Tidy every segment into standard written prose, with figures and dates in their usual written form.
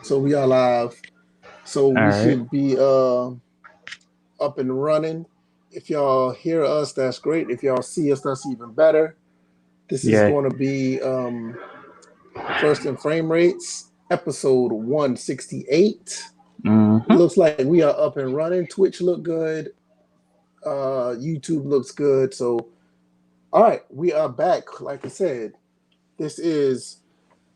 So we are live. So All we right. should be up and running. If y'all hear us, that's great. If y'all see us, that's even better. This is Yeah. going to be First in Frame Rates, episode 168. It Mm-hmm. looks like we are up and running. Twitch look good. YouTube looks good. So, all right, we are back. Like I said, this is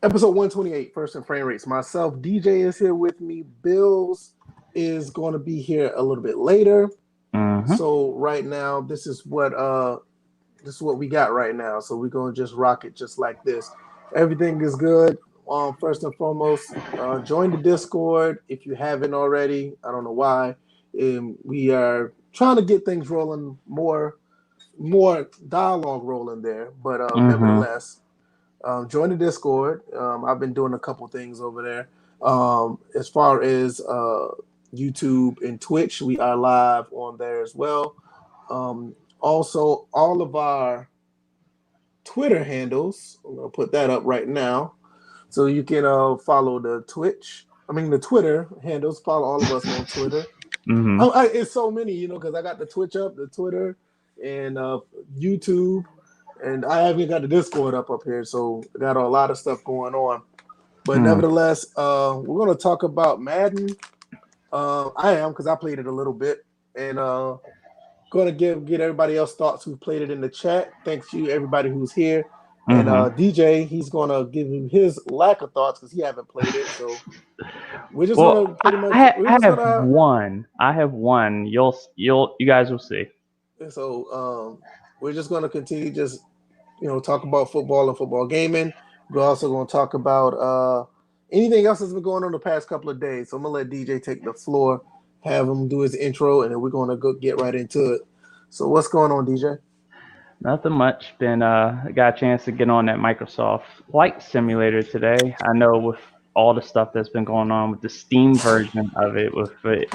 episode 128, First in Frame Rates. Myself, DJ is here with me. Bills is going to be here a little bit later. Mm-hmm. So right now, this is what we got right now. So we're gonna just rock it just like this. Everything is good. First and foremost, join the Discord if you haven't already. I don't know why. We are trying to get things rolling, more dialogue rolling there. But Mm-hmm. nevertheless, join the Discord. I've been doing a couple things over there. As far as YouTube and Twitch, we are live on there as well. Also, all of our Twitter handles, I'm going to put that up right now. So you can follow the Twitter handles, follow all of us on Twitter. Mm-hmm. It's so many, because I got the Twitch up, the Twitter, and YouTube, and I haven't got the Discord up here. So I got a lot of stuff going on. But Mm. nevertheless, we're going to talk about Madden. I am because I played it a little bit, and going to get everybody else thoughts who played it in the chat. Thanks to everybody who's here. And Mm-hmm. DJ, he's going to give him his lack of thoughts because he haven't played it. So we're just Well, going to pretty much, we're I just going have to one. I have one. You guys will see. So we're just going to continue just talk about football and football gaming. We're also going to talk about anything else that's been going on the past couple of days. So I'm gonna let DJ take the floor, have him do his intro, and then we're going to go get right into it. So what's going on, DJ? Nothing much. Been got a chance to get on that Microsoft Flight Simulator today. I know with all the stuff that's been going on with the Steam version of it, with the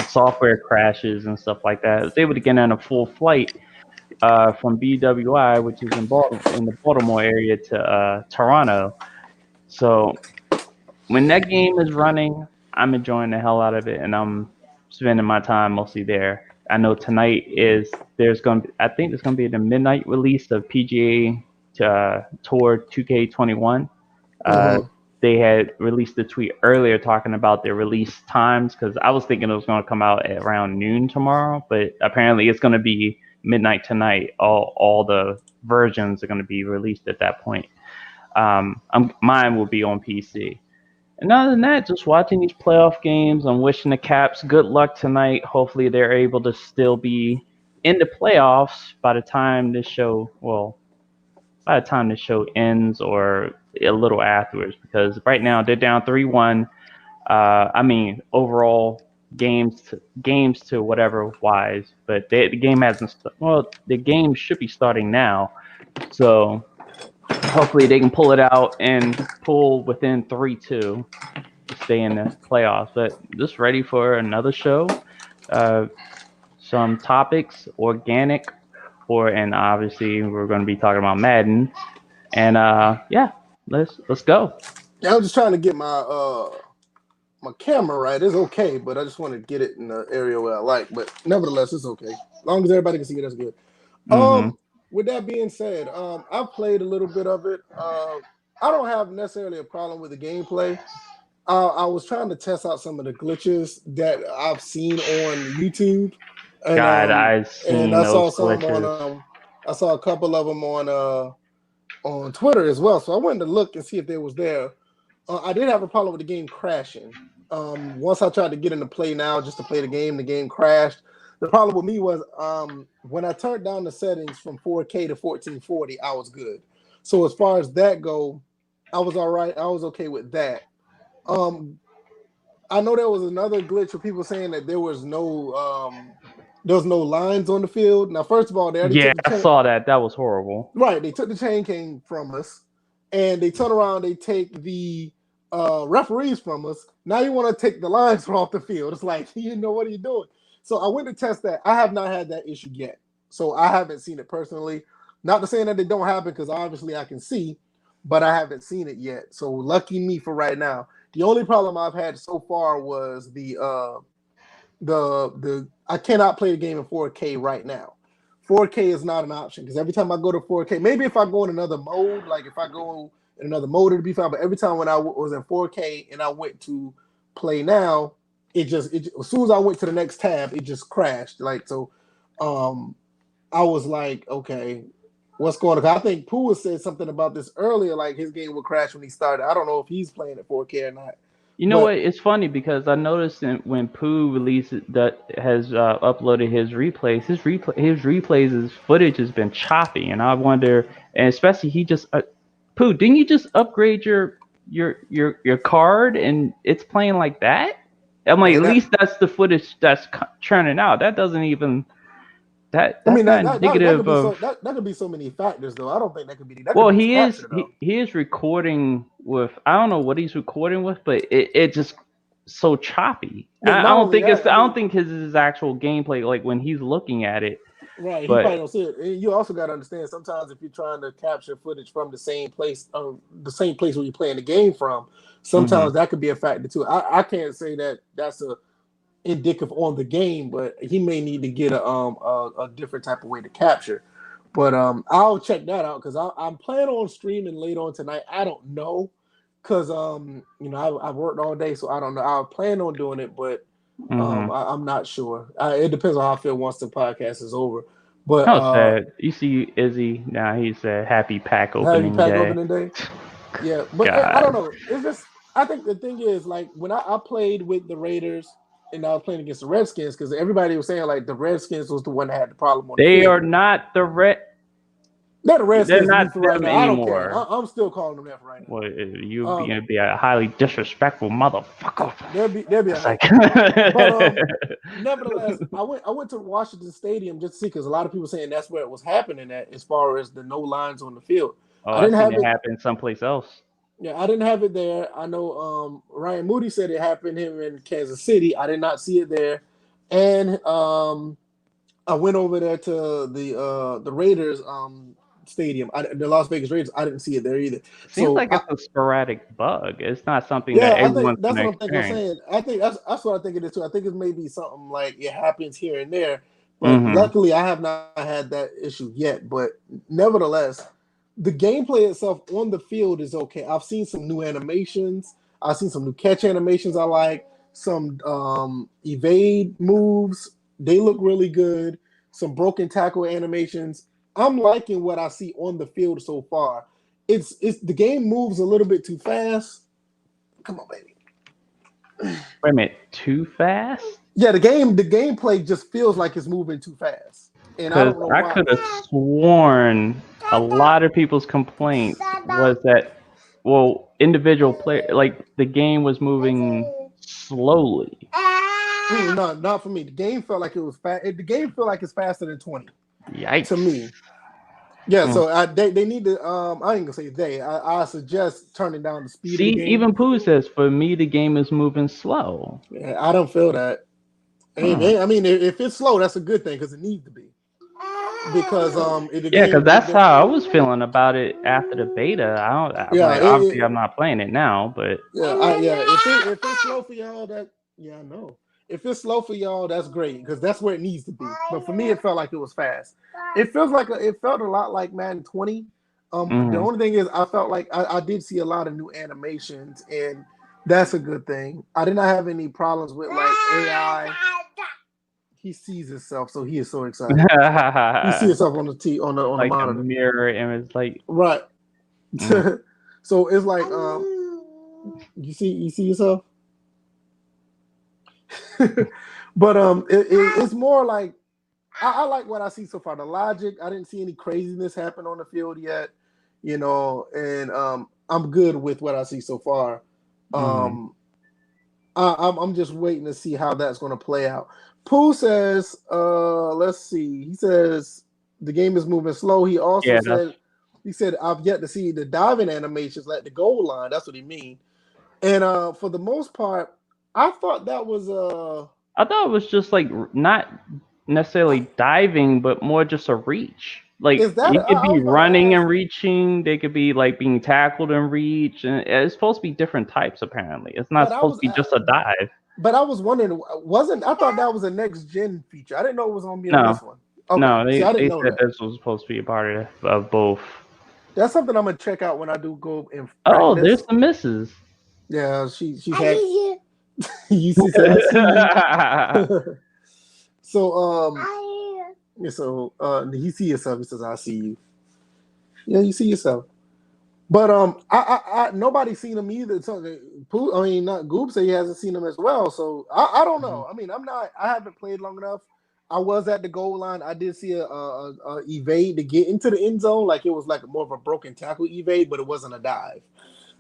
software crashes and stuff like that, I was able to get on a full flight from BWI, which is in the Baltimore area, to Toronto. So when that game is running, I'm enjoying the hell out of it, and I'm spending my time mostly there. I know tonight I think there's gonna be the midnight release of PGA Tour 2K21. Uh, Mm-hmm. they had released a tweet earlier talking about their release times because I was thinking it was going to come out at around noon tomorrow, but apparently it's going to be midnight tonight. All the versions are going to be released at that point. Mine will be on PC. And other than that, just watching these playoff games. I'm wishing the Caps good luck tonight. Hopefully, they're able to still be in the playoffs by the time this show. Well, by the time the show ends or a little afterwards, because right now they're down 3-1. I mean, overall games to whatever wise, but the game hasn't. Well, the game should be starting now, so hopefully they can pull it out and pull within 3-2 to stay in the playoffs. But just ready for another show. Uh, some topics, organic, and obviously we're going to be talking about Madden. And yeah, let's go. Yeah, I'm just trying to get my camera right. It's okay, but I just want to get it in the area where I like. But nevertheless, it's okay. As long as everybody can see it, that's good. Mm-hmm. Um, with that being said, I've played a little bit of it. I don't have necessarily a problem with the gameplay. I was trying to test out some of the glitches that I've seen on YouTube, and God, um, I've and seen I saw those some on glitches. I saw a couple of them on Twitter as well. So I wanted to look and see if they was there. I did have a problem with the game crashing. Once I tried to get into play now just to play the game crashed. The problem with me was when I turned down the settings from 4K to 1440, I was good. So as far as that go, I was all right. I was okay with that. Um, I know there was another glitch of people saying that there was no lines on the field. Now, first of all, they already Yeah, took the I chain. saw that. That was horrible. Right, they took the chain king from us, and they turn around, they take the referees from us. Now you want to take the lines from off the field. It's like, what are you doing? So I went to test that. I have not had that issue yet. So I haven't seen it personally. Not to say that they don't happen, because obviously I can see, but I haven't seen it yet. So lucky me for right now. The only problem I've had so far was the I cannot play the game in 4K right now. 4K is not an option because every time I go to 4K, maybe if I go in another mode, like if I go in another mode, it'd be fine. But every time when I was in 4K and I went to play now, as soon as I went to the next tab, it just crashed. Like so, um, I was like, okay, what's going on? I think Pooh said something about this earlier, like his game would crash when he started. I don't know if he's playing at 4K or not. You know what? It's funny because I noticed when Pooh releases that has uploaded his replays, his replays, his footage has been choppy, and I wonder, and especially he just Pooh, didn't you just upgrade your card and it's playing like that? I'm like, at least that's the footage that's churning out. That doesn't even that's not indicative of. That could be so many factors, though. I don't think that could be. That Well, could be he is recording with. I don't know what he's recording with, but it just so choppy. I don't think I don't think his actual gameplay, like when he's looking at it. Right, he probably don't see it. And you also got to understand sometimes if you're trying to capture footage from the same place where you're playing the game from, sometimes that could be a factor too. I can't say that that's a indicative on the game, but he may need to get a different type of way to capture. But I'll check that out because I'm planning on streaming later on tonight. I don't know because I've worked all day, so I don't know. I'll plan on doing it, but I'm not sure. It depends on how I feel once the podcast is over. But sad. You see Izzy now. He said happy pack opening day. Yeah, but I don't know. It's just I think the thing is like when I played with the Raiders. And I was playing against the Redskins because everybody was saying like the Redskins was the one that had the problem. They are not the Red. They're the Redskins. They're not them right now. anymore. I don't care. I'm still calling them that for right now. Well, you'd be a highly disrespectful motherfucker. They'll be like... But nevertheless, I went to Washington Stadium just to see because a lot of people saying that's where it was happening at as far as the no lines on the field. Oh, I didn't have it happen someplace else. Yeah, I didn't have it there. I know Ryan Moody said it happened to him in Kansas City. I did not see it there. And I went over there to the Raiders stadium, the Las Vegas Raiders. I didn't see it there either. Seems like it's a sporadic bug. It's not something that everyone's that's going what I'm saying. I think that's what I think it is too. I think it's maybe something like it happens here and there. But luckily, I have not had that issue yet. But nevertheless, the gameplay itself on the field is okay. I've seen some new animations. I've seen some new catch animations I like. Some evade moves. They look really good. Some broken tackle animations. I'm liking what I see on the field so far. It's the game moves a little bit too fast. Come on, baby. Wait a minute, too fast? Yeah, the gameplay just feels like it's moving too fast. And I don't know why. I could have sworn a lot of people's complaint was that, well, individual player, like the game was moving slowly. No, not for me. The game felt like it was fast. The game felt like it's faster than 20. Yikes. To me. Yeah, so they need to. I ain't gonna say they. I suggest turning down the speed. See, of the game. even Pooh says for me the game is moving slow. Yeah, I don't feel that. I mean, if it's slow, that's a good thing because it needs to be. Because because that's how I was feeling about it after the beta. Obviously I'm not playing it now, but if it's slow for y'all, I know. If it's slow for y'all, that's great because that's where it needs to be. But for me, it felt like it was fast. It felt a lot like Madden 20. The only thing is, I felt like I did see a lot of new animations, and that's a good thing. I did not have any problems with like AI. He sees himself, so he is so excited. He sees himself on the like monitor, a mirror image, like right. So it's like you see yourself. But it's more like I like what I see so far. The logic, I didn't see any craziness happen on the field yet, and I'm good with what I see so far. I'm just waiting to see how that's going to play out. Pooh says, let's see. He says the game is moving slow. He also said I've yet to see the diving animations like the goal line. That's what he mean. And for the most part, I thought that was I thought it was just like not necessarily diving, but more just a reach. Like Is that? it could I be was about to running ask. and reaching. They could be like being tackled and reach, and it's supposed to be different types. Apparently, it's not But I supposed was, to be just a dive. but I was wondering, wasn't I thought that was a next gen feature? I didn't know it was gonna be on No, this one. Okay, no, see, I didn't they know said that. this was supposed to be a part of both. That's something I'm gonna check out when I do go and Oh, there's practice. the misses. Yeah, she's had. You see, said I see you. So yeah, so he see yourself. He says I see you. Yeah, you see yourself. But I nobody's seen him either. So, I mean, not Goob say he hasn't seen him as well. So I don't Mhm. know. I mean, I haven't played long enough. I was at the goal line. I did see a evade to get into the end zone. Like it was like more of a broken tackle evade, but it wasn't a dive.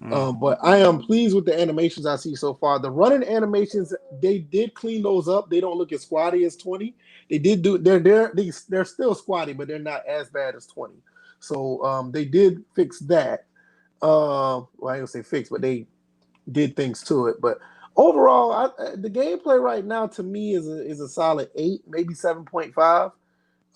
Mm. But I am pleased with the animations I see so far. The running animations, they did clean those up. They don't look as squatty as 20. They did do they're still squatty, but they're not as bad as 20. So they did fix that. Well, I don't say fix, but they did things to it. But overall, the gameplay right now to me is a solid 8, maybe 7.5.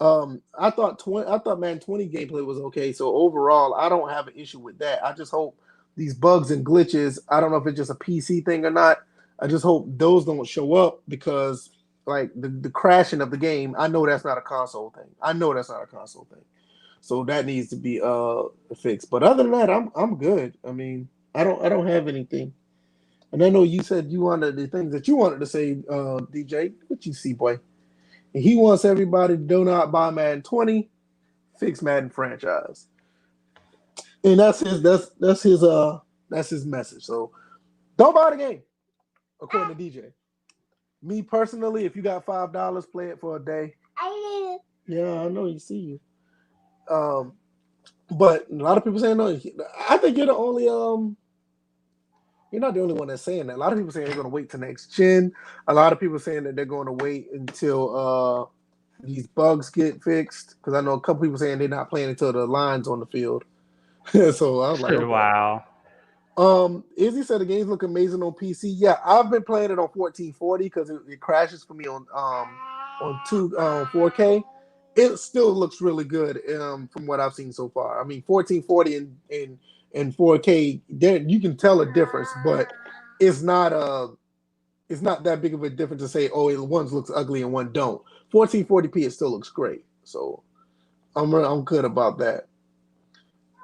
I thought Man 20 gameplay was okay. So overall, I don't have an issue with that. I just hope these bugs and glitches, I don't know if it's just a PC thing or not. I just hope those don't show up because like the crashing of the game, I know that's not a console thing. I know that's not a console thing. So that needs to be fixed. But other than that, I'm good. I mean, I don't have anything. And I know you said you wanted the things that you wanted to say, DJ. What you see, boy? And he wants everybody to do not buy Madden 20, fix Madden franchise. And that's his message. So don't buy the game, according to DJ. Me personally, if you got $5, play it for a day. Yeah, I know you see you. But a lot of people saying no. I think you're not the only one that's saying that. A lot of people saying they're going to wait till next gen. A lot of people saying that they're going to wait until these bugs get fixed. Because I know a couple people saying they're not playing until the lines on the field. So I was like, okay. Wow. Izzy said the games look amazing on PC. Yeah, I've been playing it on 1440 because it crashes for me on 4K. It still looks really good from what I've seen so far. I mean, 1440 and 4K, there you can tell a difference, but it's not it's not that big of a difference to say, oh, one looks ugly and one don't. 1440p, it still looks great. So I'm good about that.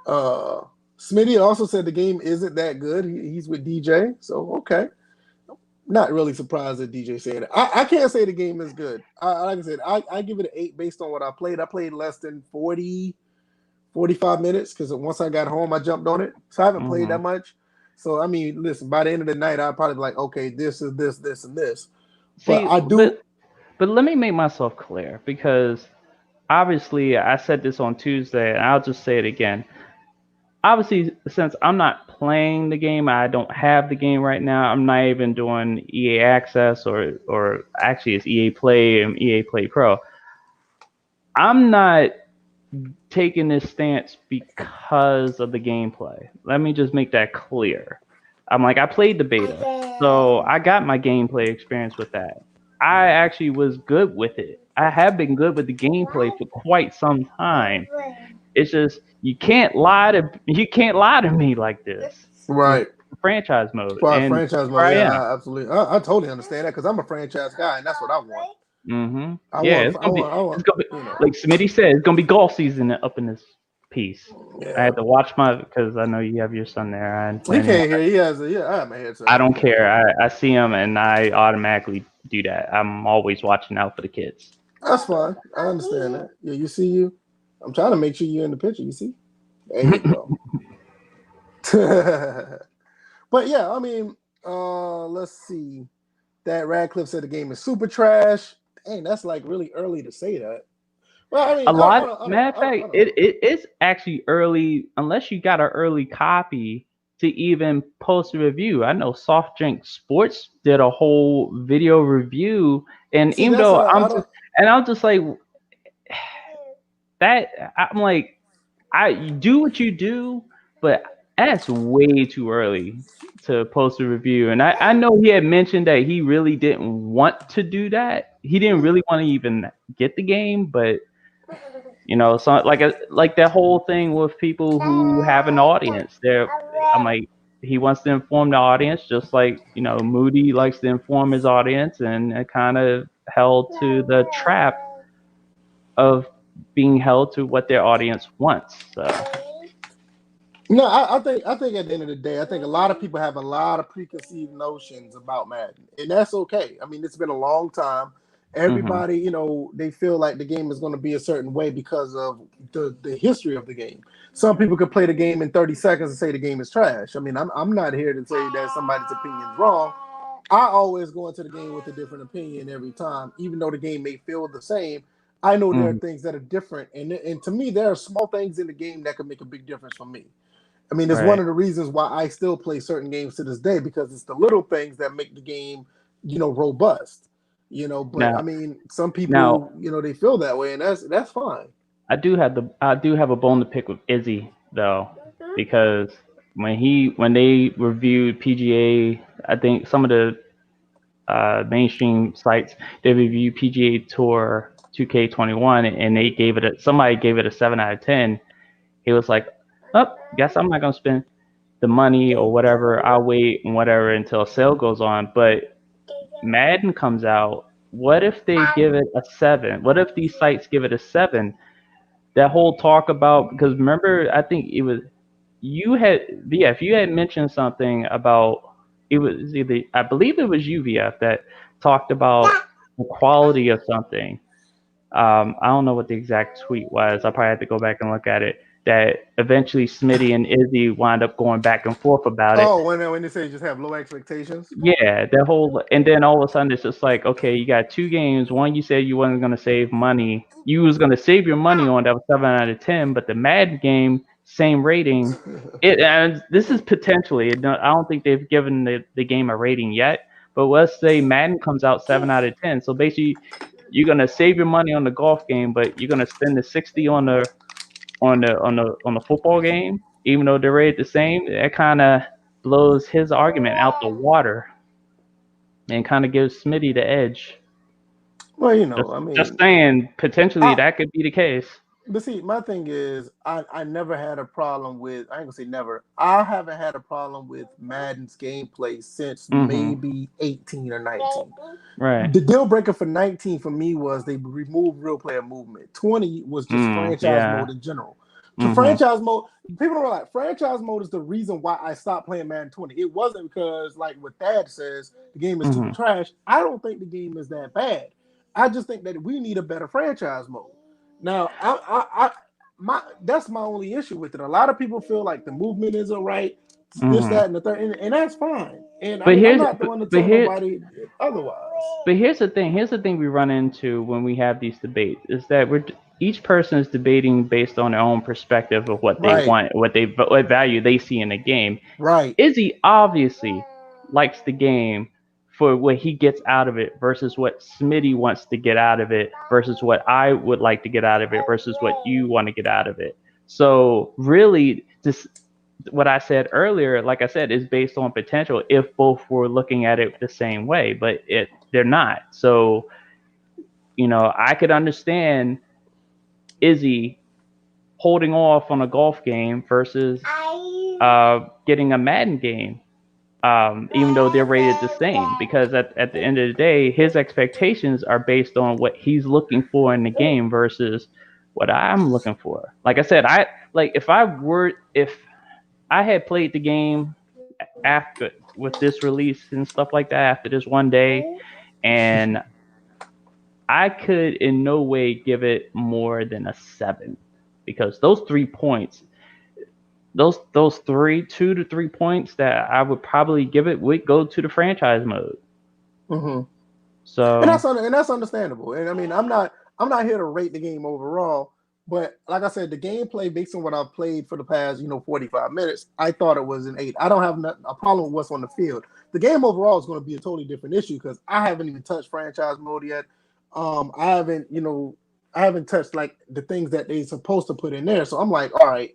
Smitty also said the game isn't that good. He's with DJ, so okay. Not really surprised that DJ said it. I can't say the game is good. Like I said, I give it an 8 based on what I played. I played less than 45 minutes because once I got home, I jumped on it. So I haven't played that much. So, I mean, listen, by the end of the night, I'll probably be like, okay, this is this, and this. But See, I do. but let me make myself clear because obviously I said this on Tuesday, and I'll just say it again. Obviously, since I'm not playing the game, I don't have the game right now. I'm not even doing EA Access or actually it's EA Play and EA Play Pro. I'm not taking this stance because of the gameplay. Let me just make that clear. I'm like, I played the beta, so I got my gameplay experience with that. I actually was good with it. I have been good with the gameplay for quite some time. It's just you can't lie to me like this with Right. franchise mode, For and franchise here mode, I yeah, am. absolutely. I totally understand that because I'm a franchise guy and that's what I want. Mm-hmm. I Yeah, want, I want, I it's want, gonna be you know. like Smitty said, it's gonna be golf season up in this piece. I Yeah. had to watch my because I know you have your son there, He and can't hear. He has a, yeah, I have my headset I on. He don't can't hear. care. I see him and I automatically do that. I'm always watching out for the kids. That's fine. I understand that. Yeah, you see you. I'm trying to make sure you're in the picture. You see? There you go. But yeah, I mean, let's see. That Radcliffe said the game is super trash. Dang, that's like really early to say that. Well, I A mean, lot. I don't Matter know. of fact, I don't know. it is actually early unless you got an early copy to even post a review. I know Soft Drink Sports did a whole video review, and See, even that's though I don't. I'm just like that. I'm like, I do what you do, but that's way too early to post a review. And I know he had mentioned that he really didn't want to do that. He didn't really want to even get the game, but So like that whole thing with people who have an audience. I'm like, he wants to inform the audience, just like Moody likes to inform his audience, and it kind of held to the trap of being held to what their audience wants. So. No, I think at the end of the day, I think a lot of people have a lot of preconceived notions about Madden, and that's okay. I mean, it's been a long time. Hmm. Everybody, they feel like the game is going to be a certain way because of the history of the game. Some people could play the game in 30 seconds and say the game is trash. I mean, I'm not here to say that somebody's opinion is wrong. I always go into the game with a different opinion every time, even though the game may feel the same. I know there are Hmm. things that are different, and to me, there are small things in the game that can make a big difference for me. I mean, it's one Right. of the reasons why I still play certain games to this day because it's the little things that make the game, robust. But I Now, mean, some now people, they feel that way, and that's fine. I do have a bone to pick with Izzy though, because when they reviewed PGA, I think some of the mainstream sites, they reviewed PGA Tour 2K21, and somebody gave it a 7 out of 10. He was like, "Oh, guess I'm not gonna spend the money or whatever. I'll wait and whatever until a sale goes on." But Madden comes out. What if they give it a 7? What if these sites give it a 7? That whole talk about, because remember, I think it was you had VF. You had mentioned something about, it was either, I believe it was you, VF, that talked about the quality of something. I don't know what the exact tweet was. I probably have to go back and look at it. That eventually Smitty and Izzy wind up going back and forth about it. Oh, when they say just have low expectations. Yeah, the whole, and then all of a sudden it's just like, okay, you got two games. One, you said you wasn't gonna save money. You was gonna save your money on that was 7 out of 10, but the Madden game, same rating. And this is potentially. I don't think they've given the game a rating yet. But let's say Madden comes out 7 out of 10. So basically, you're gonna save your money on the golf game, but you're gonna spend the 60 on the football game, even though they're rated the same. That kind of blows his argument out the water and kind of gives Smitty the edge. Well, I Just mean, saying, potentially I that could be the case. but see, my thing is, I never had a problem with. I ain't gonna say never. I haven't had a problem with Madden's gameplay since Hmm. maybe 18 or 19. Right. The deal breaker for 19 for me was they removed real player movement. 20 was just franchise Yeah. mode in general. To Hmm. franchise mode, people don't realize franchise mode is the reason why I stopped playing Madden 20. It wasn't because, like what Thad says, the game is too Hmm. trash. I don't think the game is that bad. I just think that we need a better franchise mode. Now, my that's my only issue with it. A lot of people feel like the movement isn't right, this, Hmm. that, and the third, and that's fine. And I But mean, I'm here's not the one to but tell here nobody otherwise. but here's the thing. Here's the thing we run into when we have these debates is that each person is debating based on their own perspective of what they Right, want, what value they see in the game. right. Izzy obviously likes the game for what he gets out of it versus what Smitty wants to get out of it versus what I would like to get out of it versus what you want to get out of it. So really, this, what I said earlier, like I said, is based on potential if both were looking at it the same way, but they're not. So I could understand Izzy holding off on a golf game versus getting a Madden game, even though they're rated the same. Because at the end of the day, his expectations are based on what he's looking for in the game versus what I'm looking for. Like I said, if I had played the game after with this release and stuff like that after this one day, and I could in no way give it more than a 7, because those 3 points, those 2 to 3 points that I would probably give it would go to the franchise mode. Hmm. So. And that's understandable. And I mean, I'm not here to rate the game overall, but like I said, the gameplay based on what I've played for the past 45 minutes, I thought it was an 8. I don't have a problem with what's on the field. The game overall is going to be a totally different issue because I haven't even touched franchise mode yet. I haven't I haven't touched like the things that they're supposed to put in there. So I'm like, all right,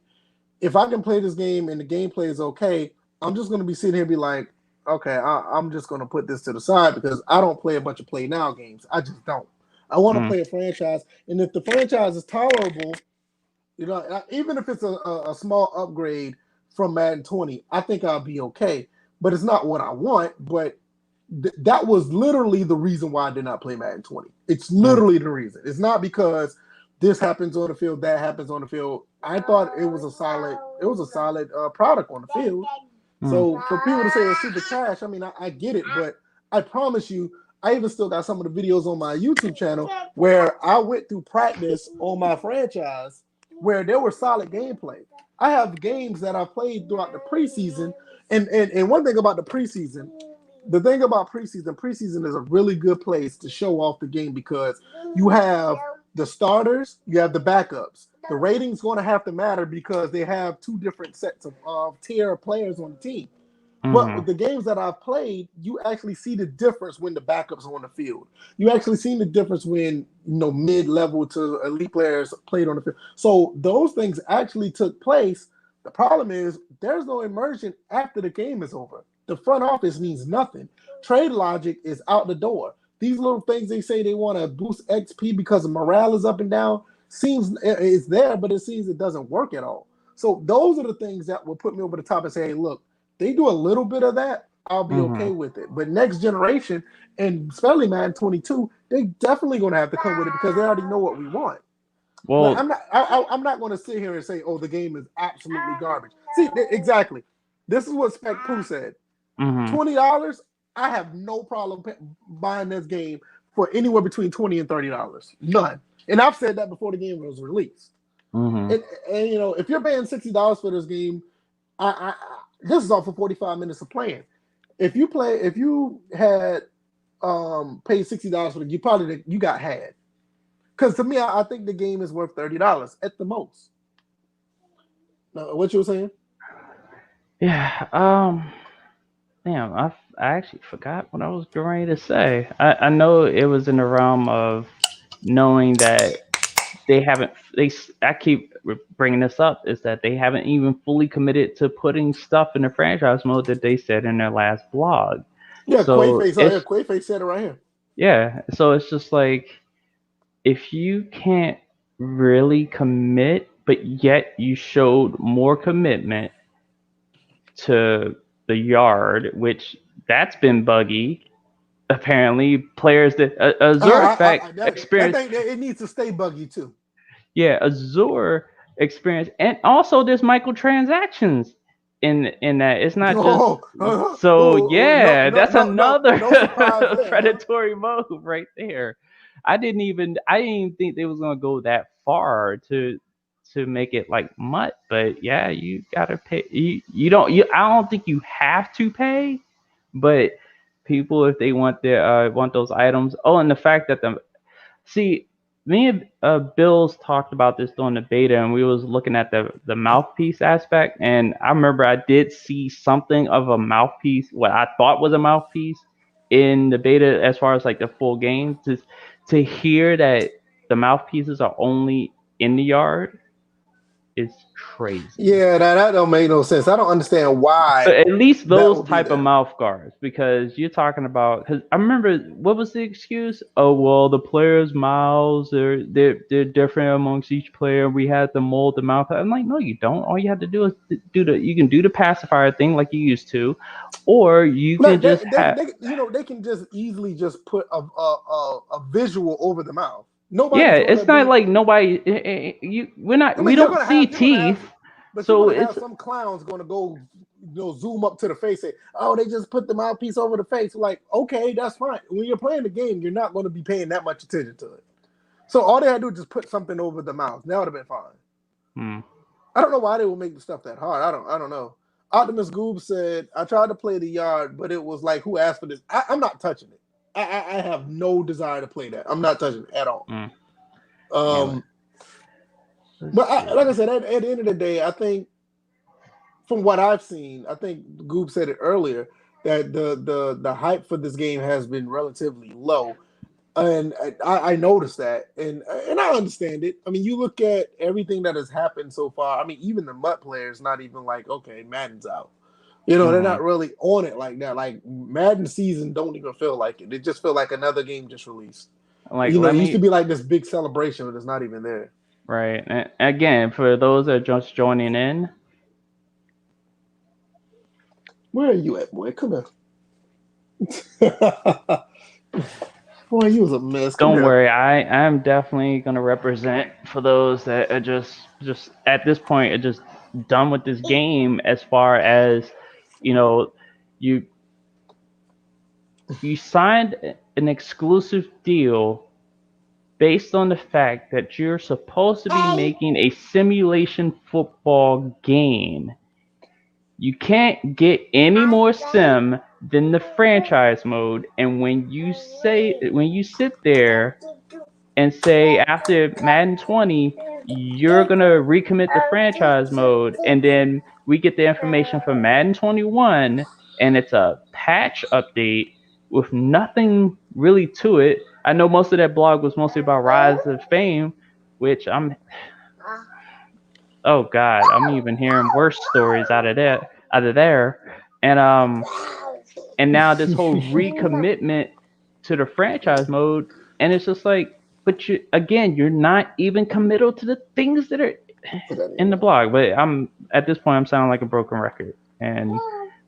if I can play this game and the gameplay is okay, I'm just going to be sitting here and be like, okay, I'm just going to put this to the side because I don't play a bunch of play now games. I just don't. I want to Mm. play a franchise, and if the franchise is tolerable, You know, even if it's a small upgrade from Madden 20, I think I'll be okay. But it's not what I want. But that was literally the reason why I did not play Madden 20. It's Mm. literally the reason. It's not because this happens on the field, that happens on the field. I thought it was a solid product on the field. Mm. So for people to say it's super trash, I mean, I get it, but I promise you, I even still got some of the videos on my YouTube channel where I went through practice on my franchise where there were solid gameplay. I have games that I played throughout the preseason, and one thing about the thing about preseason is a really good place to show off the game because you have the starters, you have the backups. The rating's going to have to matter because they have two different sets of tier of players on the team. But Mm. with the games that I've played, you actually see the difference when the backups are on the field. You actually see the difference when mid-level to elite players played on the field. So those things actually took place. The problem is there's no immersion after the game is over. The front office means nothing. Trade logic is out the door. These little things they say they want to boost XP because morale is up and down seems it's there, but it seems it doesn't work at all. So those are the things that will put me over the top and say, hey, look, they do a little bit of that, I'll be okay Mm. with it. But next generation, and especially Madden 22, they definitely going to have to come with it because they already know what we want. Like Well, I'm not going to sit here and say, oh, the game is absolutely garbage. See, exactly. This is what Spec Pooh said. mm-hmm. $20, I have no problem buying this game for anywhere between $20 and $30. None. And I've said that before the game was released. Mm-hmm. And if you're paying $60 for this game, this is all for 45 minutes of playing. If you had paid $60 for it, you got had. Because to me, I think the game is worth $30 at the most. Now, what you were saying? Yeah. Damn, I actually forgot what I was getting ready to say. I know it was in the realm of knowing that they haven't. I keep bringing this up is that they haven't even fully committed to putting stuff in the franchise mode that they said in their last blog. Yeah, So Quayface. Oh, yeah, it's Quayface said it right here. yeah. So it's just like if you can't really commit, but yet you showed more commitment to the yard, which that's been buggy. Apparently, players that Azure fact That experience, thing it needs to stay buggy too. yeah, Azure experience, and also there's microtransactions in that. It's not just so No, yeah, no, that's no, no, another no surprise there, huh? predatory move right there. I didn't even think they was gonna go that far to make it like mutt, but yeah, you gotta pay. I don't think you have to pay, but people if they want those items. Oh, and the fact that see me and Bills talked about this during the beta, and we was looking at the mouthpiece aspect, and I remember I did see something of a mouthpiece, what I thought was a mouthpiece in the beta as far as like the full game. To hear that the mouthpieces are only in the yard is crazy. Yeah, that don't make no sense. I don't understand why At least that those would be type of there. mouth guards, because you're talking about. Because I remember what was the excuse? Oh well, the players' mouths they're different amongst each player. We had to mold the mouth. I'm like, no, you don't. All you have to do is you can do the pacifier thing like you used to, or you No, can just have. they can just easily just put a visual over the mouth. Yeah, Nobody's going to it's not be. like nobody. I We mean, don't see have, teeth, but you're so gonna it's have some clowns gonna go, zoom up to the face. And say, oh, they just put the mouthpiece over the face. Like, okay, that's fine. When you're playing the game, you're not going to be paying that much attention to it. So all they had to do is just put something over the mouth. That would have been fine. hmm. I don't know why they would make the stuff that hard. I don't know. Optimus Goob said, I tried to play the yard, but it was like, who asked for this? I'm not touching it. I have no desire to play that. I'm not touching it at all. Mm. Anyway, Um, let's but see. like I said, at the end of the day, I think from what I've seen, I think Goob said it earlier that the hype for this game has been relatively low, and I noticed that, and I understand it. I mean, you look at everything that has happened so far. I mean, even the MUT players, not even like okay, Madden's out. They're Hmm. not really on it like that. Like Madden season don't even feel like it. It just feel like another game just released. Like It let used to me be like this big celebration, but it's not even there. Right. And again, for those that are just joining in, Where are you at, boy? Come here. Boy, you was a mess. Come don't here. worry. I'm definitely gonna represent for those that are just at this point are just done with this game. As far as you know, you you signed an exclusive deal based on the fact that you're supposed to be making a simulation football game. You can't get any more sim than the franchise mode, and when you sit there and say after Madden 20, you're gonna recommit the franchise mode, and then we get the information from Madden 21, and it's a patch update with nothing really to it. I know most of that blog was mostly about Rise of Fame, which oh god, I'm even hearing worse stories out of there, and now this whole recommitment to the franchise mode, and it's just like, but you're not even committal to the things that are Put that in the in. blog. But I'm at this point, I'm sounding like a broken record, and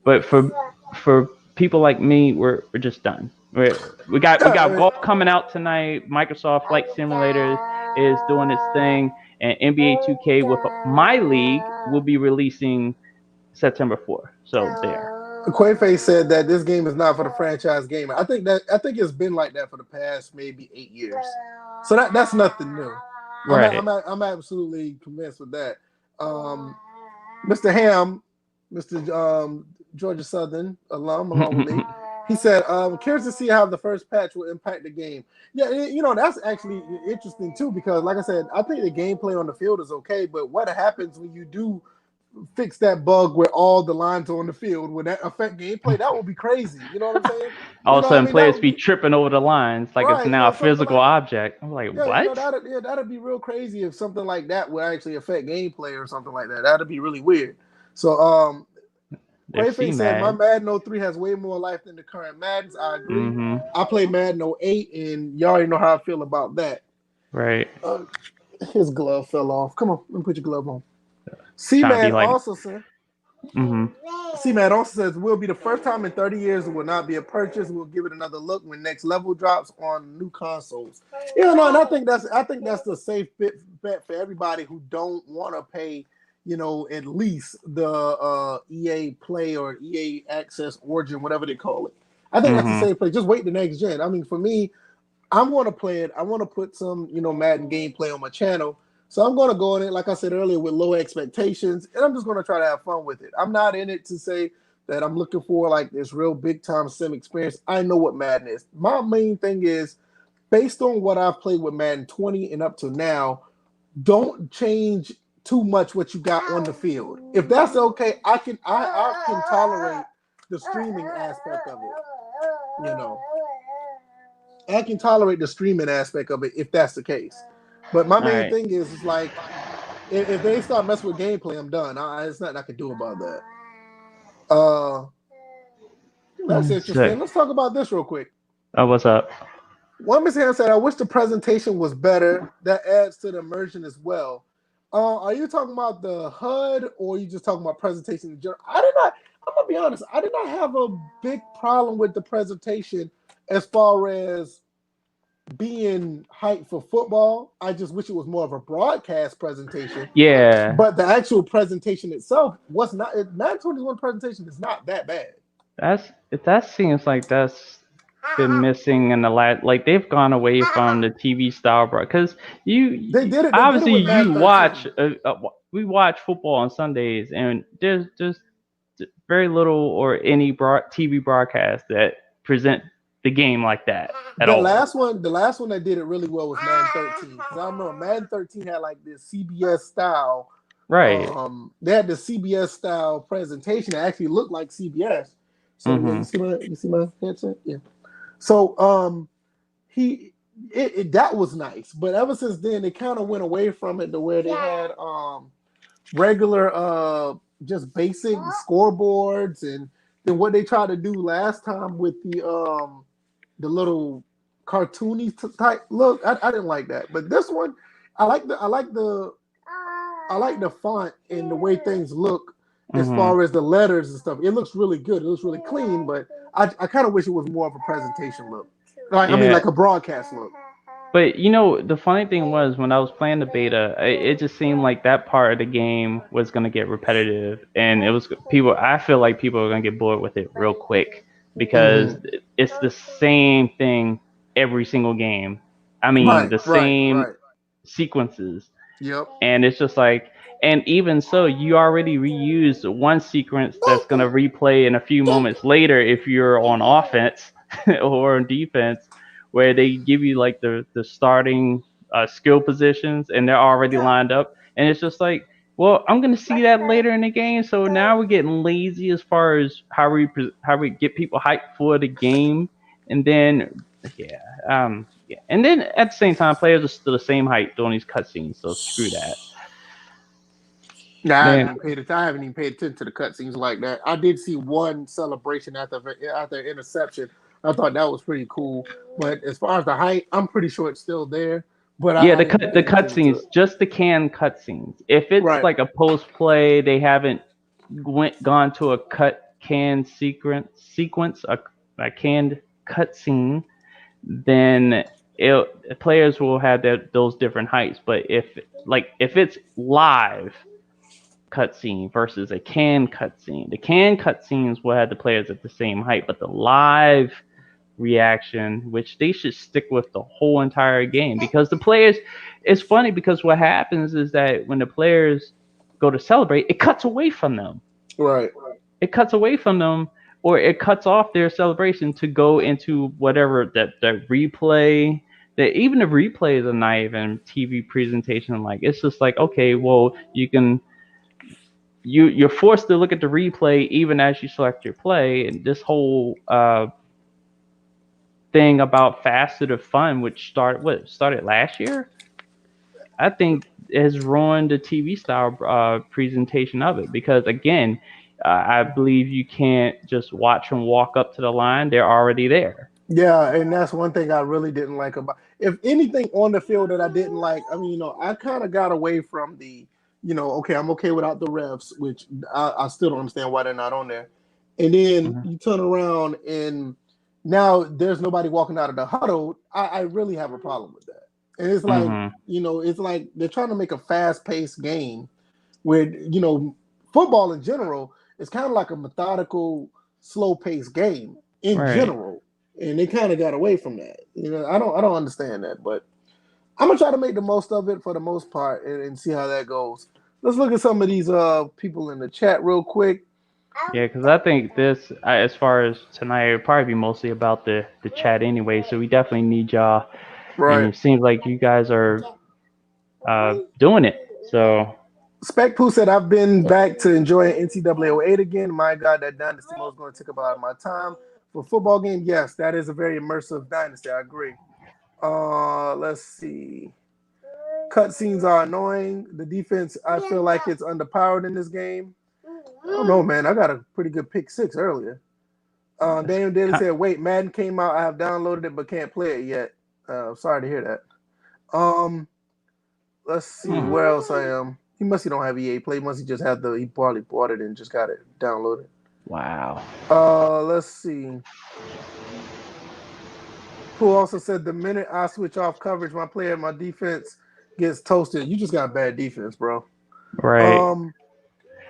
but for people like me, we're just done. We got golf coming out tonight. Microsoft Flight Simulator is doing its thing, and NBA 2K with my league will be releasing September 4th. So there. Quayface said that this game is not for the franchise gamer. I think it's been like that for the past maybe 8 years. So that's nothing new. Right. I'm absolutely convinced with that. Mr. Ham, Mr. Georgia Southern alum, along with me, he said, curious to see how the first patch will impact the game. Yeah, that's actually interesting too, because like I said, I think the gameplay on the field is okay, but what happens when you do fix that bug where all the lines are on the field? Would that affect gameplay? That would be crazy. You know what I'm saying? All You of a know what I sudden, mean? That players would be be tripping over the lines like it's right. now a Something physical like object. I'm like, yeah, what? that'd be real crazy if something like that would actually affect gameplay or something like that. That'd be really weird. So They're Quayface said my CMAD. Madden 03 has way more life than the current Maddens. I agree. Mm-hmm. I played Madden 08, and y'all already know how I feel about that. Right. Uh, his glove fell off. Come on, let me put your glove on. Trying to be C-Man like, also said, mm-hmm. C-Man also says, will be the first time in 30 years it will not be a purchase. We'll give it another look when next level drops on new consoles. And I think that's the safe bet for everybody who don't want to pay, at least the EA Play or EA Access Origin, whatever they call it. I think that's the Mm-hmm. safe play. Just wait the next gen. I mean, for me, I'm going to play it. I want to put some, Madden gameplay on my channel. So I'm going to go in it, like I said earlier, with low expectations, and I'm just going to try to have fun with it. I'm not in it to say that I'm looking for like this real big time sim experience. I know what Madden is. My main thing is, based on what I've played with Madden 20 and up to now, don't change too much what you got on the field. If that's okay, I can tolerate the streaming aspect of it. I can tolerate the streaming aspect of it if that's the case. But my All main right. thing is like if they start messing with gameplay, I'm done. It's nothing I can do about that. Uh, that's interesting. Sick. Let's talk about this real quick. Oh, what's up? One Miss Hand said, "I wish the presentation was better. That adds to the immersion as well." Are you talking about the HUD or are you just talking about presentation in general? I did not. I'm gonna be honest. I did not have a big problem with the presentation as far as being hyped for football. I just wish it was more of a broadcast presentation. Yeah, But the actual presentation itself was not. Madden 21 presentation is not that bad. that's that seems like that's been missing in the last. Like they've gone away from the TV style, bro. Because They you did it. They did it obviously with you Madden watch. 13. We watch football on Sundays, and there's just very little or any TV broadcast that present the game like that at all. The last one that did it really well was Madden 13. Because I remember Madden 13 had like this CBS style. Right. They had the CBS style presentation that actually looked like CBS. So yeah, Mm-hmm. you see my headset? Yeah. So he that was nice, but ever since then they kind of went away from it to where they had regular just basic scoreboards, and then what they tried to do last time with the little cartoony type look, I didn't like that. But this one, I like the font and the way things look as Hmm. far as the letters and stuff. It looks really good. It looks really clean, but I kind of wish it was more of a presentation look. Like I mean, Yeah. like a broadcast look. But the funny thing was when I was playing the beta, it just seemed like that part of the game was gonna get repetitive, and it was people. I feel like people are gonna get bored with it real quick because Hmm. it's the same thing every single game. I mean, Right, the right, same right. sequences. Yep. And it's just like, and even so, you already reused one sequence that's going to replay in a few moments later if you're on offense or on defense, where they give you like the starting skill positions and they're already lined up. And it's just like, well, I'm going to see that later in the game. So now we're getting lazy as far as how we get people hyped for the game. And then, yeah, yeah. And then at the same time, players are still the same height during these cutscenes, so screw that. Yeah, Man, I haven't even paid attention to the cutscenes like that. I did see one celebration after interception. I thought that was pretty cool. But as far as the height, I'm pretty sure it's still there. But yeah, I didn't the pay attention to it. cutscenes, just the canned cutscenes. If it's Right. like a post play, they haven't gone to a canned sequence, a canned cutscene, then players will have those different heights. But if it's live cutscene versus a canned cutscene, the canned cutscenes will have the players at the same height, but the live reaction, which they should stick with the whole entire game because the players. It's funny because what happens is that when the players go to celebrate, it cuts away from them. Right. It cuts away from them, or it cuts off their celebration to go into whatever that replay. That even the replays are not even TV presentation. Like it's just like okay, well you're forced to look at the replay even as you select your play, and this whole thing about faceted fun, which started last year, I think has ruined the TV style presentation of it because again, I believe you can't just watch them walk up to the line; they're already there. Yeah, and that's one thing I really didn't like about. If anything on the field that I didn't like, I mean, I kind of got away from okay, I'm okay without the refs, which I still don't understand why they're not on there. And then Mhm. you turn around and now there's nobody walking out of the huddle. I really have a problem with that. And it's like, Mhm. it's like they're trying to make a fast-paced game where, football in general is kind of like a methodical, slow-paced game in Right. general, and they kind of got away from that. I don't understand that, but I'm gonna try to make the most of it for the most part and see how that goes. Let's look at some of these people in the chat real quick. Yeah, because I think this, as far as tonight, it'll probably be mostly about the chat anyway. So we definitely need y'all, and Right. it seems like you guys are doing it. So Spec Pooh said, I've been back to enjoying NCAA 08 again. My God, that dynasty mode is going to take up a lot of my time. For football game, yes, that is a very immersive dynasty. I agree. Let's see. Cutscenes are annoying. The defense, I feel like it's underpowered in this game. I don't know, man. I got a pretty good pick six earlier. that's Daniel Daly kind. said, "Wait, Madden came out. I have downloaded it, but can't play it yet." Sorry to hear that. Let's see Hmm. where else I am. He must he don't have EA Play. Must he just have he probably bought it and just got it downloaded. Wow. Let's see. Who also said the minute I switch off coverage, my defense gets toasted. You just got bad defense, bro. Right. Um,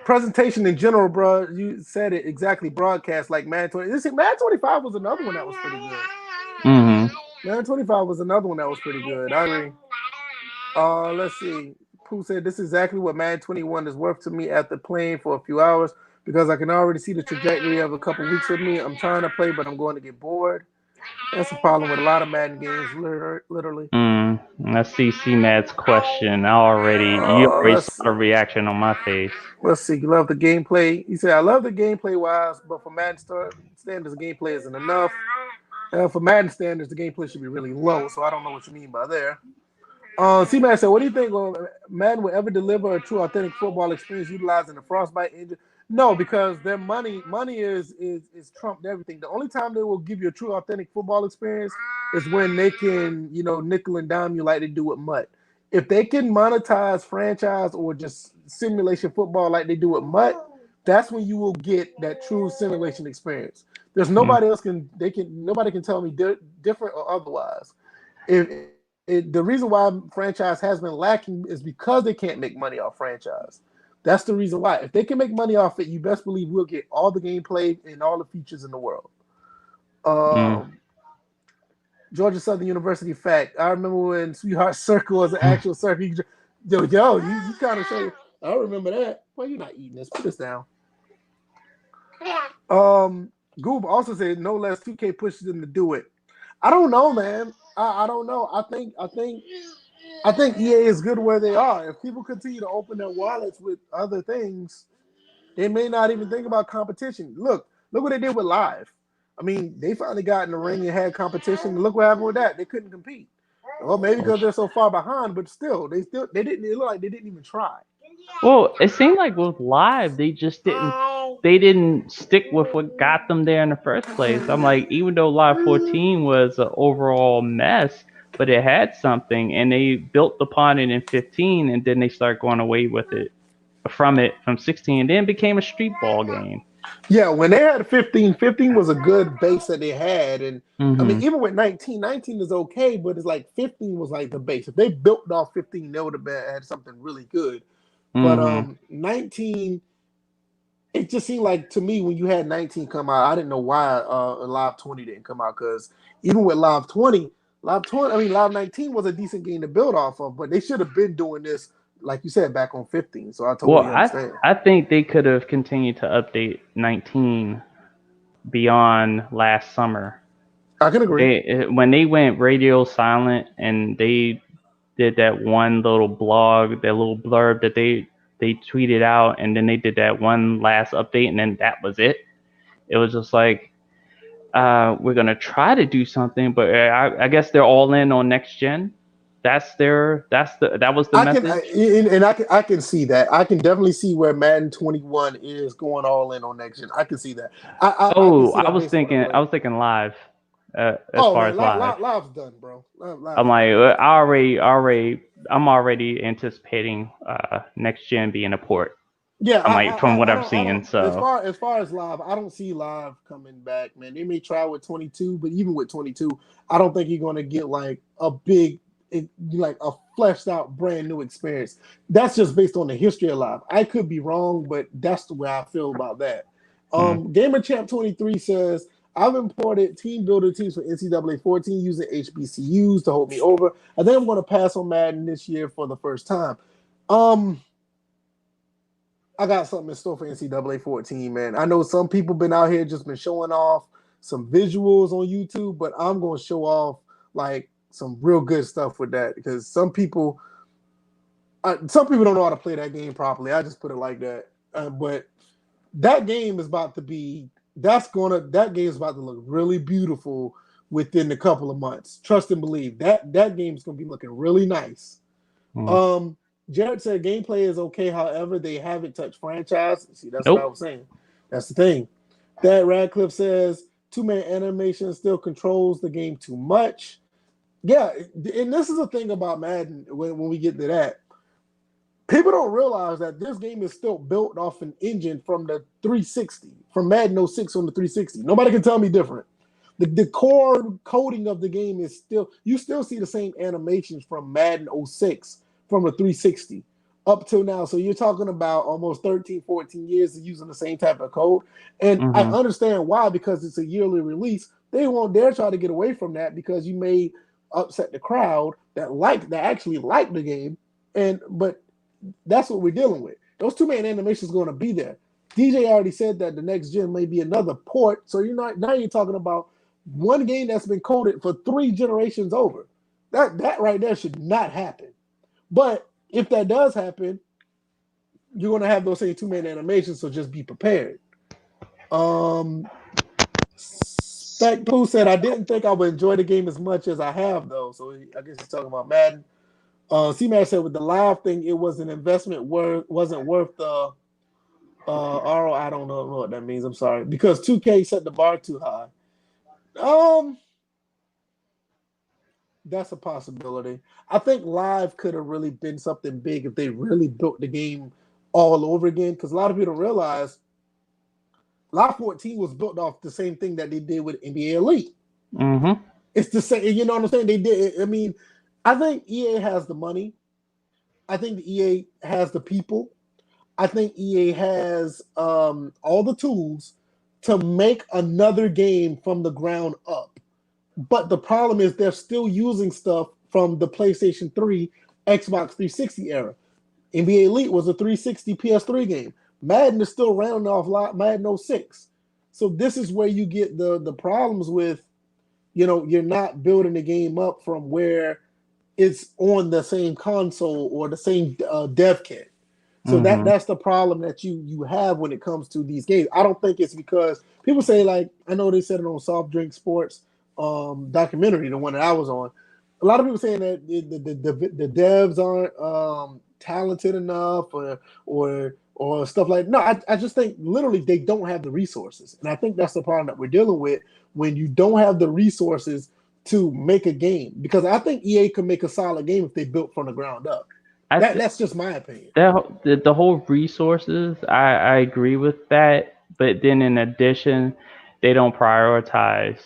Presentation in general, bro. You said it exactly. Broadcast like Madden 20. Madden 25 was another one that was pretty good. Hmm. Madden 25 was another one that was pretty good. I agree. Let's see. Pooh said this is exactly what Madden 21 is worth to me after playing for a few hours because I can already see the trajectory of a couple weeks with me. I'm trying to play, but I'm going to get bored. That's the problem with a lot of Madden games, literally. Let's see C-Mad's question. You already Let's saw the see. reaction on my face. Let's see. You love the gameplay. He said, I love the gameplay wise, but for Madden standards, the gameplay isn't enough. For Madden standards, the gameplay should be really low, so I don't know what you mean by there. C-Man said, what do you think Madden will ever deliver a true, authentic football experience utilizing the Frostbite engine? No, because their money is trumped everything. The only time they will give you a true, authentic football experience is when they can, nickel and dime you like they do with Mutt. If they can monetize franchise or just simulation football like they do with Mutt, that's when you will get that true simulation experience. There's Mm. nobody else nobody can tell me different or otherwise. The reason why franchise has been lacking is because they can't make money off franchise. That's the reason why. If they can make money off it, you best believe we'll get all the gameplay and all the features in the world. Mm. Um, Georgia Southern University fact. I remember when Sweetheart Circle was an actual circle. You kind of show you. I remember that. Well, you're not eating this. Put this down. Um, Goob also said no less 2K pushes them to do it. I don't know, man. I don't know. I think EA is good where they are. If people continue to open their wallets with other things, they may not even think about competition. Look what they did with Live. I mean, they finally got in the ring and had competition. Look what happened with that. They couldn't compete. Well, maybe because they're so far behind, but they didn't. It looked like they didn't even try. Well, it seemed like with Live, they didn't stick with what got them there in the first place. I'm like, even though Live 14 was an overall mess, but it had something, and they built upon it in 15, and then they started going away with it from 16, and then it became a street ball game. Yeah, when they had 15, 15 was a good base that they had. And I mean, Hmm. even with 19, 19 is okay, but it's like 15 was like the base. If they built off 15, they would have had something really good. But Hmm. 19, it just seemed like to me when you had 19 come out, I didn't know why Live 20 didn't come out because even with Live 20, I mean Live 19 was a decent game to build off of, but they should have been doing this, like you said, back on 15. So I Well, totally I understand. I think they could have continued to update 19 beyond last summer. I can agree. When they went radio silent and they did that one little blog, that little blurb that they tweeted out, and then they did that one last update, and then that was it. It was just like, we're gonna try to do something, but I guess they're all in on next gen. That was the message. I can see that. I can definitely see where Madden 21 is going all in on next gen. I can see that. I can Oh, see that based on what I I played. was thinking live, as Oh far man, as live. Live's done, bro. I'm Live's like, done. I'm already anticipating next gen being a port. Yeah, I'm like, from what I I'm don't I seeing. don't as So, far as live, I don't see live coming back, man. They may try with 22, but even with 22, I don't think you're gonna get like a big like a fleshed out brand new experience. That's just based on the history of live. I could be wrong, but that's the way I feel about that. mm, Gamer Champ 23 says I've imported team builder teams for NCAA 14 using HBCUs to hold me over. I think I'm going to pass on Madden this year for the first time. Um, I got something in store for NCAA 14, man. I know some people been out here just been showing off some visuals on YouTube, but I'm going to show off like some real good stuff with that because some people don't know how to play that game properly. I just put it like that. But that game is about to be that game is about to look really beautiful within a couple of months. Trust and believe that game is going to be looking really nice. mm. Um, Jared said gameplay is okay. However, they haven't touched franchise. See, that's what I Nope. was saying. That's the thing. That Radcliffe says two-man animation still controls the game too much. Yeah, and this is the thing about Madden when we get to that. People don't realize that this game is still built off an engine from the 360, from Madden '06 on the 360. Nobody can tell me different. The core coding of the game is still, you still see the same animations from Madden '06 from the 360 up till now. So you're talking about almost 13, 14 years of using the same type of code. And I Hmm. understand why, because it's a yearly release. They won't dare try to get away from that because you may upset the crowd that actually like the game. But that's what we're dealing with. Those two-man animations going to be there. DJ already said that the next gen may be another port. So now you're talking about one game that's been coded for 3 generations over. That right there should not happen. But if that does happen, you're going to have those same two-man animations. So just be prepared. Um, Spec Pooh said I didn't think I would enjoy the game as much as I have though. So I guess he's talking about Madden. C-Man said with the live thing, it was an investment wasn't worth the RO. I don't know what that means. I'm sorry because 2K set the bar too high. Um, That's a possibility. I think live could have really been something big if they really built the game all over again. Because a lot of people don't realize Live 14 was built off the same thing that they did with NBA Elite. Mm-hmm. It's the same, you know what I'm saying? They did. I mean, I think EA has the money. I think EA has the people. I think EA has all the tools to make another game from the ground up. But the problem is they're still using stuff from the PlayStation 3, Xbox 360 era. NBA Elite was a 360 PS3 game. Madden is still rounding off Madden 06. So this is where you get the problems with, you're not building the game up from where it's on the same console or the same dev kit. So Mm-hmm. that's the problem that you have when it comes to these games. I don't think it's because people say, like, I know they said it on Soft Drink Sports documentary, the one that I was on. A lot of people saying that the devs aren't talented enough or stuff like. No, I just think literally they don't have the resources, and I think that's the problem that we're dealing with when you don't have the resources to make a game. Because I think EA could make a solid game if they built from the ground up. That's just my opinion. The whole resources, I agree with that, but then in addition, they don't prioritize.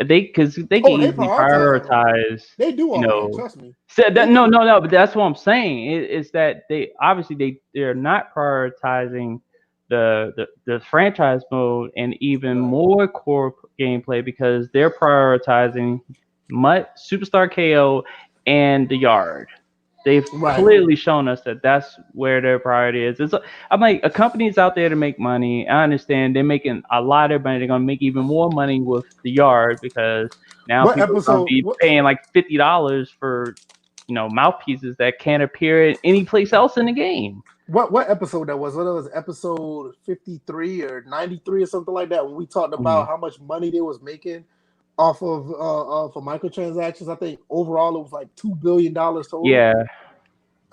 Because they can Oh, they easily prioritize already. prioritize, They do you already. know. Trust me. So They no, do. no, no. But that's what I'm saying. Is that they obviously they're not prioritizing the franchise mode and even Right. more core gameplay because they're prioritizing Superstar KO and the Yard. They've Right. clearly shown us that that's where their priority is. I'm like, a company's out there to make money. I understand they're making a lot of money. They're gonna make even more money with the Yard because now What people are gonna episode? be What paying like $50 for mouthpieces that can't appear any place else in the game. what episode that was? What was episode 53 or 93 or something like that? When we talked Mhm. about how much money they was making off of microtransactions. I think overall it was like $2 billion total. Yeah,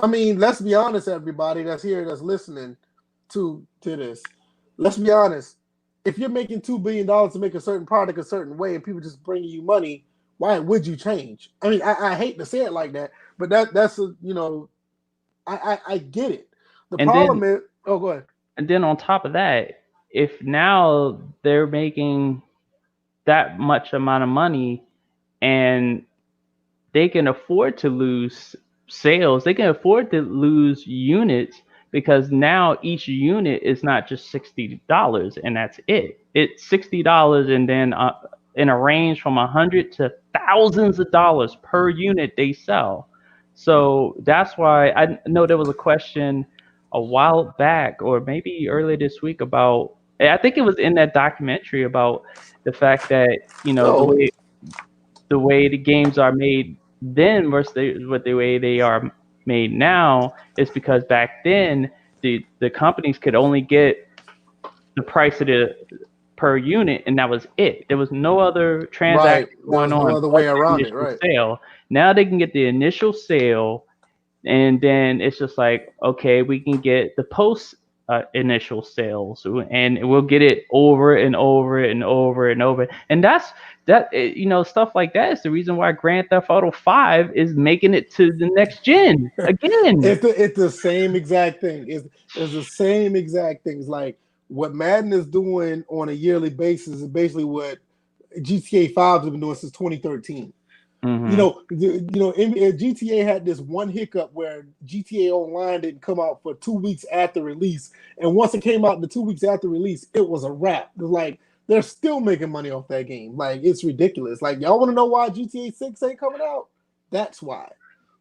I mean, let's be honest, everybody that's here that's listening to this. Let's be honest. If you're making $2 billion to make a certain product a certain way, and people just bringing you money, why would you change? I mean, I hate to say it like that, but that's a I get it. The and then problem is, oh, go ahead. on top of that, if now they're making that much amount of money and they can afford to lose sales. They can afford to lose units because now each unit is not just $60 and that's it. It's $60 and then in a range from 100 to thousands of dollars per unit they sell. So that's why I know there was a question a while back or maybe earlier this week about. I think it was in that documentary about the fact that Oh, the way the games are made then versus the way they are made now is because back then the companies could only get the price of the per unit and that was it. There was no other right. transaction There going was no on other but way the around it, initial right? sale. Now they can get the initial sale and then it's just like, okay, we can get the post initial sales and we'll get it over and over and over and over, and that's stuff like that is the reason why Grand Theft Auto 5 is making it to the next gen again. It's the same exact thing. It's the same exact things. Like what Madden is doing on a yearly basis is basically what GTA 5 has been doing since 2013. Hmm. GTA had this one hiccup where GTA Online didn't come out for 2 weeks after release, and once it came out the 2 weeks after release, it was a wrap. It was like they're still making money off that game. Like it's ridiculous. Like y'all want to know why GTA 6 ain't coming out? That's why.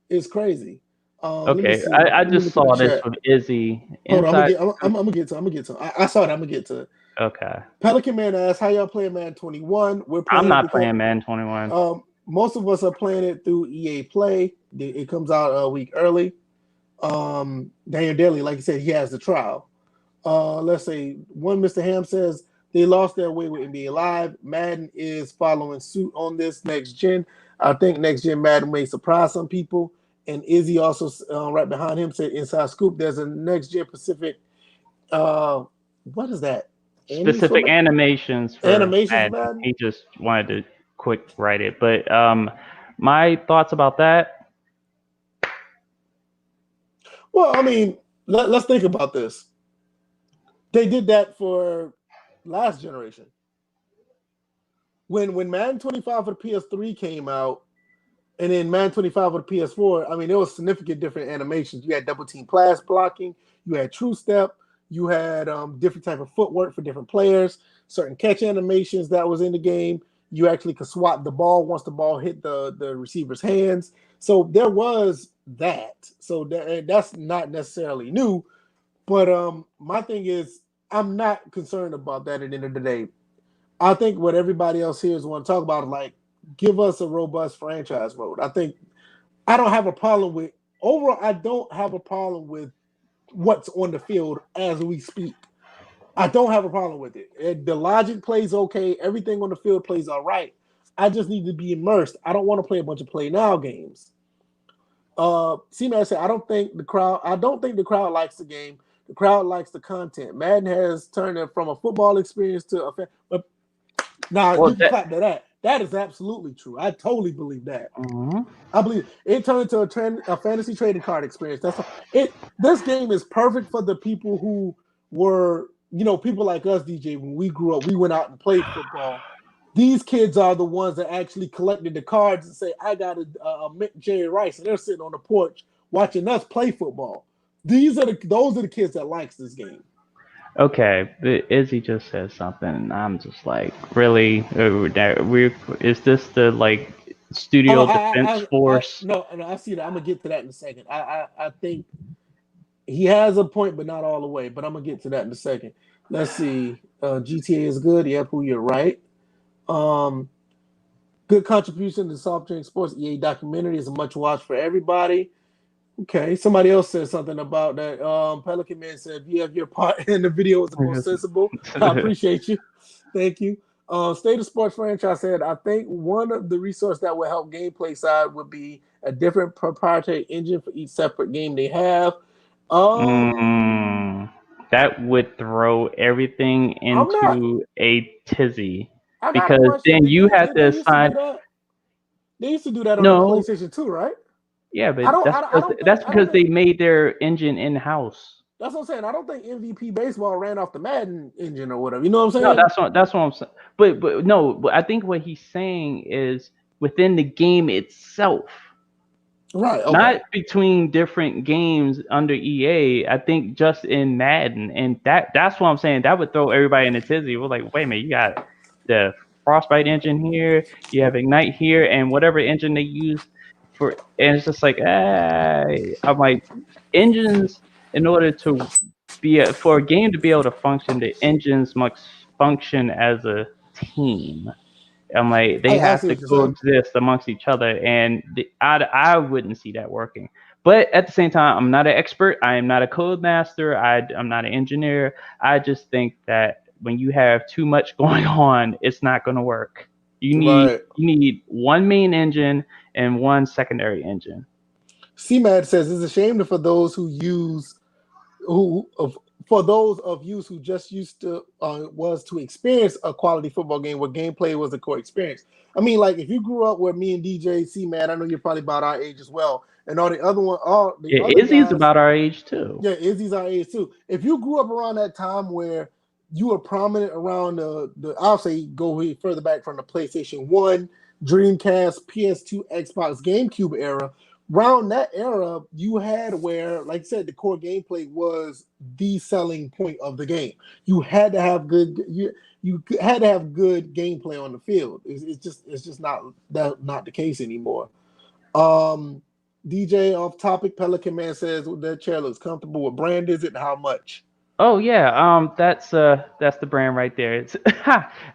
It's crazy. Let me Okay, see. I Let me just look at the saw this chat. with Izzy Hold on, inside. I'm gonna get to. I'm gonna get to. I saw that. I'm gonna get to it. Okay, Pelican Man asks, "How y'all playing Madden 21?" We're I'm playing it not because playing Madden 21. most of us are playing it through EA Play. It comes out a week early. Daniel Daly, like you said, he has the trial. Let's say one Mr. Ham says they lost their way with NBA Live. Madden is following suit on this next gen. I think next gen Madden may surprise some people. And Izzy also right behind him said Inside Scoop. There's a next gen Pacific. Uh, what is that? Annie's for Specific animations for animations for Madden. Madden. He just wanted to quick write it, but My thoughts about that. Well, I mean, let's think about this. They did that for last generation. When Madden 25 for the PS3 came out, and then Madden 25 for the PS4, I mean, there was significant different animations. You had double team pass blocking, you had true step, you had different type of footwork for different players, certain catch animations that was in the game. You actually could swat the ball once the ball hit the receiver's hands. So there was that. So that's not necessarily new. But my thing is, I'm not concerned about that at the end of the day. I think what everybody else here is want to talk about is like, give us a robust franchise mode. I think I don't have a problem with overall. I don't have a problem with what's on the field as we speak. I don't have a problem with it. The logic plays okay. Everything on the field plays all right. I just need to be immersed. I don't want to play a bunch of play now games. C-Man said, I don't think the crowd likes the game. The crowd likes the content. Madden has turned it from a football experience to a but now Well, you can clap to that. That is absolutely true. I totally believe that. mm-hmm. I believe it turned into a fantasy trading card experience. That's it. This game is perfect for the people who were, people like us, DJ. When we grew up, we went out and played football. These kids are the ones that actually collected the cards and say, "I got a Jerry Rice," and they're sitting on the porch watching us play football. Those are the kids that likes this game. Okay, but Izzy just said something, and I'm just like, really? Is this the like Oh, studio defense force? no, I see that. I'm gonna get to that in a second. I think he has a point, but not all the way. But I'm gonna get to that in a second. Let's see. GTA is good. Yep, you're right. Um, Good contribution to soft drink sports. EA documentary is a much watch for everybody. Okay, somebody else said something about that. Pelican Man said, "You have your part in the video was the most sensible." I appreciate you. Thank you. State of Sports franchise said, "I think one of the resources that would help gameplay side would be a different proprietary engine for each separate game they have." Mm, that would throw everything I'm not. into a tizzy I got a because question. then you have Did to they used to do assign. that? They used to do that on the No, PlayStation 2, right? yeah, I but don't. I don't think. that's I don't because think. they made their engine in house. That's what I'm saying. I don't think MVP baseball ran off the Madden engine or whatever. You know what I'm No, saying? that's what I'm saying. But no, but I think what he's saying is within the game itself, Right. Okay. not between different games under EA. I think just in Madden, and that's what I'm saying. That would throw everybody in a tizzy. We're like, wait a minute, you got the Frostbite engine here, you have Ignite here, and whatever engine they use for, and it's just like, I'm like, engines in order to for a game to be able to function, the engines must function as a team. I'm like, they I have see to what you're saying. coexist amongst each other, and I wouldn't see that working. But at the same time, I'm not an expert. I am not a code master. I'm not an engineer. I just think that when you have too much going on, it's not going to work. Right. You need one main engine and one secondary engine. CMAD says it's a shame for those who use who of for those of you who just used to was to experience a quality football game where gameplay was the core experience. I mean, like if you grew up with me and DJ CMAD, I know you're probably about our age as well, and all the Yeah, other Izzy's guys. about our age too. Yeah, Izzy's our age too. If you grew up around that time where you were prominent around I'll say go further back from the PlayStation 1, Dreamcast, PS2, Xbox, GameCube era, around that era, you had where, like I said, the core gameplay was the selling point of the game. You had to have you had to have good gameplay on the field. It's just not the case anymore. Um DJ off topic, Pelican Man says that chair looks comfortable. What brand is it and how much? Oh yeah, that's the brand right there. It's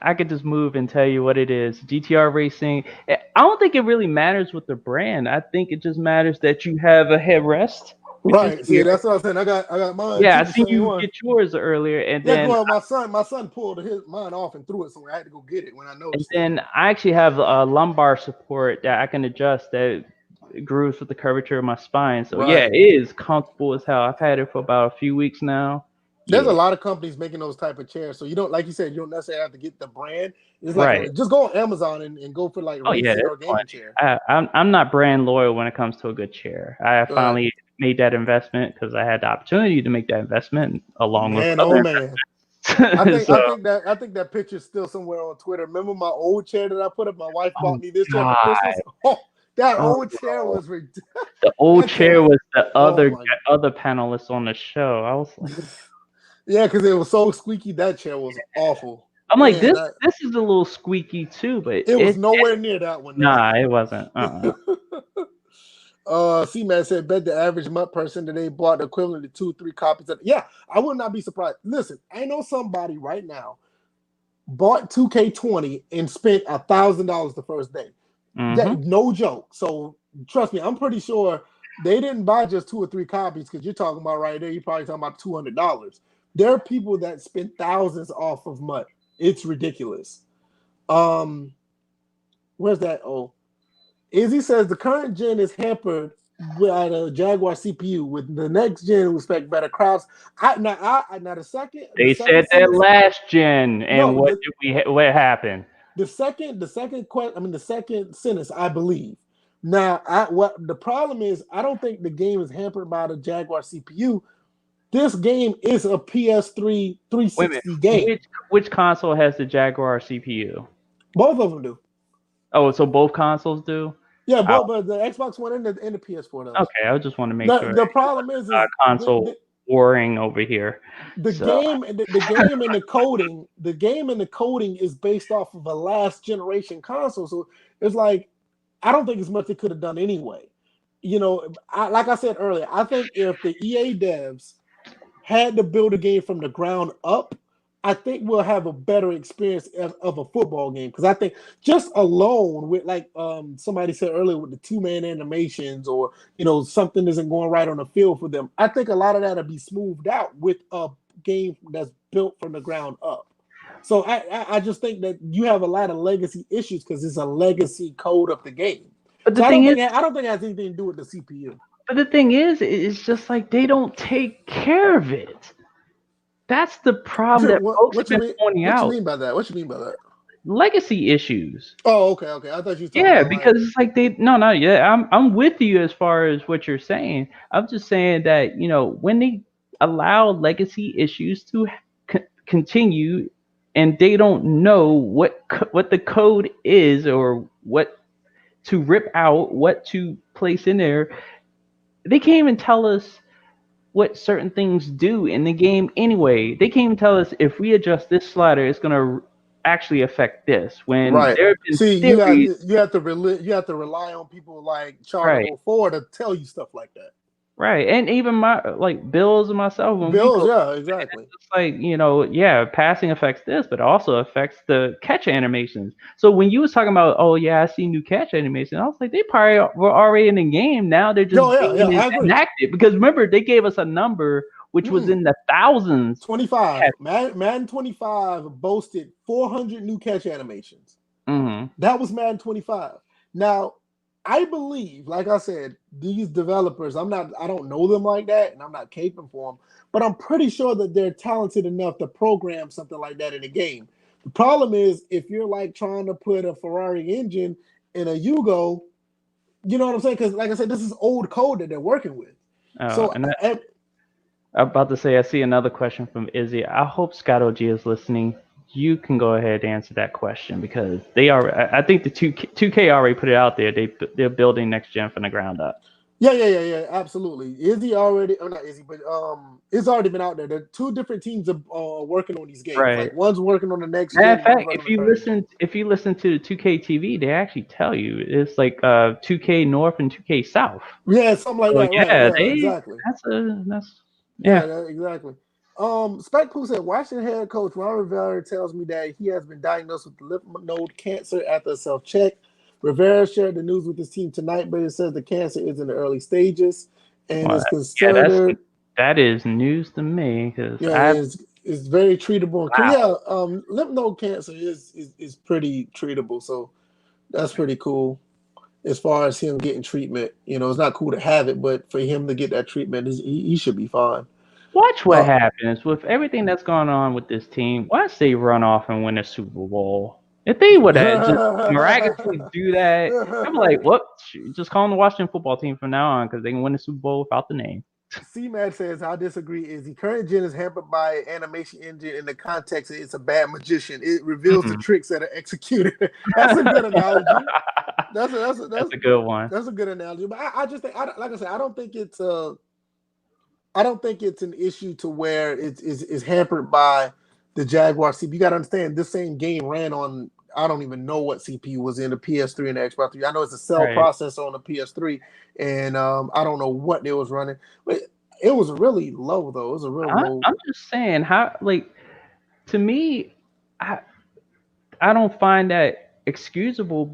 I could just move and tell you what it is. GTR Racing. I don't think it really matters with the brand. I think it just matters that you have a headrest, which is Right. See, weird. that's what I'm saying. I got mine Yeah, too, I the seen same you one. get yours earlier, Yeah, well, my son pulled mine off and threw it, so I had to go get it when I and noticed it. then I actually have a lumbar support that I can adjust that grooves with the curvature of my spine. So yeah, Right. it is comfortable as hell. I've had it for about a few weeks now. There's a Yeah, lot of companies making those type of chairs, so you don't, like you said, you don't necessarily have to get the brand. It's like right. just go on Amazon and go for like Oh yeah, racing there's or gaming plenty. chair. I'm not brand loyal when it comes to a good chair. I Right. finally made that investment because I had the opportunity to make that investment along with Man, oh other man. investments. So, I think that picture's still somewhere on Twitter. Remember my old chair that I put up? My wife bought oh me this chair for God, Christmas. Oh, that oh old chair no. was ridiculous. The old That chair chair was, was the oh other my. panelists on the show. I was like, Yeah, because it was so squeaky. That chair was awful. I'm like, Man, this is a little squeaky too, but it was nowhere near that one though. nah, it wasn't. C-Man said, bet the average Mutt person today bought the equivalent of 2-3 copies of. Yeah, I would not be surprised. Listen, I know somebody right now bought 2K20 and spent $1,000 the first day. Mm-hmm. That, no joke. So trust me, I'm pretty sure they didn't buy just 2 or 3 copies because you're talking about right there. You're probably talking about $200. There are people that spend thousands off of Mutt. It's ridiculous. Where's that? Oh, Izzy says the current gen is hampered by a Jaguar CPU. With the next gen, we expect better crowds. Now They the second said that sentence. last gen, and No, what happened? the second sentence, I believe. Now, what the problem is, I don't think the game is hampered by the Jaguar CPU. This game is a PS3 Wait a 360 minute. game. Which console has the Jaguar CPU? Both of them do. Oh, so both consoles do? Yeah, Oh, but the Xbox One and the PS4 does. okay. I just want to make The sure the problem is console warring over here. the So game the game and the coding is based off of a last generation console. So it's like I don't think it's much they could have done anyway. Like I said earlier, I think if the EA devs had to build a game from the ground up, I think we'll have a better experience of a football game. Because I think just alone with like somebody said earlier with the 2-man animations or something isn't going right on the field for them, I think a lot of that will be smoothed out with a game that's built from the ground up. So I just think that you have a lot of legacy issues because it's a legacy code of the game. but So I don't think it has anything to do with the CPU. the thing is, it's just like they don't take care of it. That's the problem that folks have What you been mean? pointing What you out. mean by that? What you mean by that? Legacy issues. Oh, okay. I thought you were talking Yeah, about like. because it's like they no, yeah, I'm with you as far as what you're saying. I'm just saying that, when they allow legacy issues to continue and they don't know what the code is or what to rip out, what to place in there, they can't even tell us what certain things do in the game anyway. They can't even tell us if we adjust this slider, it's going to actually affect this. When Right. there have been See, theories, you have to rely on people like Charter right, 04 to tell you stuff like that. right, and even my like Bills and myself when we Bills, go, yeah, exactly. it's like yeah, passing affects this, but it also affects the catch animations. So when you was talking about, oh yeah, I see new catch animation, I was like, they probably were already in the game. Now they're just Yo, yeah, being I agree. enacted because remember they gave us a number which was in the thousands. 25. Madden 25 boasted 400 new catch animations. Mm-hmm. That was Madden 25. Now, I believe, like I said, these developers, I don't know them like that, and I'm not caping for them, but I'm pretty sure that they're talented enough to program something like that in a game. The problem is if you're like trying to put a Ferrari engine in a Yugo, you know what I'm saying? Because like I said, this is old code that they're working with. So And I'm about to say, I see another question from Izzy. I hope Scott OG is listening. You can go ahead and answer that question because they are. I think the 2K already put it out there. They're building next gen from the ground up. Yeah, absolutely. Izzy already, or not Izzy, but it's already been out there. There are 2 different teams working on these games. Right. Like one's working on the next Matter gen, of one's fact, working on the current gen. if you listen to the 2K TV, they actually tell you it's like 2K North and 2K South. Yeah, something like So that, right? yeah, Yeah, exactly. that's Yeah, yeah. exactly. Spec Pooh said Washington head coach Ron Rivera tells me that he has been diagnosed with lymph node cancer after a self-check. Rivera shared the news with his team tonight, but it says the cancer is in the early stages and Well, is yeah, considered. that is news to me because Yeah, I is very treatable. wow. Yeah, lymph node cancer is pretty treatable, so that's pretty cool. As far as him getting treatment, it's not cool to have it, but for him to get that treatment, he should be fine. Watch what Uh, happens with everything that's going on with this team. Watch they run off and win a Super Bowl. If they would have just miraculously do that, I'm like, what? Just call them the Washington football team from now on because they can win the Super Bowl without the name. C-Mad says, I disagree. Is the current gen is hampered by animation engine in the context it's a bad magician. It reveals the Mm-mm. tricks that are executed. That's a good analogy. That's a, that's a, That's that's a good one. that's a good analogy. But I just think, like I said, I don't think it's an issue to where it's hampered by the Jaguar CPU. You got to understand, this same game ran on, I don't even know what CPU was in the PS3 and the Xbox 3. I know it's a cell Right. processor on the PS3, and I don't know what it was running, but it was really low though. It was a real low. I'm just saying how to me, I I don't find that excusable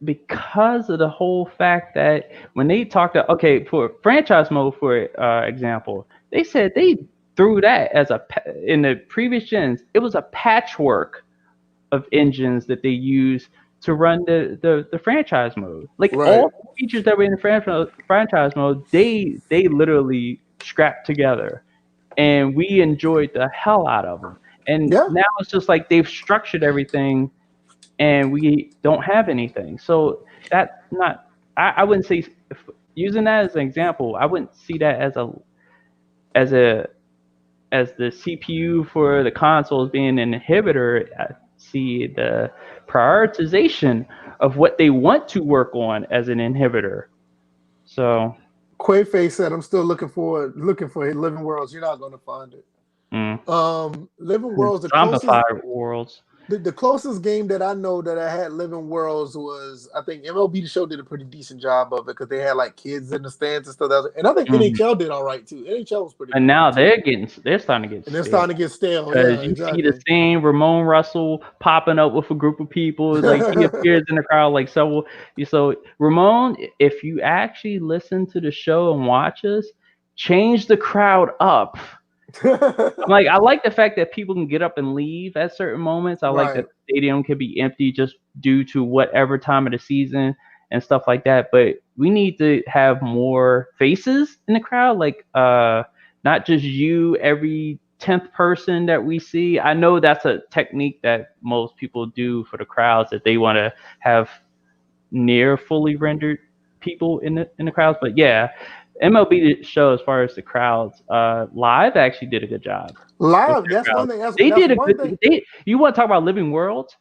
because of the whole fact that when they talked to okay for franchise mode for example, they said they threw that as in the previous gens. It was a patchwork of engines that they use to run the franchise mode. Like Right. all the features that were in the franchise mode, they literally scrapped together, and we enjoyed the hell out of them. And Yeah. now it's just like they've structured everything, and we don't have anything. So that's not. I wouldn't say using that as an example. I wouldn't see that as a as the CPU for the consoles being an inhibitor. I see the prioritization of what they want to work on as an inhibitor. So, Quayface said, "I'm still looking for Living Worlds. You're not going to find it. mm, Living Worlds, zombified worlds. the closest game that I know that I had Living Worlds was, I think MLB The Show did a pretty decent job of it because they had like kids in the stands and stuff. And I think Mm. NHL did all right too. NHL was pretty And good now too. they're starting to get And they're stale. starting to get stale. Yeah, Because you see the exactly. same Ramon Russell popping up with a group of people, like he appears in the crowd like several. So Ramon, if you actually listen to the show and watch us, change the crowd up. I like the fact that people can get up and leave at certain moments. I like that Right. the stadium can be empty just due to whatever time of the season and stuff like that. But we need to have more faces in the crowd, not just you every 10th person that we see. I know that's a technique that most people do for the crowds that they want to have near fully rendered people in the crowds. But yeah, MLB show as far as the crowds, live actually did a good job with Live. their That's one crowds. thing. They That's did a one good. thing. You want to talk about living worlds?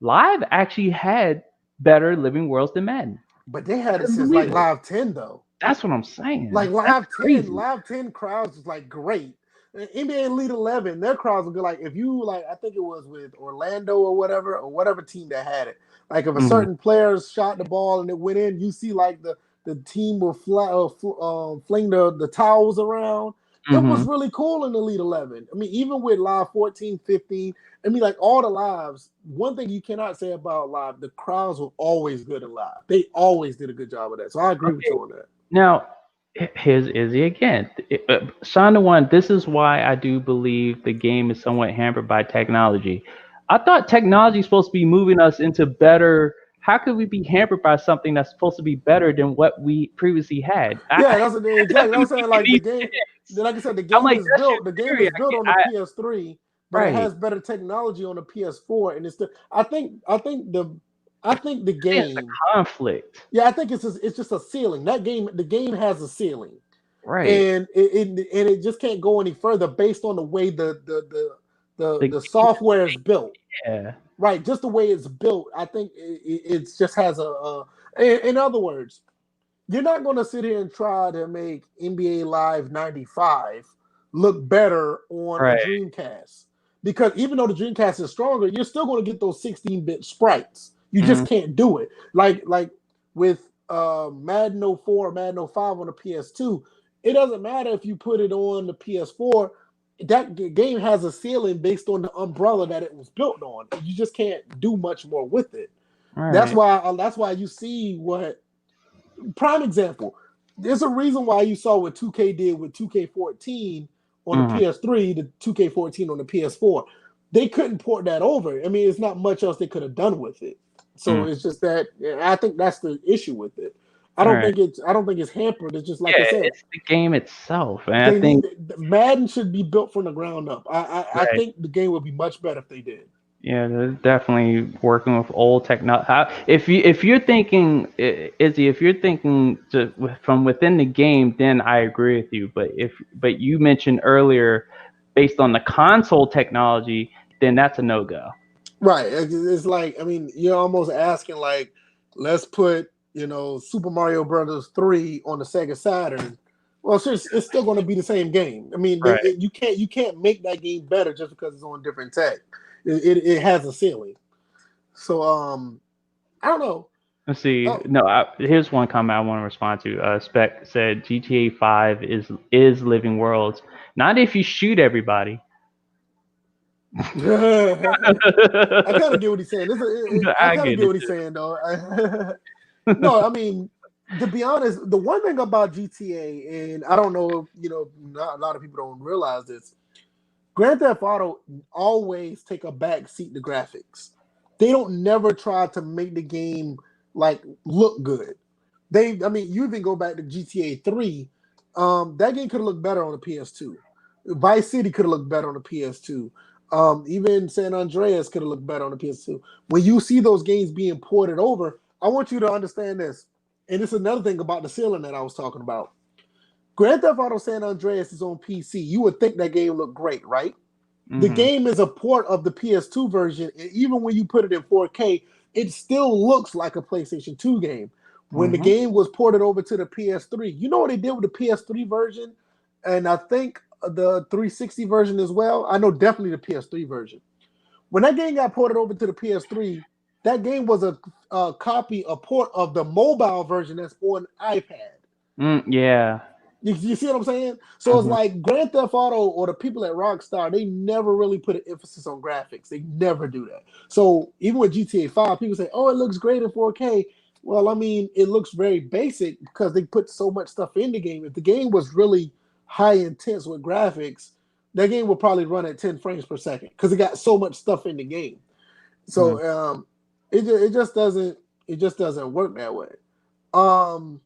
Live actually had better living worlds than Madden. But they I had it couldn't since believe like it. Live 10 though. That's what I'm saying. Like That's Live crazy. 10 crowds is like great. NBA Elite 11, their crowds would be like, if you like, I think it was with Orlando or whatever team that had it. Like if a Hmm. certain player shot the ball and it went in, you see like the team will fling the towels around. It was Hmm. really cool in Elite 11. I mean, even with Live 14, 15, I mean, like all the lives, one thing you cannot say about Live, the crowds were always good in Live. They always did a good job of that. So I agree with Okay. you on that. Now, here's Izzy again. Shonda one, this is why I do believe the game is somewhat hampered by technology. I thought technology is supposed to be moving us into better. How could we be hampered by something that's supposed to be better than what we previously had? Yeah, that's That exactly. doesn't I'm make saying like the any game. sense. Like I said, the I'm game like, is that's your built. The game theory. is built on the PS3, but it Right. has better technology on the PS4. And it's the. I think the I think it's a game. conflict. Yeah, I think it's just a ceiling. The game has a ceiling, Right. and it just can't go any further based on the way The the software is built. yeah. Right, just the way it's built. I think it just has in other words, you're not going to sit here and try to make NBA Live 95 look better on a Right. Dreamcast. Because even though the Dreamcast is stronger, you're still going to get those 16-bit sprites. You just Mhm. can't do it. Like with Madden 04, Madden 05 on the PS2, it doesn't matter if you put it on the PS4. That game has a ceiling based on the umbrella that it was built on. You just can't do much more with it. That's Right. why you see what prime example. There's a reason why you saw what 2K did with 2K14 on the Mhm. PS3 to 2K14 on the PS4. They couldn't port that over. I mean, it's not much else they could have done with it. So Mm. it's just that I think that's the issue with it. All right. I don't think it's hampered. It's just like I Yeah, said, it's the game itself, and I they think need Madden should be built from the ground up. I right. think the game would be much better if they did. Yeah, they're definitely working with old technology. If you're thinking, Izzy, if you're thinking from within the game, then I agree with you. But you mentioned earlier, based on the console technology, then that's a no go. Right. It's like, I mean, you're almost asking like, let's put, Super Mario Brothers 3 on the Sega Saturn. Well, it's still going to be the same game. I mean, Right. you can't make that game better just because it's on different tech. It has a ceiling. So I don't know. Let's see. Oh, No, here's one comment I want to respond to. Spec said GTA 5 is living worlds. Not if you shoot everybody. I kind of get what he's saying. I I kind of get get it. what he's saying though. No, I mean, to be honest, the one thing about GTA, and I don't know, not a lot of people don't realize this. Grand Theft Auto always take a back seat to graphics. They don't never try to make the game like look good. I mean, you even go back to GTA 3. That game could have looked better on the PS2. Vice City could have looked better on the PS2. Even San Andreas could have looked better on the PS2. When you see those games being ported over, I want you to understand this. And it's another thing about the ceiling that I was talking about. Grand Theft Auto San Andreas is on PC. You would think that game looked great, right? The Hmm. game is a port of the PS2 version, and even when you put it in 4K, it still looks like a PlayStation 2 game. When the Hmm. game was ported over to the PS3, you know what they did with the PS3 version, and I think the 360 version as well. I know definitely the PS3 version. When that game got ported over to the PS3, that game was a copy, a port of the mobile version that's on iPad. Yeah. You see what I'm saying? So it's Hmm. like Grand Theft Auto or the people at Rockstar, they never really put an emphasis on graphics. They never do that. So even with GTA 5, people say, oh, it looks great in 4K. Well, I mean, it looks very basic because they put so much stuff in the game. If the game was really high intense with graphics, that game would probably run at 10 frames per second because it got so much stuff in the game. Hmm. So it just doesn't work that way. Um,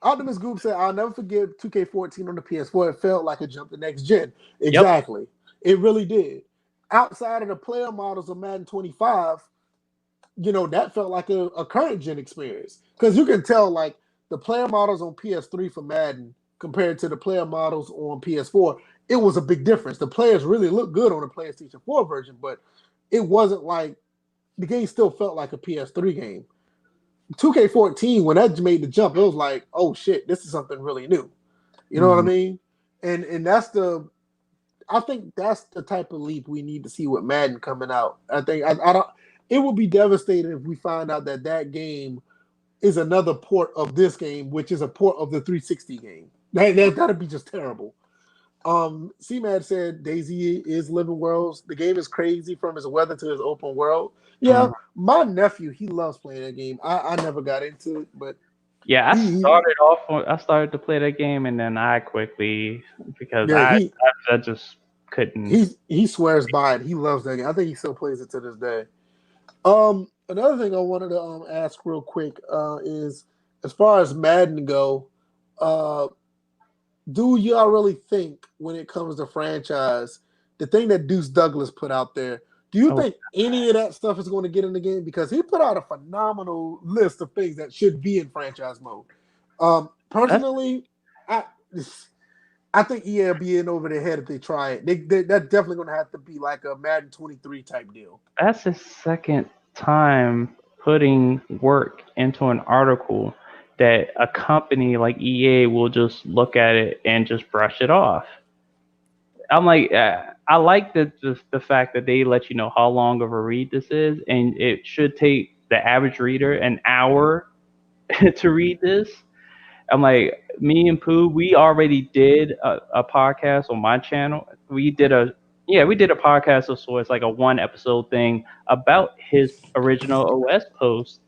Optimus Group said, I'll never forget 2K14 on the PS4. It felt like a jump to next gen. Yep. Exactly. It really did. Outside of the player models of Madden 25, that felt like a current gen experience. Because you can tell, like, the player models on PS3 for Madden compared to the player models on PS4, it was a big difference. The players really looked good on the PlayStation 4 version, but it wasn't like the game still felt like a PS3 game. 2K14, when that made the jump, it was like, oh shit, this is something really new. You know what I Hmm. mean? And I think that's the type of leap we need to see with Madden coming out. I don't. It would be devastating if we find out that game is another port of this game, which is a port of the 360 game. That'd be just terrible. CMAD said Daisy is living worlds. The game is crazy from its weather to its open world. Yeah, my nephew, he loves playing that game. I never got into it, but Yeah, he I started to play that game, and then I quickly because yeah, I just couldn't. he swears by it. He loves that game. I think he still plays it to this day. Another thing I wanted to ask real quick is as far as Madden go, uh, do y'all really think when it comes to franchise, the thing that Deuce Douglas put out there, do you Oh, think any of that stuff is going to get in the game? Because he put out a phenomenal list of things that should be in franchise mode. that's Personally, I I think EA will be in over their head if they try it. That's definitely going to have to be like a Madden 23 type deal. that's the second time putting work into an article that a company like EA will just look at it and just brush it off. I'm like, I like the fact that they let you know how long of a read this is, and it should take the average reader an hour to read this. I'm like, me and Pooh, we already did a podcast on my channel. We did a podcast of sorts, like a one episode thing about his original OS post.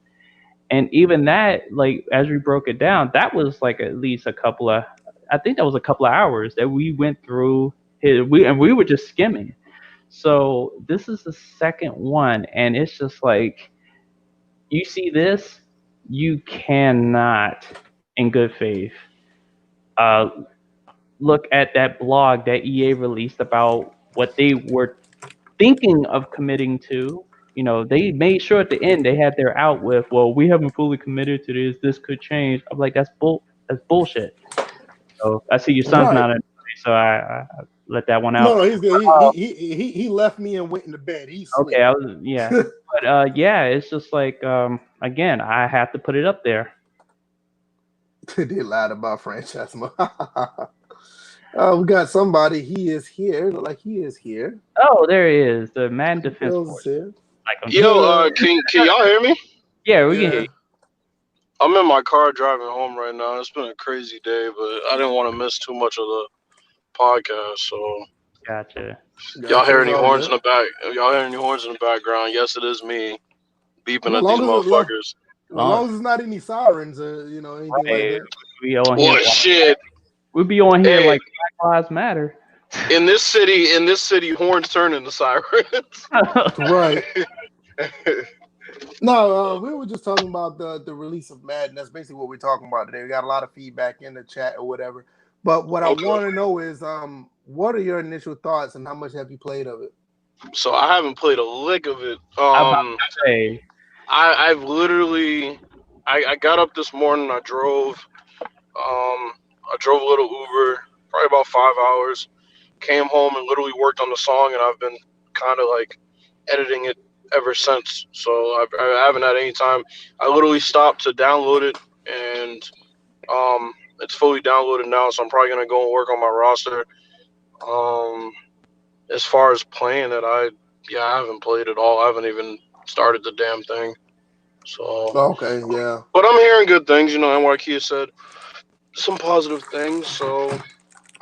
And even that, like as we broke it down, that was like at least I think that was a couple of hours that we went through and we were just skimming. So this is the second one, and it's just like you see this. you cannot, in good faith, uh, look at that blog that EA released about what they were thinking of committing to. They made sure at the end they had their out with, well, we haven't fully committed to this. This could change. I'm like, that's bullshit. So I see your son's Right. not in, so I let that one No, out. no, he's good. He left me and went into bed. He's Okay, asleep. yeah, but yeah, it's just like again, I have to put it up there. They lied about franchise mode. We got somebody. He is here. Look like he is here. Oh, there he is, the Madden Defense Bills is Force. here. Like Yo, can y'all hear me? yeah, we can hear you. I'm in my car driving home right now. It's been a crazy day, but I didn't want to miss too much of the podcast. So Gotcha. y'all hear It's any all horns good. in the back? Y'all hear any horns in the background? Yes, it is me beeping Well, at these long as motherfuckers. long as it's not any sirens, anything like Hey, that. we be on here. What shit? We be on here Hey, like Black Lives Matter. in this city, horns turn into sirens. Right. No, we were just talking about the release of Madden. That's basically what we're talking about today. We got a lot of feedback in the chat or whatever. But what I Okay. want to know is, what are your initial thoughts and how much have you played of it? So I haven't played a lick of it. I'm about to say, I've literally, I got up this morning. I drove a little Uber, probably about 5 hours. Came home and literally worked on the song, and I've been kind of like editing it ever since. So I haven't had any time. I literally stopped to download it, and it's fully downloaded now. So I'm probably gonna go and work on my roster. Um, as far as playing it, I haven't played at all. I haven't even started the damn thing. So, Okay, yeah. but I'm hearing good things. NYK said some positive things. So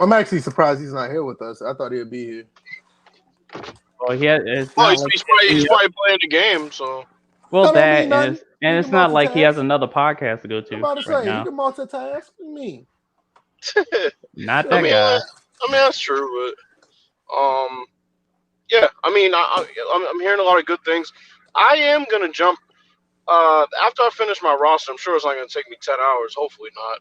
I'm actually surprised he's not here with us. I thought he'd be here. well, it's well, not he's, like he's probably he's probably playing the game. So well That don't that mean nothing. and He it's can not like he has multitask. another podcast to go I'm to about to right say he now. can multitask. What do you mean? Not I that mean, guy. that's true, but yeah. I mean, I'm hearing a lot of good things. I am gonna jump. After I finish my roster, I'm sure it's not gonna take me 10 hours. Hopefully not.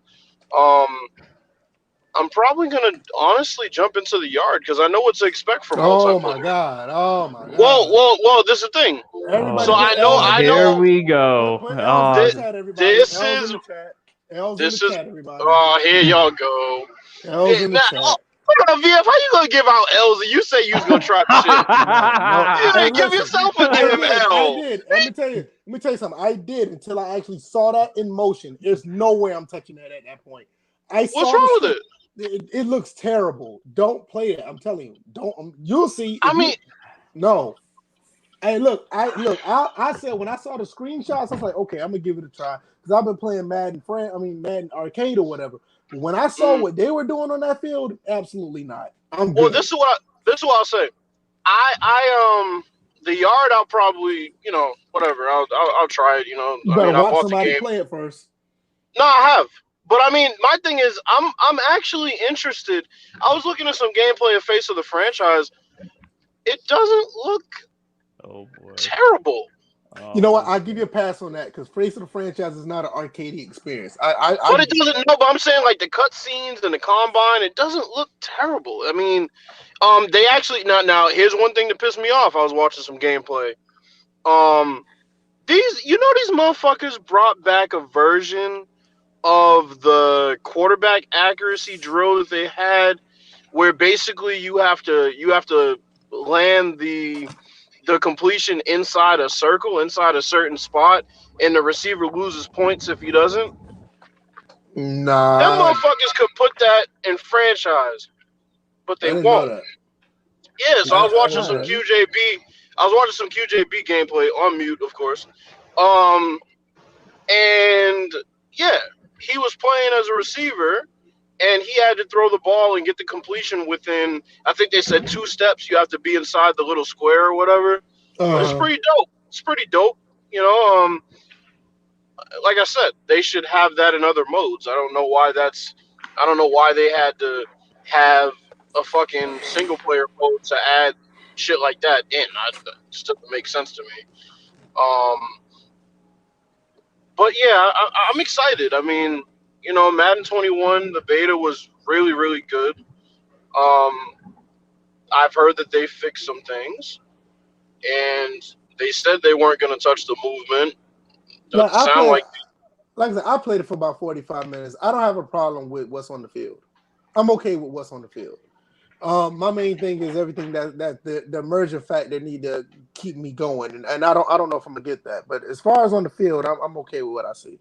I'm probably gonna honestly jump into the yard because I know what to expect from Oh my multiplayer. god! Oh my Well, god! well, well. This is the thing. Everybody So Oh, put I know, L's in oh, the I here chat. know. we go. Put L's in the This, Oh, chat, everybody. this L's in is the chat. L's in the this is. chat, everybody. Oh, here y'all go. L's in the Now, chat. hold on, VF. How you gonna give out L's and you say you was gonna try the shit? No. Yeah, Hey, give listen. yourself a I damn did. I L. did. Let me tell you something. I did until I actually saw that in motion. There's no way I'm touching that at that point. I What's saw the wrong with screen. it? It looks terrible. Don't play it. I'm telling you. Don't. You'll see. I mean, No. Hey, look. I said when I saw the screenshots, I was like, okay, I'm gonna give it a try because I've been playing Madden Arcade or whatever. But when I saw what they were doing on that field, absolutely not. I'm well, good. this is what I'll say. The yard, I'll probably, whatever. I'll try it. You I better mean, I watch bought the somebody game. play it first. No, I have. But I mean, my thing is, I'm actually interested. I was looking at some gameplay of Face of the Franchise. It doesn't look oh boy. terrible. You know what? I'll give you a pass on that because Face of the Franchise is not an arcade experience. But it doesn't. No, but I'm saying like the cutscenes and the combine, it doesn't look terrible. I mean, they actually now here's one thing that pissed me off. I was watching some gameplay. These motherfuckers brought back a version of the quarterback accuracy drill that they had, where basically you have to land the completion inside a circle, inside a certain spot, and the receiver loses points if he doesn't. Them Nah, motherfuckers could put that in franchise, but I they didn't know won't. that. Yeah, so I was I watching didn't some know that. QJB. I was watching some QJB gameplay on mute, of course. And yeah, he was playing as a receiver, and he had to throw the ball and get the completion within. I think they said 2 steps. You have to be inside the little square or whatever. It's pretty dope. It's pretty dope. Like I said, they should have that in other modes. I don't know why they had to have a fucking single player mode to add shit like that in. It just doesn't make sense to me. Um, But yeah, I'm excited. I mean, Madden 21, the beta was really, really good. I've heard that they fixed some things, and they said they weren't going to touch the movement. Like Doesn't sound like I said, I played it for about 45 minutes. I don't have a problem with what's on the field. I'm okay with what's on the field. My main thing is everything that the emergent factor need to keep me going, and I don't know if I'm gonna get that. But as far as on the field, I'm okay with what I see.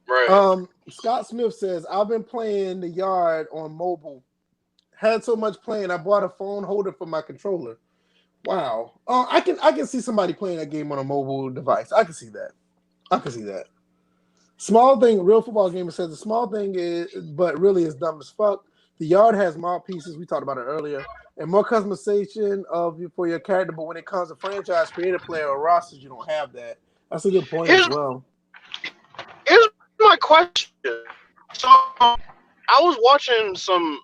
right. Scott Smith says I've been playing the yard on mobile. Had so much playing, I bought a phone holder for my controller. Wow. I can see somebody playing that game on a mobile device. I can see that. I can see that. Small thing, Real Football Gamer says the small thing is, but really is dumb as fuck. The yard has more pieces. We talked about it earlier, and more customization for your character. But when it comes to franchise, creative player, or rosters, you don't have that. That's a good point as Here's well. here's my question. So I was watching some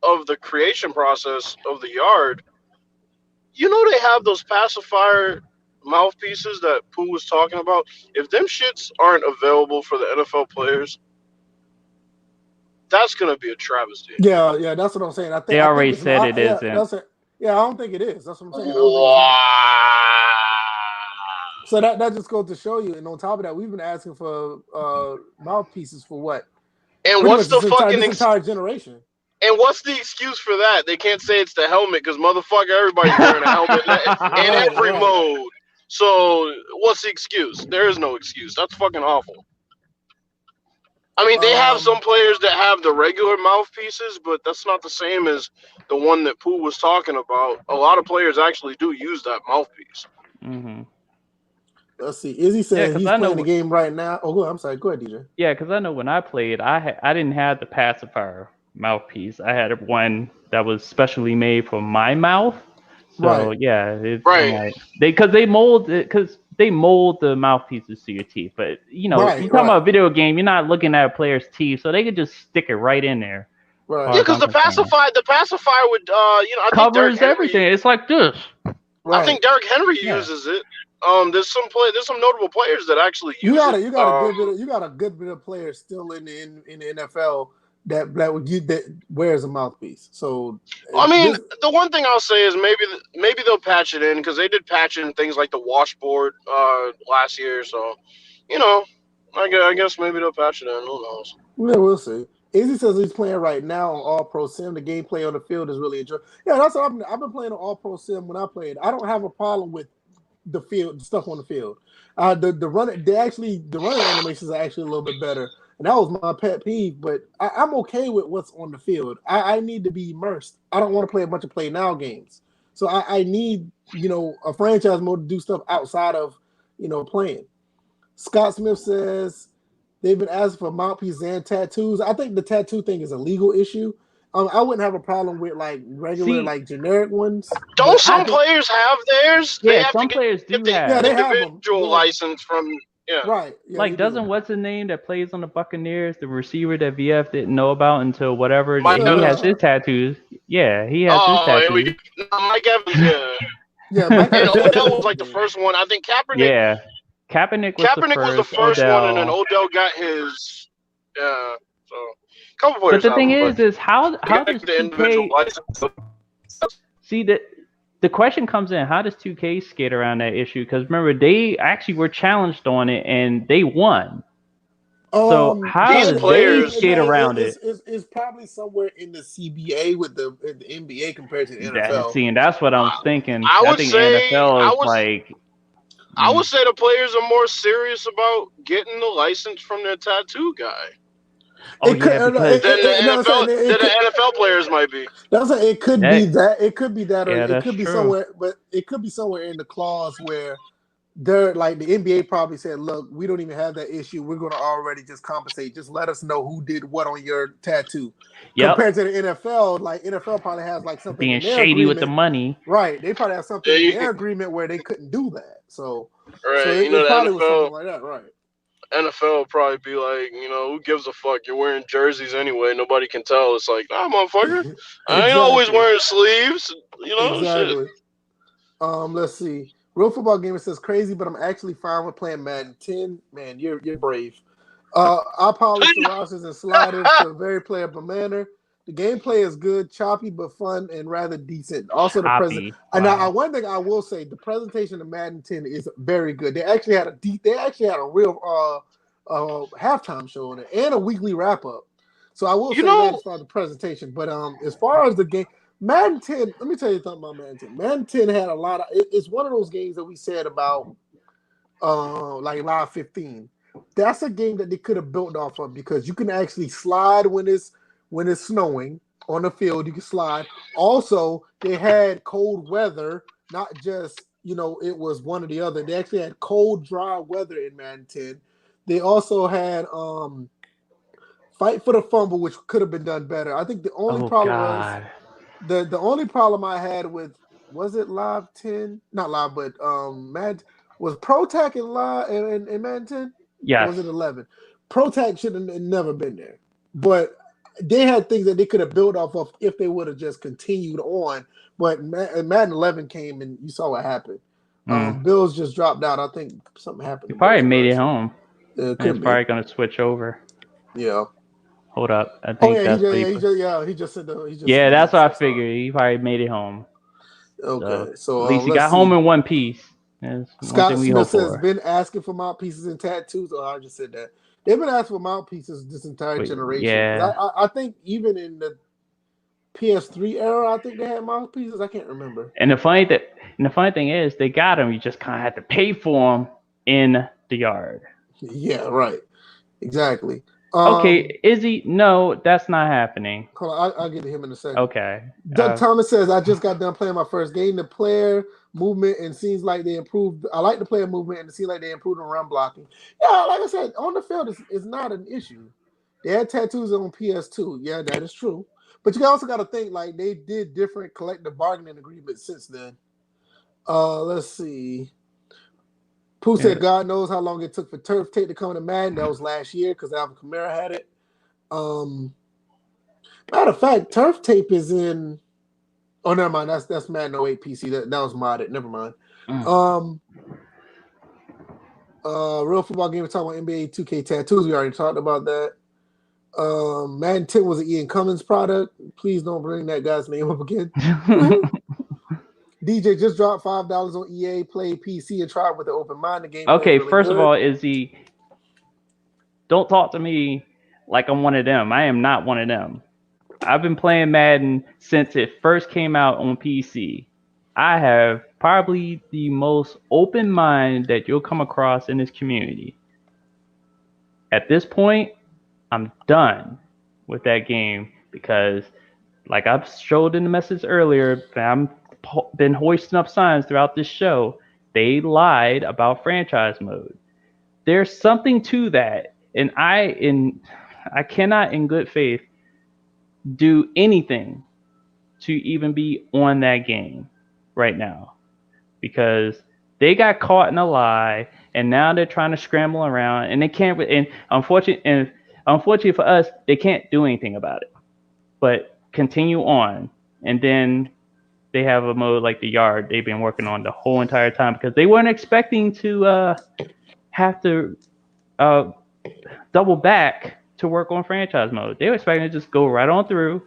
of the creation process of the yard. They have those pacifier mouthpieces that Pooh was talking about. If them shits aren't available for the NFL players, that's gonna be a travesty. Yeah, that's what I'm saying. They I think already it's said it yeah, isn't. that's it. Yeah, I don't think it is. That's what I'm saying. I don't think it's not. Wow. So that just goes to show you. And on top of that, we've been asking for mouthpieces for what? And Pretty what's much the fucking this entire generation. and what's the excuse for that? They can't say it's the helmet because motherfucker, everybody's wearing a helmet in every Right. mode. So what's the excuse? There is no excuse. That's fucking awful. I mean, they have some players that have the regular mouthpieces, but that's not the same as the one that Pooh was talking about. A lot of players actually do use that mouthpiece. Mm-hmm. Let's see. Izzy said he's I playing know. the game right now. Oh, I'm sorry. Go ahead, DJ. Yeah, because I know when I played, I didn't have the pacifier mouthpiece. I had one that was specially made for my mouth. So Right. yeah, it's Right. like they mold the mouthpieces to your teeth. But Right, you talking about a video game, you're not looking at a player's teeth, so they could just stick it right in there. Right. Yeah, because the pacifier would, I think Derrick Covers Henry, everything. It's like this. Right. I think Derrick Henry uses it. There's some notable players that actually use it. You got a good bit of players still in the NFL that wears a mouthpiece. So I mean, the one thing I'll say is maybe they'll patch it in because they did patch in things like the washboard last year. So, I guess maybe they'll patch it in. Who knows? Yeah, we'll see. Izzy says he's playing right now on All Pro Sim. The gameplay on the field is really enjoyable. Yeah, that's what I've been playing on All Pro Sim when I played. I don't have a problem with the field, the stuff on the field. The running animations are actually a little bit better, and that was my pet peeve. But I'm okay with what's on the field. I need to be immersed. I don't want to play a bunch of play now games. So I need a franchise mode to do stuff outside of playing. Scott Smith says they've been asking for mouthpieces and tattoos. I think the tattoo thing is a legal issue. I wouldn't have a problem with like regular, generic ones. Don't some players have theirs? Yeah, they have some to players do get have. Yeah, they the have individual them. license from. Yeah. Right. Yeah, like, doesn't what's his name that plays on the Buccaneers, the receiver that VF didn't know about until whatever? Mike he has his tattoos. Yeah, he has his tattoos. Mike Evans. Yeah. Yeah, Mike and Evans. Odell was like the first one. I think Kaepernick. Yeah, Kaepernick was the first. One, and then Odell got his. Yeah. So. Couple players. But the thing is how does 2K see that? The question comes in: how does 2K skate around that issue? Because remember, they actually were challenged on it and they won. So how do they skate around it? It's probably somewhere in the CBA with the NBA compared to the NFL. And that's what I'm thinking. I think NFL is like. I would say the players are more serious about getting the license from their tattoo guy. Than the NFL players might be. It could be that. It could be that, or it could be somewhere. But it could be somewhere in the clause where they're like the NBA probably said, "Look, we don't even have that issue. We're going to already just compensate. Just let us know who did what on your tattoo." Compared to the NFL, like NFL probably has like something being shady with the money. Right? They probably have something in their agreement where they couldn't do that. So it probably was something like that, right? NFL will probably be like, who gives a fuck? You're wearing jerseys anyway. Nobody can tell. It's like, nah, motherfucker. I ain't always wearing sleeves. Exactly. Let's see. Real Football Gamer says crazy, but I'm actually fine with playing Madden 10. Man, you're brave. I polish the rosters and sliders to a very playable manner. The gameplay is good, choppy but fun and rather decent. Also, the present. Choppy. And Wow. one thing I will say, the presentation of Madden 10 is very good. They actually had a real halftime show on it and a weekly wrap up. So I will say that as far as the presentation. But as far as the game, Madden 10. Let me tell you something about Madden 10. Madden 10 had a lot of. It's one of those games that we said about like Live 15. That's a game that they could have built off of because you can actually slide when it's snowing on the field. You can slide. Also, they had cold weather, not just it was one or the other. They actually had cold, dry weather in Madden 10. They also had fight for the fumble, which could have been done better. I think the only problem was the only problem I had with was it Live 10? Not Live, but Madden was ProTac in Live in Madden 10? Yes. Or was it 11? ProTac should have never been there. But they had things that they could have built off of if they would have just continued on. But Madden 11 came and you saw what happened. Bills just dropped out. I think something happened. He probably made it home. It he's probably going to switch over. Yeah. Hold up. I think that's he just said that's what I figured. He probably made it home. Okay. So at least he got home in one piece. Scott Smith says been asking for mouthpieces and tattoos. Oh, I just said that. They've been asking for mouthpieces this entire generation. Yeah. I think even in the PS3 era, I think they had mouthpieces. I can't remember. And the funny thing is, they got them. You just kind of had to pay for them in the yard. Yeah, right. Exactly. Okay, Izzy, no, that's not happening. Hold on, I'll get to him in a second. Okay. Doug Thomas says, I just got done playing my first game. The player movement and seems like they improved. I like the player movement and it seems like they improved on run blocking. Yeah, like I said, on the field is not an issue. They had tattoos on PS2. Yeah, that is true. But you also got to think like they did different collective bargaining agreements since then. Let's see. Pooh said, God knows how long it took for Turf Tape to come to Madden. That was last year because Alvin Kamara had it. Matter of fact, Turf Tape is in. Oh, never mind. That's Madden 08 PC. That was modded. Never mind. Real Football Game talking about NBA 2K tattoos. We already talked about that. Madden 10 was an Ian Cummins product. Please don't bring that guy's name up again. DJ just dropped $5 on EA, play PC, and try it with an open mind. The game. Okay, really first good. of all, Izzy, don't talk to me like I'm one of them. I am not one of them. I've been playing Madden since it first came out on PC. I have probably the most open mind that you'll come across in this community. At this point, I'm done with that game because, like I've showed in the message earlier, I've been hoisting up signs throughout this show. They lied about franchise mode. There's something to that, and I cannot, in good faith, do anything to even be on that game right now because they got caught in a lie, and now they're trying to scramble around, and they can't. And unfortunately for us, they can't do anything about it. But continue on, and then they have a mode like the yard they've been working on the whole entire time because they weren't expecting to have to double back to work on franchise mode. They were expecting to just go right on through,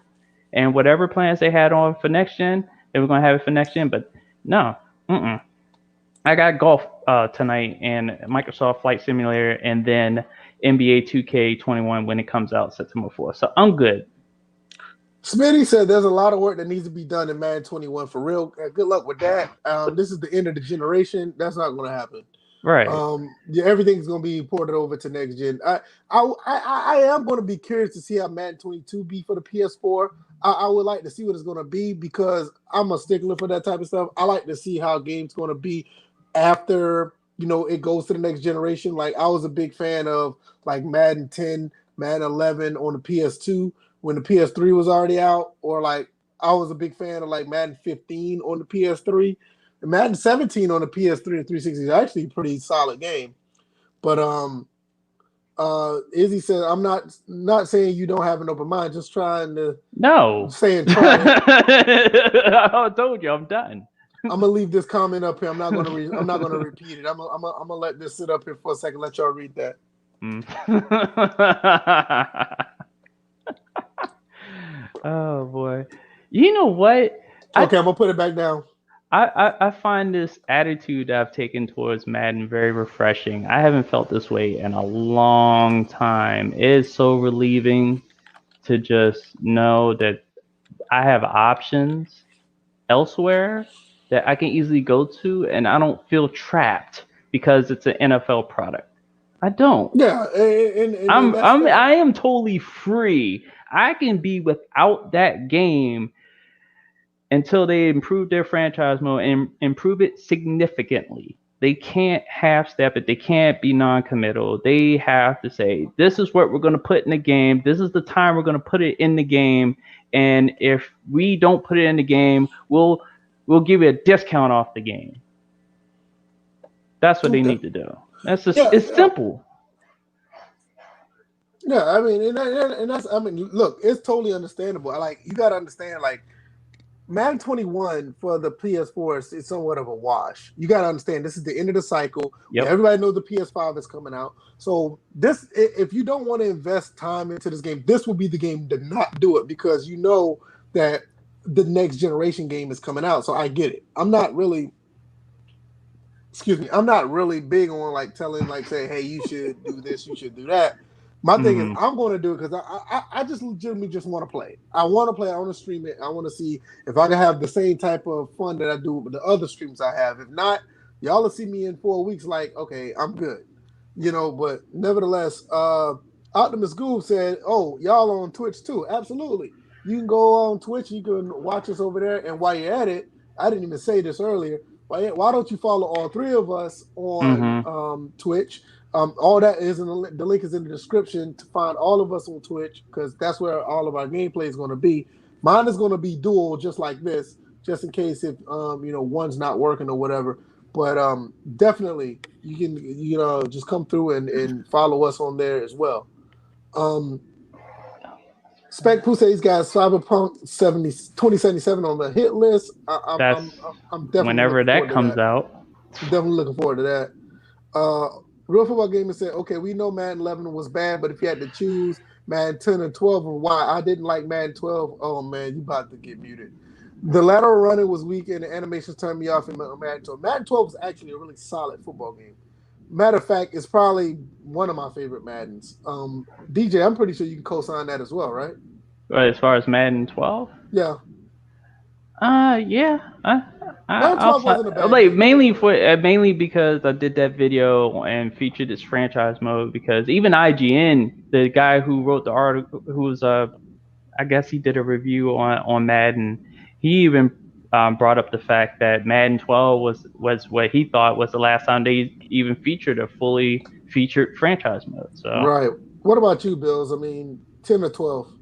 and whatever plans they had on for next gen, they were going to have it for next gen. But no, I got golf tonight and Microsoft Flight Simulator, and then NBA 2K21 when it comes out September 4th. So I'm good. Smitty said there's a lot of work that needs to be done in Madden 21 for real. Good luck with that. This is the end of the generation. That's not going to happen. Right. Everything's going to be ported over to next gen. I am going to be curious to see how Madden 22 be for the PS4. I would like to see what it's going to be because I'm a stickler for that type of stuff. I like to see how games going to be after it goes to the next generation. Like I was a big fan of like Madden 10, Madden 11 on the PS2 when the PS3 was already out, or like I was a big fan of like Madden 15 on the PS3. And Madden 17 on the PS3 and 360 is actually a pretty solid game. But Izzy said, I'm not saying you don't have an open mind, just trying to no saying try it. I told you I'm done. I'm gonna leave this comment up here. I'm not gonna repeat it. I'm gonna let this sit up here for a second. Let y'all read that. Oh boy. You know what? Okay, I'm gonna put it back down. I find this attitude I've taken towards Madden very refreshing. I haven't felt this way in a long time. It is so relieving to just know that I have options elsewhere that I can easily go to, and I don't feel trapped because it's an NFL product. I don't. Yeah, and that's fair. I am totally free. I can be without that game until they improve their franchise mode and improve it significantly. They can't half step it. They can't be non-committal. They have to say, this is what we're going to put in the game. This is the time we're going to put it in the game. And if we don't put it in the game, we'll give you a discount off the game. That's what they need to do. That's just, it's simple. Yeah, I mean, and that's, I mean, look, it's totally understandable. You got to understand, Madden 21 for the PS4 is somewhat of a wash. You got to understand, this is the end of the cycle. Yep. Everybody knows the PS5 is coming out. So if you don't want to invest time into this game, this will be the game to not do it, because you know that the next generation game is coming out. So I get it. I'm not really big on saying, hey, you should do this, you should do that. My thing is, I'm going to do it because I just legitimately just want to play. I want to play. I want to stream it. I want to see if I can have the same type of fun that I do with the other streams I have. If not, y'all will see me in 4 weeks okay, I'm good. But nevertheless, Optimus Goob said, oh, y'all on Twitch too. Absolutely. You can go on Twitch. You can watch us over there. And while you're at it, I didn't even say this earlier. Why don't you follow all three of us on Twitch? All that is the link is in the description to find all of us on Twitch, because that's where all of our gameplay is going to be. Mine is going to be dual, just like this, just in case if one's not working or whatever. But definitely you can just come through and follow us on there as well. Spec Poo says he's got Cyberpunk 2077 on the hit list. I'm definitely whenever that comes out. I'm definitely looking forward to that. Real Football Gamer said, okay, we know Madden 11 was bad, but if you had to choose Madden 10 and 12 and why, I didn't like Madden 12. Oh, man, you about to get muted. The lateral running was weak and the animations turned me off in Madden 12. Madden 12 was actually a really solid football game. Matter of fact, it's probably one of my favorite Maddens. DJ, I'm pretty sure you can co-sign that as well, right? As far as Madden 12? Yeah. Yeah. Madden 12 wasn't a bad game. Mainly because I did that video and featured this franchise mode, because even IGN, the guy who wrote the article, who's I guess he did a review on Madden, he even brought up the fact that Madden 12 was what he thought was the last time they even featured a fully featured franchise mode. So right. What about you, Bills? I mean, 10 or 12?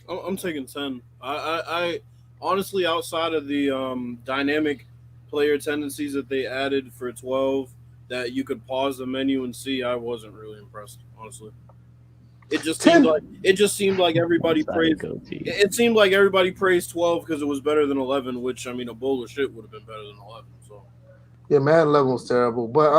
I'm taking 10. I honestly, outside of the dynamic player tendencies that they added for 12, that you could pause the menu and see, I wasn't really impressed, honestly. It just seemed like everybody praised. It seemed like everybody praised 12 because it was better than 11, which, I mean, a bowl of shit would have been better than 11. So yeah, Madden 11 was terrible, but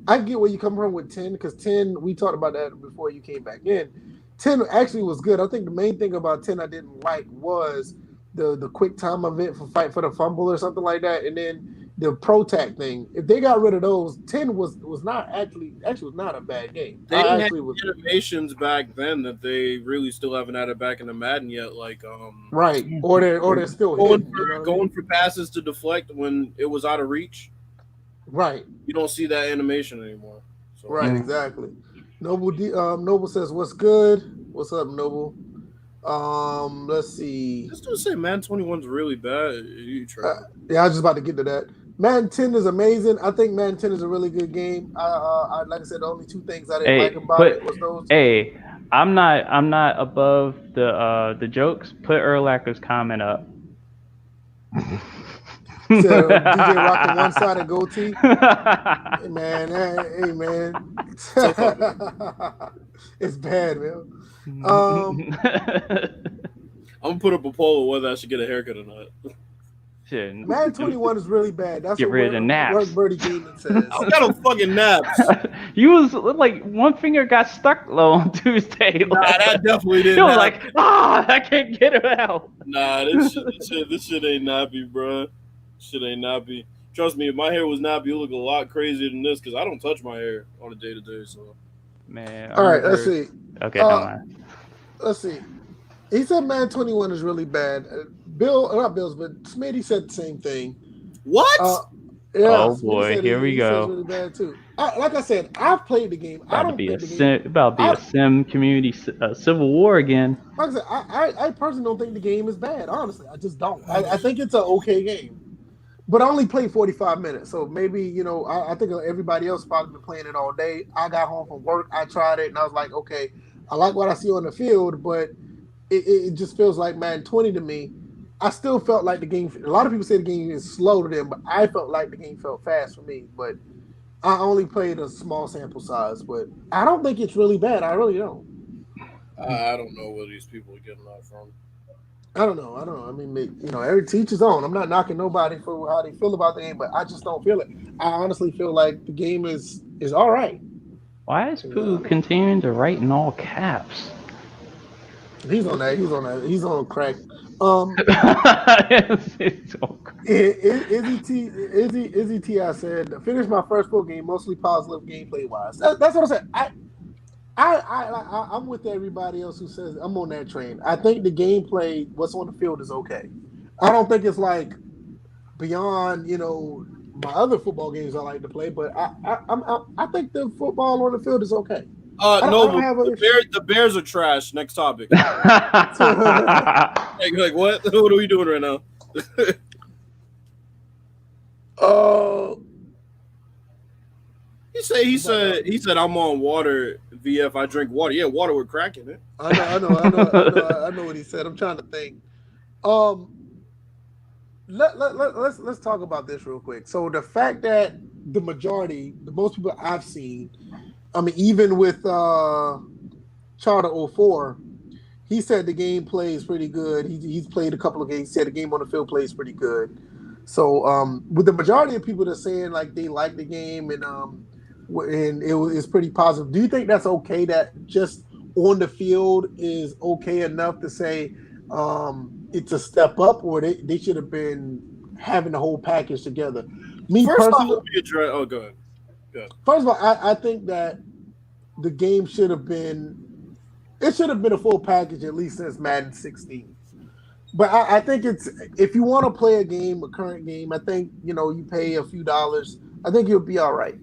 I get where you come from with 10, because 10, we talked about that before you came back in. 10 actually was good. I think the main thing about 10 I didn't like was the quick time event for fight for the fumble or something like that, and then the pro tack thing. If they got rid of those, 10 was not actually was not a bad game. They didn't have animations back then that they really still haven't added back into Madden yet, right, or they're still going for passes to deflect when it was out of reach. Right, you don't see that animation anymore. So. Right, exactly. Noble says, "What's good? What's up, Noble?" Let's see. Just to say, Madden 21's really bad. You try. Yeah, I was just about to get to that. Madden 10 is amazing. I think Madden 10 is a really good game. Like I said, the only two things I didn't like about it was those. Hey, I'm not above the jokes. Put Urlacher's comment up. So, DJ rocking one-sided goatee. Hey man. It's bad, man. I'm gonna put up a poll of whether I should get a haircut or not. Shit. Madden 21 is really bad. That's Get what rid of naps. Work Birdie Gaming says. I got him fucking naps. You was like one finger got stuck low on Tuesday. Nah, that definitely didn't He was happen. like, I can't get it out. Nah, this shit ain't nappy, bro. Shit ain't nappy. Trust me, if my hair was nappy, it would look a lot crazier than this because I don't touch my hair on a day to day. So, Man. All right, let's see. Okay, never mind. Let's see. He said Madden 21 is really bad. Not Bills, but Smitty said the same thing. what? Yeah, Oh Smitty boy, said here we he go. said it's really bad too. Like I said, I've played the game. I don't play the game. About to be a sim community civil war again. Like I said, I personally don't think the game is bad. Honestly, I just don't. I think it's an okay game. But I only played 45 minutes, so maybe, I think everybody else probably been playing it all day. I got home from work, I tried it, and I was like, okay, I like what I see on the field, but it just feels like Madden 20 to me. I still felt like the game. A lot of people say the game is slow to them, but I felt like the game felt fast for me. But I only played a small sample size, but I don't think it's really bad. I really don't. I don't know where these people are getting that from. I don't know. I mean, every teacher's own. I'm not knocking nobody for how they feel about the game, but I just don't feel it. I honestly feel like the game is all right. Why is Pooh continuing to write in all caps? He's on that. He's on crack. Izzy T. I said, finished my first full game, mostly positive gameplay wise. That's what I said. I'm with everybody else who says I'm on that train. I think the gameplay, what's on the field, is okay. I don't think it's like beyond my other football games I like to play, but I think the football on the field is okay. The Bears are trash. Next topic. Like what? What are we doing right now? He said I'm on water. VF, I drink water. Yeah, water with crack in it. I know what he said. I'm trying to think. Let's talk about this real quick. So the fact that the most people I've seen, I mean, even with Charter 04, he said the game plays pretty good. He's played a couple of games. He said the game on the field plays pretty good. So with the majority of people that are saying like they like the game and it's pretty positive, do you think that's okay? That just on the field is okay enough to say it's a step up, or they should have been having the whole package together? Me personally, go ahead. First of all, I think that the game should have been a full package at least since Madden 16. But I think if you want to play a current game, I think you pay a few dollars, I think you'll be all right.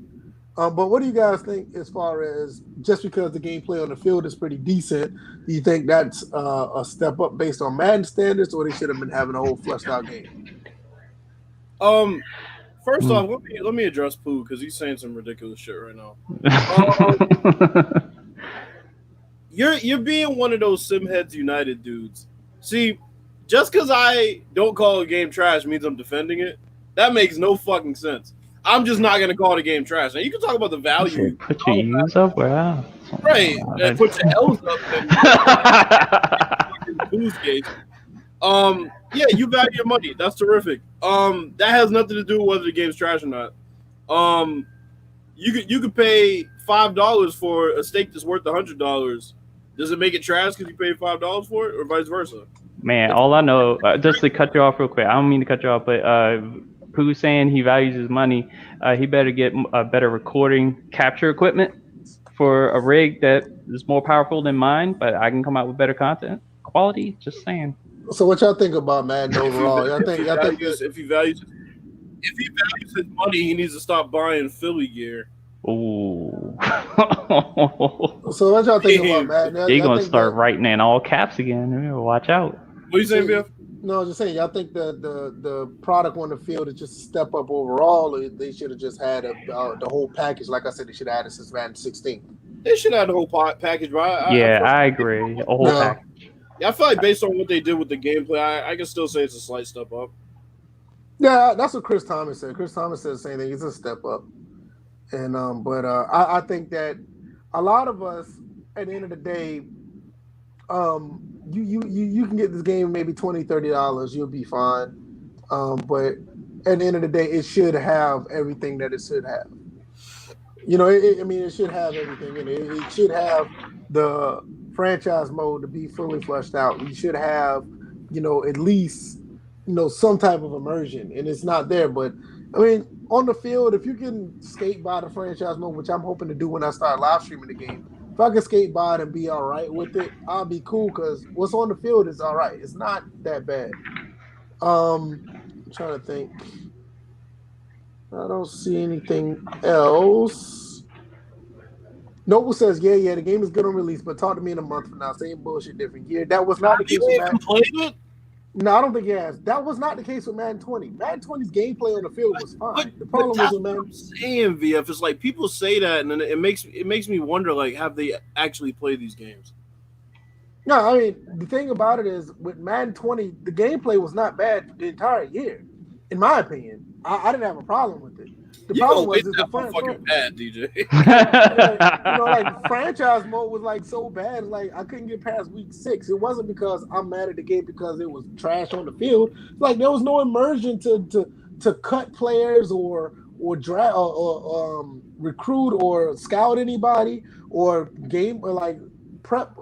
But what do you guys think as far as just because the gameplay on the field is pretty decent, do you think that's a step up based on Madden standards, or they should have been having a whole fleshed out game? First off, let me address Pooh because he's saying some ridiculous shit right now. You're being one of those Simheads United dudes. See, just because I don't call a game trash means I'm defending it. That makes no fucking sense. I'm just not going to call the game trash. Now, you can talk about the value. Put your U's up, wow. Right. Put your L's up. And Pooh's case. Yeah, you value your money. That's terrific. That has nothing to do with whether the game's trash or not. You could pay $5 for a steak that's worth $100. Does it make it trash because you paid $5 for it, or vice versa? Man, all I know, just to cut you off real quick, I don't mean to cut you off, but Pooh's saying he values his money. He better get a better recording capture equipment for a rig that is more powerful than mine, but I can come out with better content quality. Just saying. So what y'all think about Madden overall? If he values his money, he needs to stop buying Philly gear. Ooh. So what y'all think about Madden? They're gonna start writing in all caps again. Watch out. What are you saying, Biff? No, I was just saying, y'all think the product on the field is just a step up overall, or they should have just had the whole package? Like I said, they should have had it since Madden 16. They should have the whole package, but I agree. A whole package. Yeah, I feel like based on what they did with the gameplay, I can still say it's a slight step up. Yeah, that's what Chris Thomas said. Chris Thomas said the same thing. It's a step up. And but I think that a lot of us, at the end of the day, you can get this game maybe $20-$30, you'll be fine. But at the end of the day, it should have everything that it should have. I mean, it should have everything in it. It should have the franchise mode to be fully fleshed out. You should have, at least, some type of immersion, and it's not there. But I mean, on the field, if you can skate by the franchise mode, which I'm hoping to do when I start live streaming the game, if I can skate by it and be all right with it, I'll be cool because what's on the field is all right. It's not that bad. I'm trying to think. I don't see anything else. Noble says, yeah, the game is good on release, but talk to me in a month from now. Same bullshit, different year. That was not the case with Madden. Played it? No, I don't think it has. That was not the case with Madden 20. Madden 20's gameplay on the field was fine. The problem was with Madden. I'm saying, VF, is like people say that, and then it makes me wonder, like, have they actually played these games? No, I mean, the thing about it is with Madden 20, the gameplay was not bad the entire year, in my opinion. I didn't have a problem with it. The problem was the fucking bad, DJ. Like franchise mode was like so bad, like I couldn't get past week 6. It wasn't because I'm mad at the game because it was trash on the field. Like there was no immersion to cut players or draft or recruit or scout anybody or game or like prep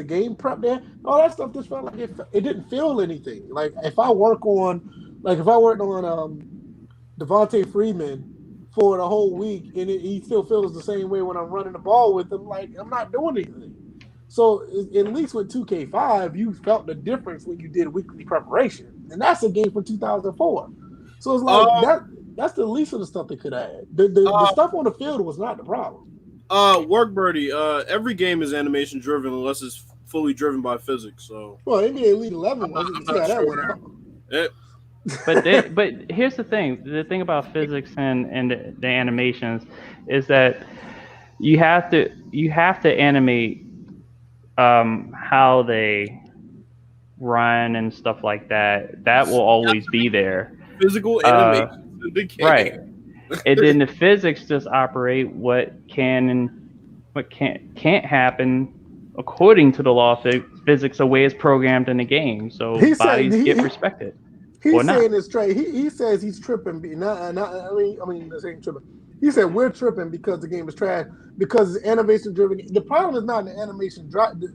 game prep there. All that stuff just felt like it didn't feel anything. Like if I worked on Devontae Freeman for the whole week, and he still feels the same way when I'm running the ball with him. Like I'm not doing anything. So at least with 2K5, you felt the difference when you did weekly preparation, and that's a game from 2004. So it's like that's the least of the stuff they could add. The stuff on the field was not the problem. Work Birdie. Every game is animation driven unless it's fully driven by physics. So NBA Elite 11 wasn't. See how that went out. But here's the thing. The thing about physics and the animations is that you have to animate how they run and stuff like that. That will always be there. Physical animation in the game. Right. And then the physics just operate what can and what can't happen according to the law of physics, the way it's programmed in the game. So bodies get respected. He's saying it's straight. He says he's tripping. I mean, this ain't tripping. He said we're tripping because the game is trash because it's animation driven. The problem is not the animation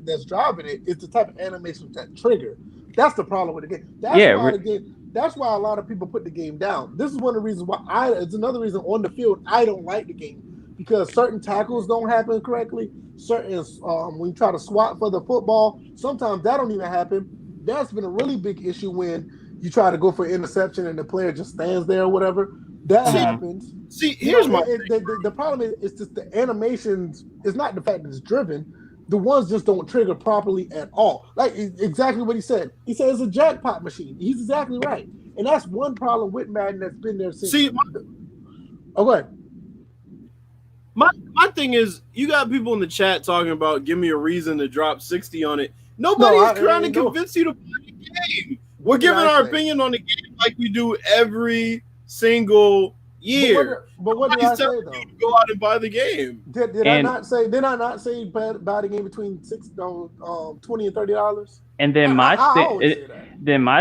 that's driving it; it's the type of animation that trigger. That's the problem with the game. That's why a lot of people put the game down. This is one of the reasons why it's another reason on the field I don't like the game because certain tackles don't happen correctly. Certain when you try to swat for the football, sometimes that don't even happen. That's been a really big issue when you try to go for an interception and the player just stands there or whatever. That happens. See, here's the problem is just the animations. It's not the fact that it's driven. The ones just don't trigger properly at all. Like exactly what he said. He said it's a jackpot machine. He's exactly right. And that's one problem with Madden that's been there since. Go ahead. My thing is, you got people in the chat talking about give me a reason to drop 60 on it. Nobody's trying to convince you to play the game. We're giving our opinion on the game like we do every single year. But what did I say though? Go out and buy the game. Did I not say buy the game between $20 and $30? And then my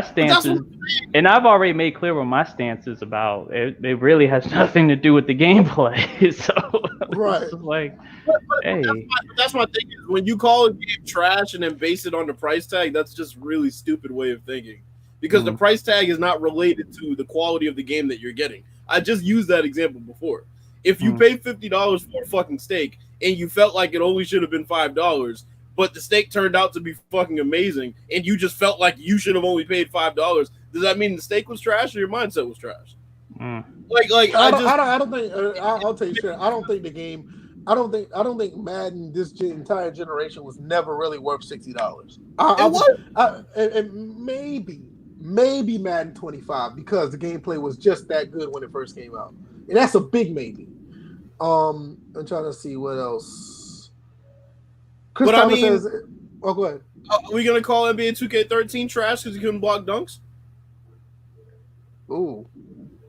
stance is, and I've already made clear what my stance is about. It really has nothing to do with the gameplay. So right, like, hey, that's my thing. Is when you call a game trash and then base it on the price tag, that's just really stupid way of thinking. Because the price tag is not related to the quality of the game that you're getting. I just used that example before. If you paid $50 for a fucking steak and you felt like it only should have been $5, but the steak turned out to be fucking amazing and you just felt like you should have only paid $5, does that mean the steak was trash or your mindset was trash? I don't think I'll tell you straight. I don't think the game. I don't think Madden this entire generation was never really worth $60. Maybe Madden 25 because the gameplay was just that good when it first came out, and that's a big maybe. I'm trying to see what else. Chris Thomas says, "Oh, go ahead." Are we gonna call NBA 2K13 trash because you couldn't block dunks? Ooh,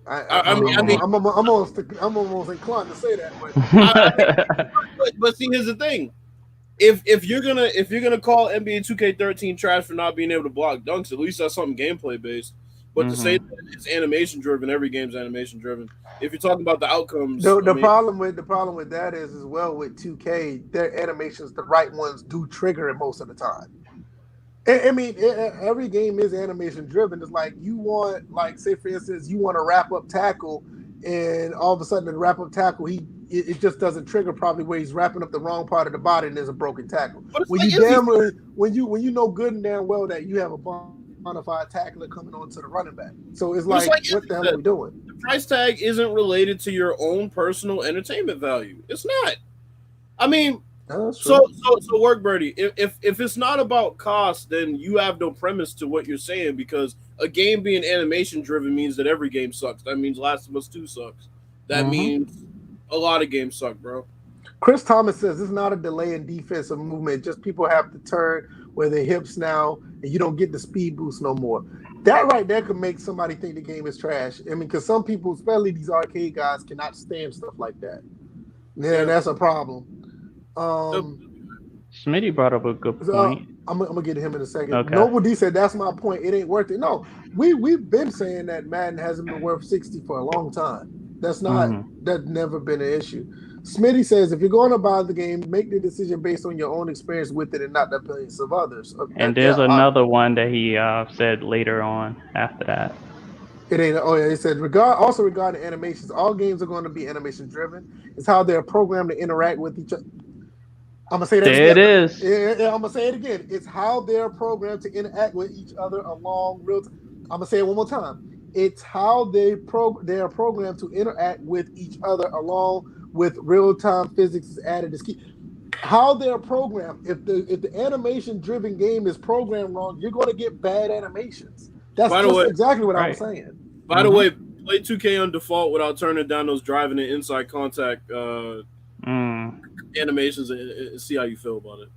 I'm almost inclined to say that, but see, here's the thing: if you're gonna call NBA 2K13 trash for not being able to block dunks, at least that's something gameplay based. But to say that it's animation driven, every game's animation driven. If you're talking about the outcomes, The problem with that is as well with 2K, their animations, the right ones, do trigger it most of the time. I mean, every game is animation driven. It's like you want, like, say for instance, you want to wrap up tackle, and all of a sudden, the wrap up tackle, it just doesn't trigger properly where he's wrapping up the wrong part of the body, and there's a broken tackle. When you know good and damn well that you have a bona fide tackler coming on to the running back, so it's like what the hell are we doing? The price tag isn't related to your own personal entertainment value. It's not. I mean. So work, Birdie. If it's not about cost, then you have no premise to what you're saying, because a game being animation driven means that every game sucks. That means Last of Us 2 sucks. That means a lot of games suck, bro. Chris Thomas says it's not a delay in defensive movement. Just people have to turn where their hips now, and you don't get the speed boost no more. That right there could make somebody think the game is trash. I mean, because some people, especially these arcade guys, cannot stand stuff like that. Yeah, that's a problem. Smitty brought up a good point. I'm gonna get to him in a second. Okay. Noble D said that's my point. It ain't worth it. No, we've been saying that Madden hasn't been worth 60 for a long time. That's never been an issue. Smitty says if you're going to buy the game, make the decision based on your own experience with it and not the opinions of others. And there's another one that he said later on after that. It ain't. Oh yeah, he said regarding animations, all games are going to be animation driven. It's how they're programmed to interact with each other. I'm gonna say that. There it is. Yeah, I'm gonna say it again. It's how they're programmed to interact with each other along real time. I'm gonna say it one more time. It's how they are programmed to interact with each other along with real time physics is added as key. How they're programmed. If the animation driven game is programmed wrong, you're going to get bad animations. That's exactly what I was saying. By the way, play 2K on default without turning down those driving and inside contact animations and see how you feel about it.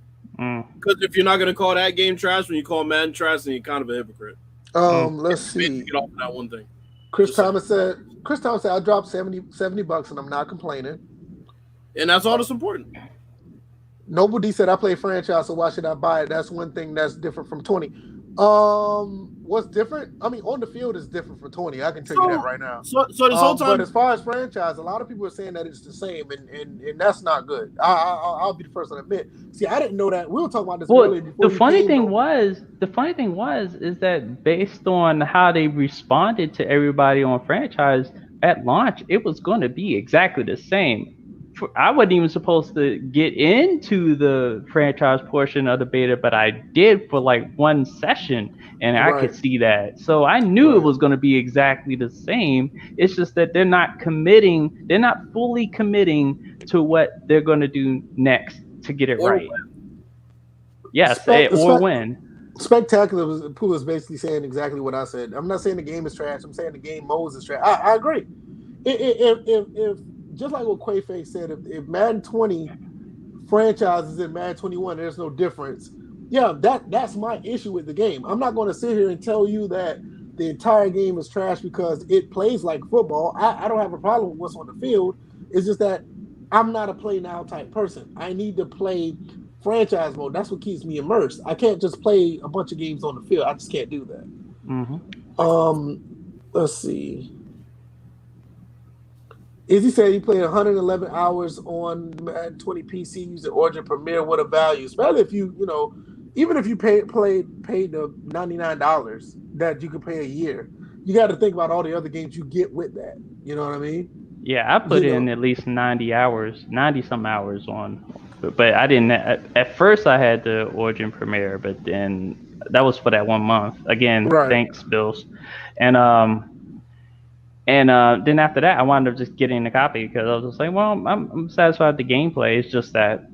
Because if you're not going to call that game trash when you call Madden trash, then you're kind of a hypocrite. Let's see. Get off of that one thing. Chris Thomas said I dropped $70 and I'm not complaining. And that's all that's important. Noble D said I play franchise, so why should I buy it? That's one thing that's different from 20. What's different? I mean, on the field is different from 20. I can tell you that right now. So this whole time, but as far as franchise, a lot of people are saying that it's the same, and that's not good. I'll be the first to admit. See, I didn't know that. We were talking about this earlier. The funny thing was is that based on how they responded to everybody on franchise at launch, it was going to be exactly the same. I wasn't even supposed to get into the franchise portion of the beta, but I did for like one session, and I could see that. So I knew it was going to be exactly the same. It's just that they're not fully committing to what they're going to do next to get it right. Yes, or win. Spectacular Pool is basically saying exactly what I said. I'm not saying the game is trash. I'm saying the game modes is trash. I agree. If just like what Quayface said, if Madden 20 franchises in Madden 21, there's no difference. Yeah, that's my issue with the game. I'm not going to sit here and tell you that the entire game is trash because it plays like football. I don't have a problem with what's on the field. It's just that I'm not a play now type person. I need to play franchise mode. That's what keeps me immersed. I can't just play a bunch of games on the field. I just can't do that. Let's see. Izzy said he played 111 hours on Madden 20 PC using Origin Premiere. What a value, especially if even if you paid the $99 that you could pay a year. You got to think about all the other games you get with that. You know what I mean? Yeah, I put in at least 90 some hours on, but I didn't. At first, I had the Origin Premiere, but then that was for that 1 month. Again, thanks, Bills, and then after that, I wound up just getting a copy because I was just like, well, I'm satisfied with the gameplay. It's just that,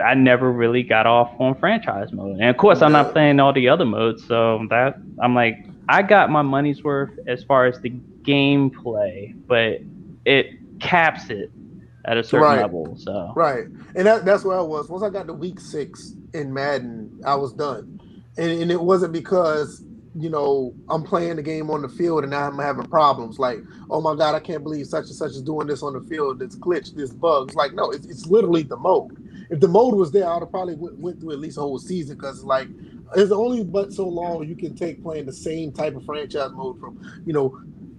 I never really got off on franchise mode. And of course, I'm not playing all the other modes. So that I'm like, I got my money's worth as far as the gameplay, but it caps it at a certain level. So and that's where I was. Once I got to week 6 in Madden, I was done. And it wasn't because I'm playing the game on the field and now I'm having problems. Like, oh my God, I can't believe such and such is doing this on the field. This glitch, this bug. It's like, no, it's literally the mode. If the mode was there, I would have probably went through at least a whole season because, like, It's only but so long you can take playing the same type of franchise mode from,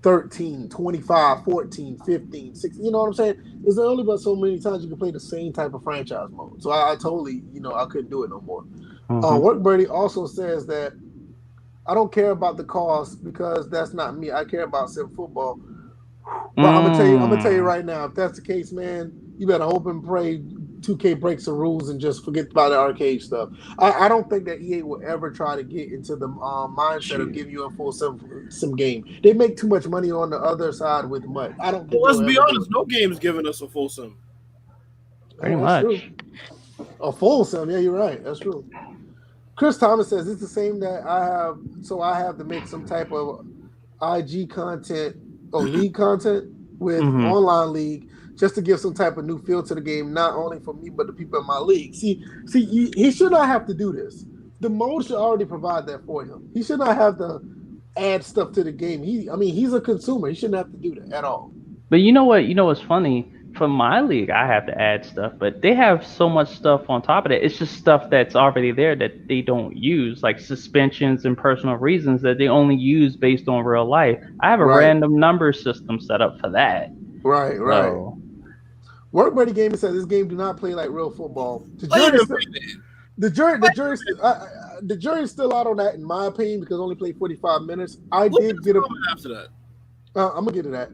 13, 25, 14, 15, 16. You know what I'm saying? There's only but so many times you can play the same type of franchise mode. So I totally, I couldn't do it no more. Work Birdie also says that I don't care about the cost because that's not me. I care about sim football. But I'm gonna tell you right now, if that's the case, man, you better hope and pray 2K breaks the rules and just forget about the arcade stuff. I don't think that EA will ever try to get into the mindset of giving you a full sim game. They make too much money on the other side with MUT. I don't think. Well, let's be honest. No game's giving us a full sim. Pretty much. True. A full sim, yeah, you're right. That's true. Chris Thomas says it's the same that I have. So I have to make some type of IG content or league content with online league just to give some type of new feel to the game, not only for me but the people in my league. See, he should not have to do this. The mode should already provide that for him. He should not have to add stuff to the game. He's a consumer. He shouldn't have to do that at all. But you know what? You know what's funny? For my league, I have to add stuff, but they have so much stuff on top of it. It's just stuff that's already there that they don't use, like suspensions and personal reasons that they only use based on real life. I have a random number system set up for that. Right. Work Buddy Gaming says this game do not play like real football. The jury's still out on that, in my opinion, because I only played 45 minutes. I did get after that. I'm gonna get to that.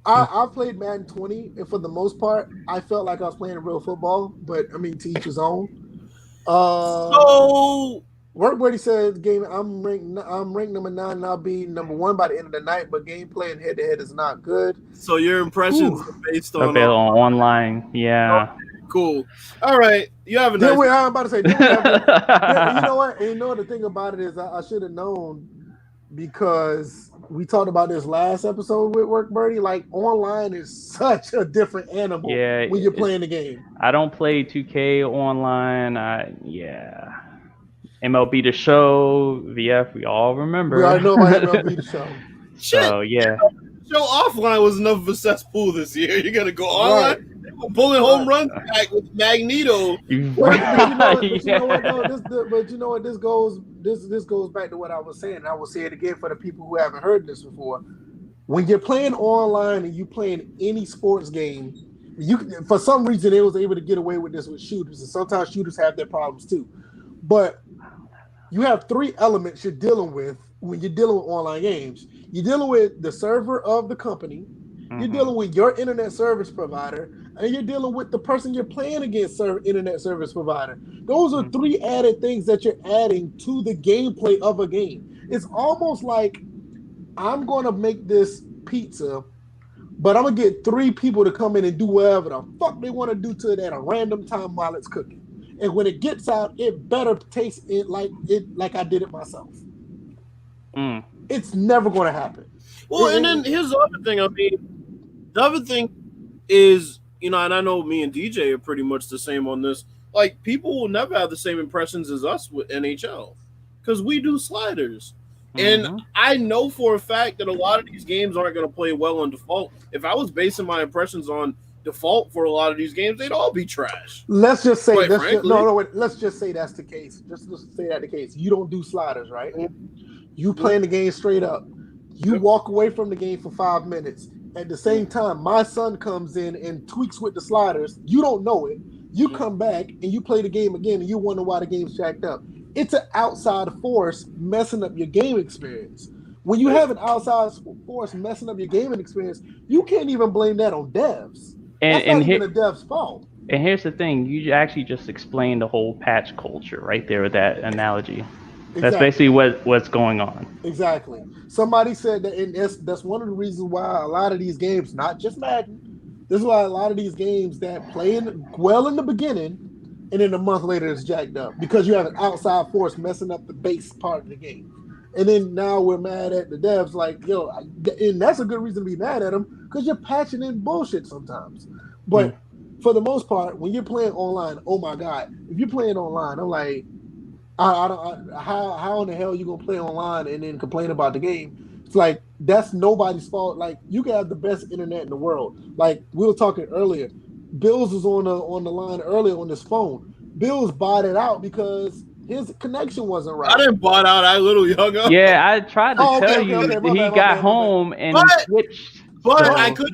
I played Madden 20, and for the most part, I felt like I was playing real football. But I mean, to each his own. So Work Buddy says game. I'm ranked number 9, and I'll be number 1 by the end of the night. But gameplay and head to head is not good. So your impressions are based on online, yeah. Okay, cool. All right, you have a nice. I'm about to say. You know what? And you know what the thing about it is, I should have known because we talked about this last episode with Work Birdie. Like online is such a different animal when you're playing the game. I don't play 2K online. MLB The Show, VF, we all remember. We already know about MLB The Show. Shit. So yeah. Show offline was enough of a cesspool this year. You gotta go online. Pulling home runs back with Magneto. But you know what? This goes back to what I was saying. I will say it again for the people who haven't heard this before. When you're playing online and you playing any sports game, for some reason they was able to get away with this with shooters, and sometimes shooters have their problems too. But you have 3 elements you're dealing with when you're dealing with online games. You're dealing with the server of the company. You're dealing with your internet service provider, and you're dealing with the person you're playing against, internet service provider. Those are 3 added things that you're adding to the gameplay of a game. It's almost like I'm going to make this pizza, but I'm going to get 3 people to come in and do whatever the fuck they want to do to it at a random time while it's cooking. And when it gets out, it better taste like I did it myself. It's never going to happen. Well, and then here's the other thing. The other thing is, and I know me and DJ are pretty much the same on this. Like, people will never have the same impressions as us with NHL because we do sliders. And I know for a fact that a lot of these games aren't going to play well on default. If I was basing my impressions on default for a lot of these games, they'd all be trash. Let's just say let's just say that's the case. Just say that's the case. You don't do sliders, right? You playing the game straight up. You walk away from the game for 5 minutes. At the same time, my son comes in and tweaks with the sliders. You don't know it. You come back and you play the game again, and you wonder why the game's jacked up. It's an outside force messing up your game experience. When you have an outside force messing up your gaming experience, you can't even blame that on devs. That's not even the dev's fault. And here's the thing. You actually just explained the whole patch culture right there with that analogy. That's basically what's going on. Exactly. Somebody said that, and that's one of the reasons why a lot of these games, not just Madden, this is why a lot of these games that play well in the beginning, and then a month later it's jacked up because you have an outside force messing up the base part of the game. And then now we're mad at the devs, like, and that's a good reason to be mad at them because you're patching in bullshit sometimes. But for the most part, when you're playing online, oh my God, if you're playing online, I'm like, how in the hell are you gonna play online and then complain about the game? It's like that's nobody's fault. Like you can have the best internet in the world. Like we were talking earlier, Bills was on the line earlier on this phone. Bills bought it out because His connection wasn't right. I didn't bot out. I literally hung up. Yeah, I tried to tell you. Okay. My He bad, got my home and But- switched. But so- I could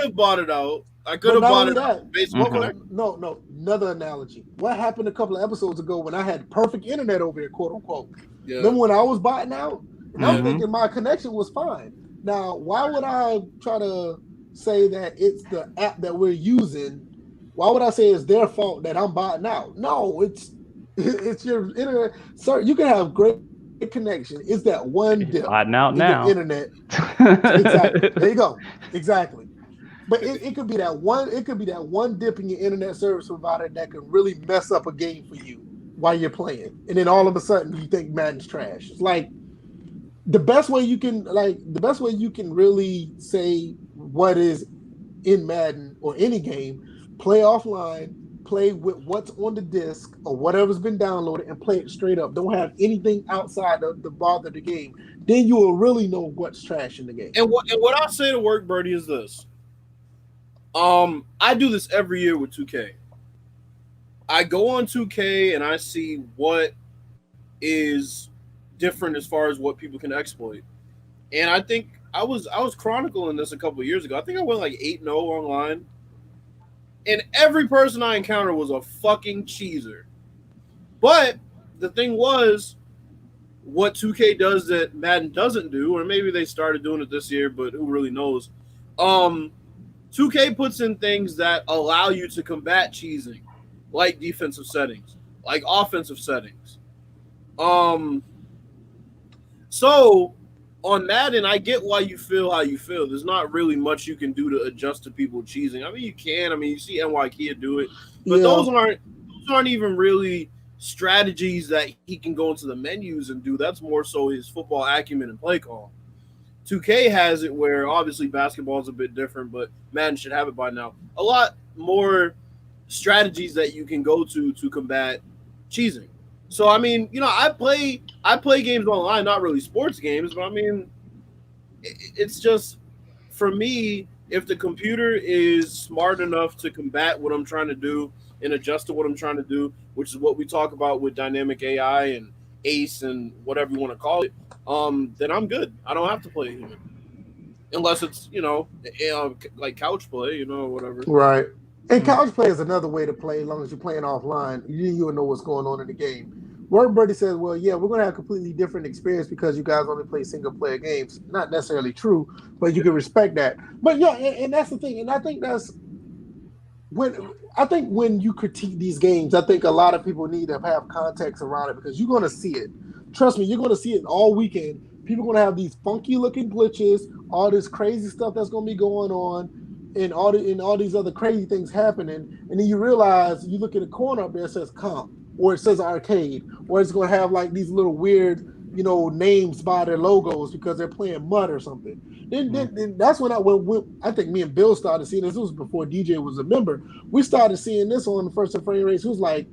have bought it out. I could But have not bought only it out. that, Based Mhm. on no, another analogy. What happened a couple of episodes ago when I had perfect internet over here, quote unquote? yeah. Remember when I was botting out? And I'm Mhm. thinking my connection was fine. Now, why would I try to say that it's the app that we're using? Why would I say it's their fault that I'm botting out? No, it's your internet. Sir, you can have great connection. It's that one He's dip botting out in now. your internet. Exactly. There you go. Exactly. But it could be that one. It could be that one dip in your internet service provider that can really mess up a game for you while you're playing, and then all of a sudden you think Madden's trash. It's like the best way you can really say what is in Madden or any game. Play offline. Play with what's on the disc or whatever's been downloaded, and play it straight up. Don't have anything outside of the bother the game. Then you will really know what's trash in the game. And what I say to work, Birdie, is this. I do this every year with 2K. I go on 2K and I see what is different as far as what people can exploit. And I think I was chronicling this a couple of years ago. I think I went like 8-0 online. And every person I encountered was a fucking cheeser. But the thing was, what 2K does that Madden doesn't do, or maybe they started doing it this year, but who really knows? 2K puts in things that allow you to combat cheesing, like defensive settings, like offensive settings. So on Madden, I get why you feel how you feel. There's not really much you can do to adjust to people cheesing. I mean, you can. I mean, you see NY Kia do it, but those aren't even really strategies that he can go into the menus and do. That's more so his football acumen and play call. 2K has it where obviously basketball is a bit different, but Madden should have it by now. A lot more strategies that you can go to combat cheesing. So I mean, you know, I play games online, not really sports games, but I mean, it's just for me, if the computer is smart enough to combat what I'm trying to do and adjust to what I'm trying to do, which is what we talk about with dynamic AI and ACE and whatever you want to call it, then I'm good. I don't have to play human, unless it's like couch play, whatever. Right. And couch play is another way to play. As long as you're playing offline, you'll know what's going on in the game. Word Birdie says, "Well, yeah, we're going to have a completely different experience because you guys only play single player games." Not necessarily true, but you can respect that. But yeah, and that's the thing. And I think that's when you critique these games, I think a lot of people need to have context around it because you're going to see it. Trust me, you're going to see it all weekend. People are going to have these funky looking glitches, all this crazy stuff that's going to be going on, and all these other crazy things happening. And then you realize, you look in the corner up there, it says comp, or it says arcade, or it's going to have like these little weird, names by their logos because they're playing mud or something. Then that's when I think me and Bill started seeing this. This was before DJ was a member. We started seeing this on the first of Framerates. Who's like,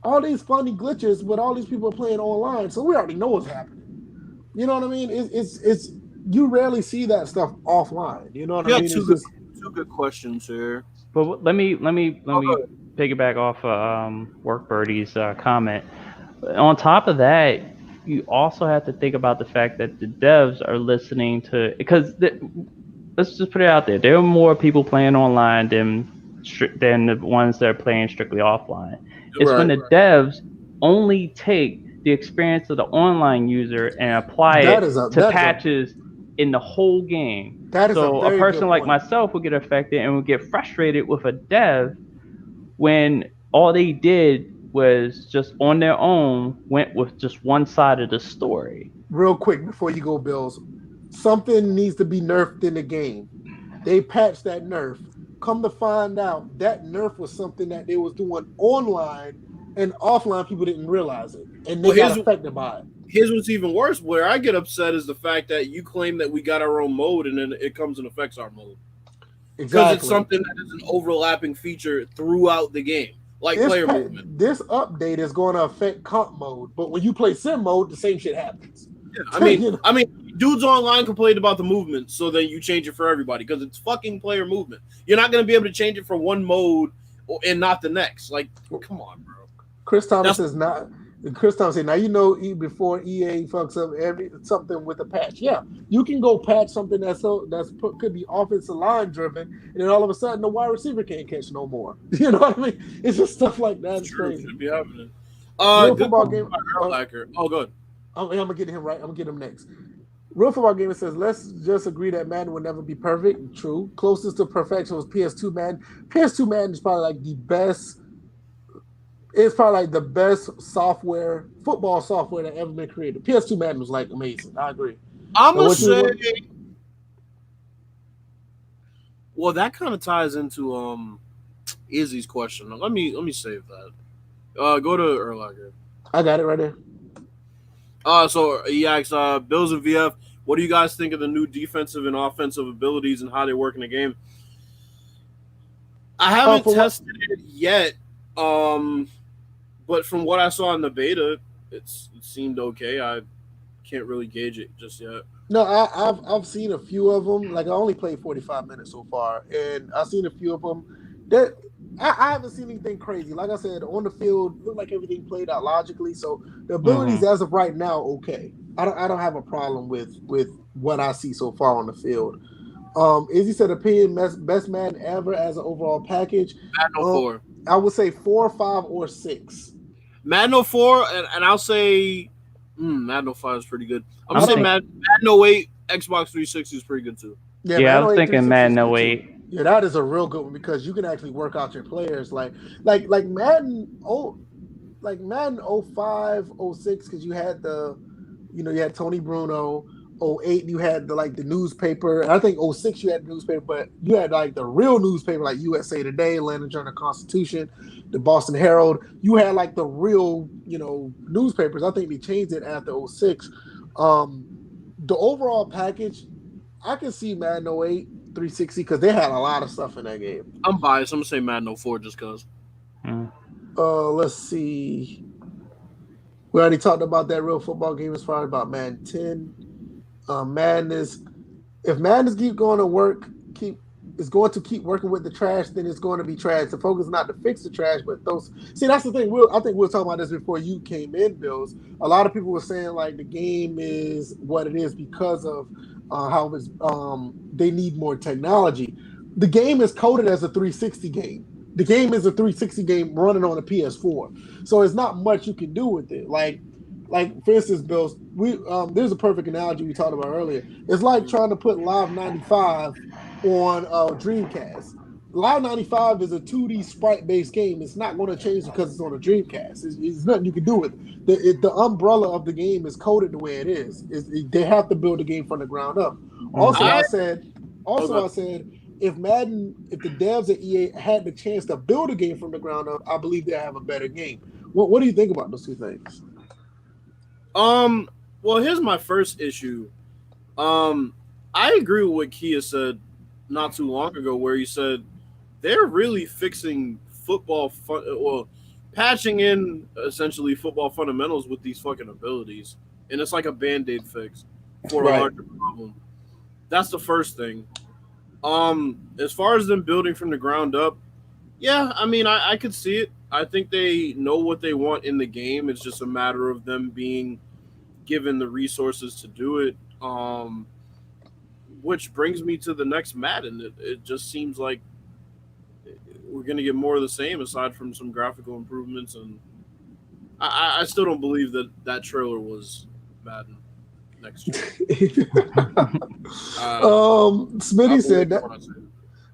all these funny glitches, but all these people are playing online, so we already know what's happening. You know what I mean? It's you rarely see that stuff offline. You know what I mean? Two good questions here. But let me piggyback off Work Birdie's comment. On top of that, you also have to think about the fact that the devs are listening to, because let's just put it out there. There are more people playing online than the ones that are playing strictly offline. It's when the devs only take the experience of the online user and apply it to patches in the whole game. So a person like myself will get affected and will get frustrated with a dev when all they did was just on their own went with just one side of the story. Real quick before you go, Bills, something needs to be nerfed in the game. They patched that nerf. Come to find out, that nerf was something that they was doing online, and offline people didn't realize it, and they got affected by it. Here's what's even worse. Where I get upset is the fact that you claim that we got our own mode, and then it comes and affects our mode. Exactly. Because it's something that is an overlapping feature throughout the game, like player movement. This update is going to affect comp mode, but when you play sim mode, the same shit happens. Yeah, I mean, dudes online complained about the movement, so then you change it for everybody because it's fucking player movement. You're not going to be able to change it for one mode and not the next. Like, come on, bro. Chris Thomas is not. Chris Thompson said, now you know before EA fucks up something with a patch. Yeah, you can go patch something could be offensive line driven, and then all of a sudden the wide receiver can't catch no more. You know what I mean? It's just stuff like that. It's true. crazy. Should be happening. Real Good football game. Urlacher. Oh, good. I'm gonna get him right. I'm gonna get him next. Real football gamer says, let's just agree that Madden will never be perfect. True. Closest to perfection was PS2 Madden. PS2 Madden is probably like the best. It's probably like the best football software that ever been created. PS2 Madden was like amazing. I agree. I'm gonna say, well, that kind of ties into Izzy's question. Let me save that. Go to Urlacher. I got it right there. So he asks, Bills and VF, what do you guys think of the new defensive and offensive abilities and how they work in the game? I haven't tested it yet. But from what I saw in the beta, it seemed okay. I can't really gauge it just yet. No, I've seen a few of them. Like I only played 45 minutes so far, and I've seen a few of them. That I haven't seen anything crazy. Like I said, on the field, looked like everything played out logically. So the abilities as of right now, okay. I don't have a problem with what I see so far on the field. Izzy said opinion best Madden ever as an overall package. Madden 04. I would say 4, 5, or 6. Madden 04, and I'll say Madden 05 is pretty good. I'm gonna say Madden 08, Xbox 360 is pretty good too. Yeah, I was thinking Madden 08. Yeah, that is a real good one because you can actually work out your players like Madden 05, 06, because you had you had Tony Bruno. 08, you had the newspaper. I think 06 you had the newspaper, but you had like the real newspaper like USA Today, Atlanta Journal-Constitution, the Boston Herald. You had like the real, newspapers. I think they changed it after 06. The overall package, I can see Madden 08, 360 because they had a lot of stuff in that game. I'm biased. I'm gonna say Madden 04 just because. Let's see. We already talked about that real football game as far as about Madden 10. If Madden keep going to work, is going to keep working with the trash, then it's going to be trash. The focus is not to fix the trash, but those. See, that's the thing. I think we were talking about this before you came in, Bills. A lot of people were saying like the game is what it is because of how it's. They need more technology. The game is coded as a 360 game. The game is a 360 game running on a PS4, so it's not much you can do with it. Like for instance, Bills, there's a perfect analogy we talked about earlier. It's like trying to put Live 95 on Dreamcast. Live 95 is a 2D sprite-based game. It's not going to change because it's on a Dreamcast. It's nothing you can do with it. The umbrella of the game is coded the way it is. They have to build the game from the ground up. I said, if the devs at EA had the chance to build a game from the ground up, I believe they'll have a better game. What do you think about those two things? Well, here's my first issue. I agree with what Kia said not too long ago, where he said they're really fixing patching in essentially football fundamentals with these fucking abilities, and it's like a Band-Aid fix for a larger problem. That's the first thing. As far as them building from the ground up, yeah, I mean, I could see it. I think they know what they want in the game. It's just a matter of them being given the resources to do it. Which brings me to the next Madden. It just seems like we're going to get more of the same aside from some graphical improvements. And I still don't believe that trailer was Madden next year. Smitty said that.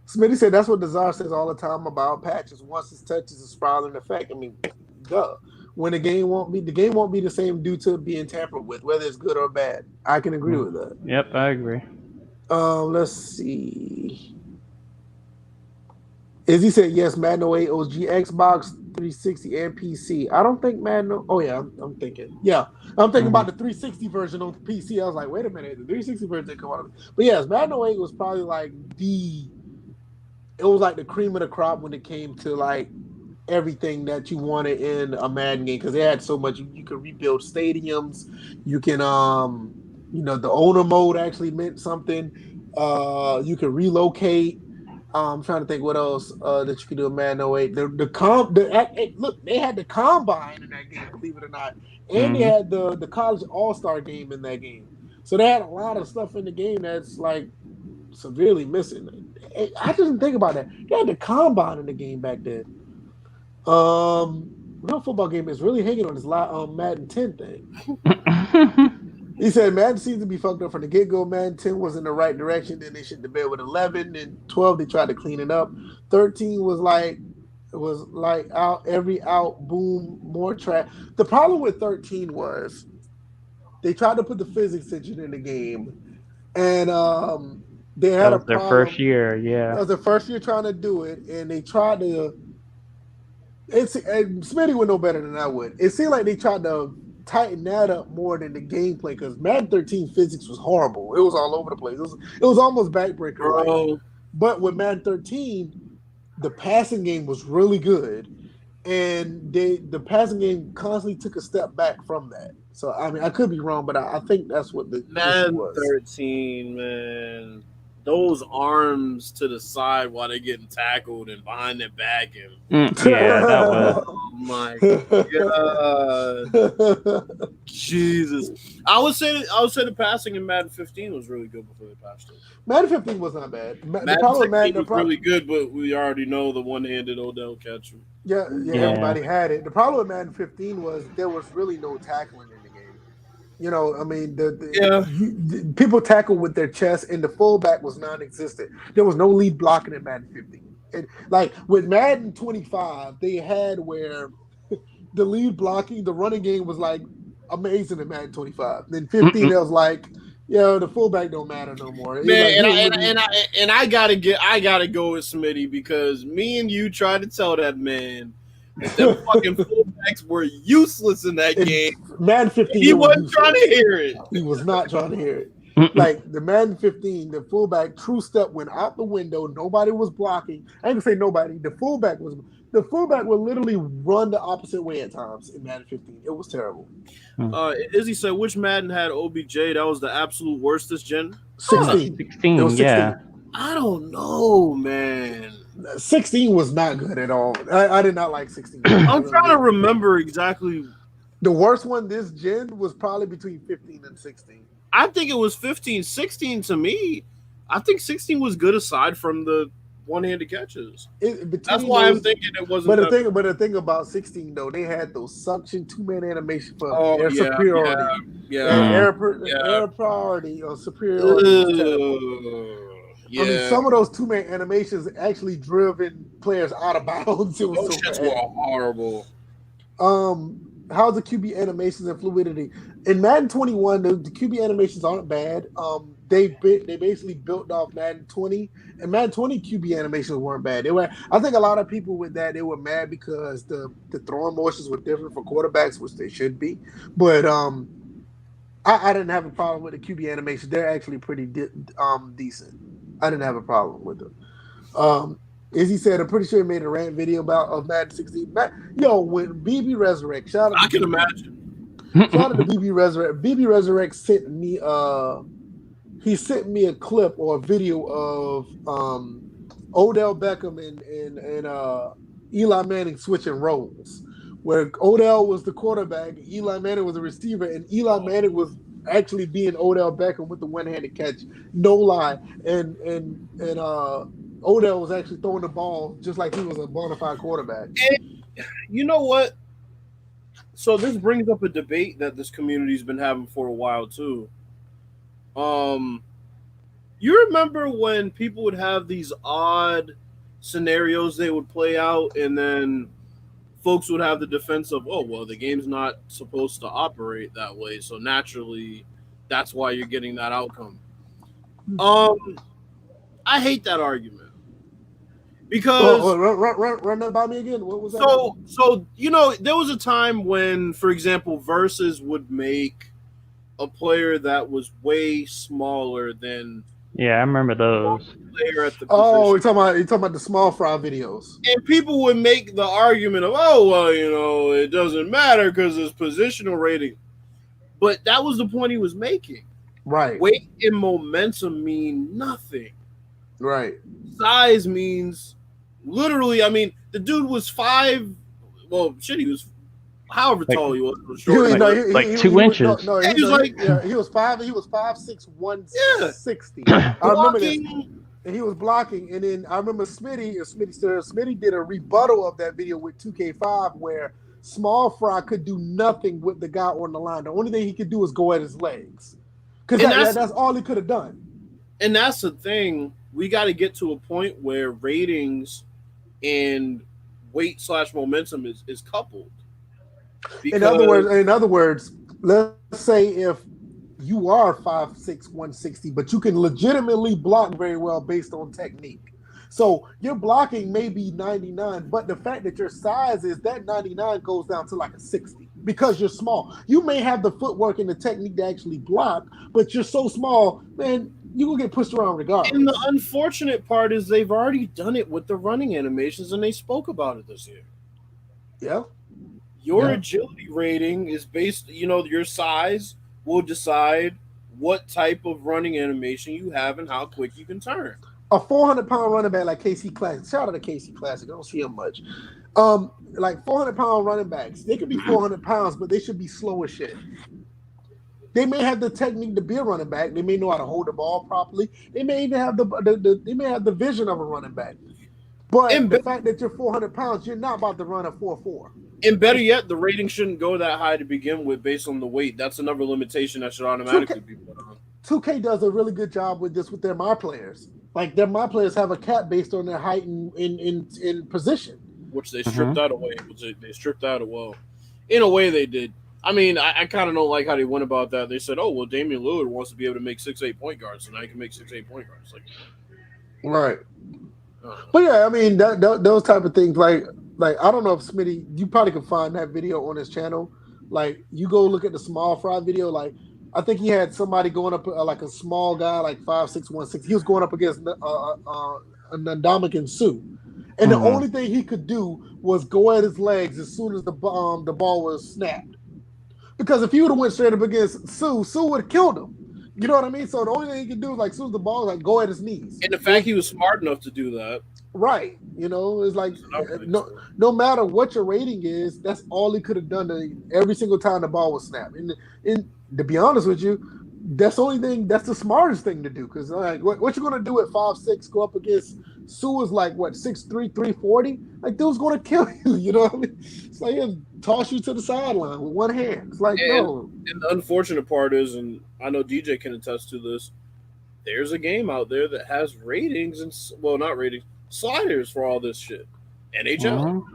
Smitty said that's what Desire says all the time about patches. Once it touches a spiraling effect, I mean, duh. When the game won't be the same due to being tampered with, whether it's good or bad. I can agree with that. Yep, I agree. Let's see. Izzy said yes, Madden 08 OG, Xbox 360 and PC. I don't think Madden. Oh yeah, I'm thinking. Yeah, I'm thinking about the 360 version on PC. I was like, wait a minute, the 360 version didn't come out. But yes, Madden 08 was probably like the cream of the crop when it came to like everything that you wanted in a Madden game because they had so much. You could rebuild stadiums. You can, the owner mode actually meant something. You could relocate. I'm trying to think what else that you could do in Madden 08. Look, they had the combine in that game, believe it or not, and they had the college all-star game in that game. So they had a lot of stuff in the game that's like severely missing. I just didn't think about that. They had the combine in the game back then. Real football game is really hanging on this Madden 10 thing. He said Madden seems to be fucked up from the get-go. Madden 10 was in the right direction. Then they shit the bed with 11. And 12, they tried to clean it up. 13 was like out every out, boom, more trash. The problem with 13 was they tried to put the physics engine in the game. And they had that was a their problem. first year, yeah. That was their first year trying to do it. And they tried to... and Smitty would know better than I would. It seemed like they tried to tighten that up more than the gameplay because Madden 13 physics was horrible. It was all over the place. It was almost backbreaker. Bro. But with Madden 13, the passing game was really good, and the passing game constantly took a step back from that. So I mean, I could be wrong, but I think that's what the Madden was. 13, man. Those arms to the side while they're getting tackled and behind their back and Yeah, that was. oh my god, Jesus! I would say the passing in Madden 15 was really good before they patched it. Madden 15 was not bad. Madden 16 was really good, but we already know the one-handed Odell catcher. Yeah, everybody had it. The problem with Madden 15 was there was really no tackling in the game. You know, I mean, people tackle with their chest, and the fullback was non-existent. There was no lead blocking in Madden 15. And like with Madden 25, they had where the lead blocking, the running game was like amazing in Madden 25. Then 15, it was like, the fullback don't matter no more. Man, I gotta go with Smitty because me and you tried to tell that man that them fucking fullbacks were useless in that game. Madden 15, he wasn't trying to hear it. He was not trying to hear it. Like the Madden 15, the fullback true step went out the window. Nobody was blocking. I ain't gonna say nobody. The fullback would literally run the opposite way at times in Madden 15. It was terrible. Izzy said, which Madden had OBJ? That was the absolute worst this gen? 16. 16, it was 16. Yeah. I don't know, man. 16 was not good at all. I did not like 16. I'm trying to remember exactly. The worst one this gen was probably between 15 and 16. I think it was 15. 16 to me, I think 16 was good aside from the one-handed catches. That's why I'm thinking it wasn't. But the thing about 16 though, they had those suction 2-man animation for air superiority. Air priority or superiority. Yeah. I mean, some of those 2-man animations actually driven players out of bounds. It was those shits were horrible. How's the QB animations and fluidity? In Madden 21, the QB animations aren't bad. They basically built off Madden 20, and Madden 20 QB animations weren't bad. I think a lot of people with that, they were mad because the throwing motions were different for quarterbacks, which they should be. But I didn't have a problem with the QB animations. They're actually pretty decent. I didn't have a problem with them. As he said, I'm pretty sure he made a rant video of Madden 16. When BB Resurrect, shout out to I can imagine. Shout out to BB Resurrect. BB Resurrect sent me he sent me a clip or a video of Odell Beckham and Eli Manning switching roles, where Odell was the quarterback, Eli Manning was the receiver, and Eli Manning was actually being Odell Beckham with the one-handed catch. No lie. And Odell was actually throwing the ball just like he was a bona fide quarterback. And you know what? So this brings up a debate that this community's been having for a while too. You remember when people would have these odd scenarios they would play out, and then folks would have the defense of, oh, well, the game's not supposed to operate that way, so naturally that's why you're getting that outcome. I hate that argument. Because run that by me again. What was that? So there was a time when, for example, Versus would make a player that was way smaller than I remember those. Player at the you're talking about the small fry videos. And people would make the argument of, oh well, it doesn't matter because it's positional rating. But that was the point he was making. Right. Weight and momentum mean nothing. Right. Size means literally. I mean, the dude was 5. Well, shit, he was however Like- tall he was. He was, Short, no, Like he 2 was, inches. no, he was like he was 5'6", 160. yeah, I remember this. blocking. And he was blocking, and then I remember Smitty did a rebuttal of that video with 2K5 where Small Fry could do nothing with the guy on the line. The only thing he could do was go at his legs, because that's all he could have done. And that's the thing. We got to get to a point where ratings and weight/momentum is coupled. In other words, let's say if you are 5'6", 160, but you can legitimately block very well based on technique. So your blocking may be 99, but the fact that your size is that 99 goes down to like a 60 because you're small. You may have the footwork and the technique to actually block, but you're so small, man, you're going to get pushed around regardless. And the unfortunate part is they've already done it with the running animations, and they spoke about it this year. Yeah. Your agility rating is based, your size will decide what type of running animation you have and how quick you can turn. A 400-pound running back like KC Classic, shout out to KC Classic, I don't see him much. Like 400-pound running backs, they could be 400 pounds, but they should be slow as shit. They may have the technique to be a running back. They may know how to hold the ball properly. They may even have they may have the vision of a running back. But the fact that you're 400 pounds, you're not about to run a 4.4. And better yet, the rating shouldn't go that high to begin with based on the weight. That's another limitation that should automatically be put on. 2K does a really good job with this with their My Players. Like their My Players have a cap based on their height in position. Which they stripped out away. They stripped out well. In a way they did. I mean, I kind of don't like how they went about that. They said, oh, well, Damian Lillard wants to be able to make 6'8" point guards, so now he can make 6'8" point guards. Like, right. But yeah, I mean, those type of things, like I don't know if Smitty, you probably can find that video on his channel. Like, you go look at the Small Fry video. Like, I think he had somebody going up like a small guy, like 5'6", 160. He was going up against Ndamukong Suh, and the only thing he could do was go at his legs as soon as the ball was snapped. Because if he would have went straight up against Suh would have killed him. You know what I mean? So the only thing he could do is, like, as soon as the ball was like, go at his knees. And the fact he was smart enough to do that. Right. It's like no matter what your rating is, that's all he could have done every single time the ball was snapped. And to be honest with you, that's the smartest thing to do. Because like, what you gonna do at 5'6", go up against Suh is like what 6'3", 340? Like, dude's gonna kill you. You know what I mean? It's like he'll toss you to the sideline with one hand. It's like no. And the unfortunate part is, and I know DJ can attest to this, there's a game out there that has ratings and not ratings, sliders for all this shit. NHL.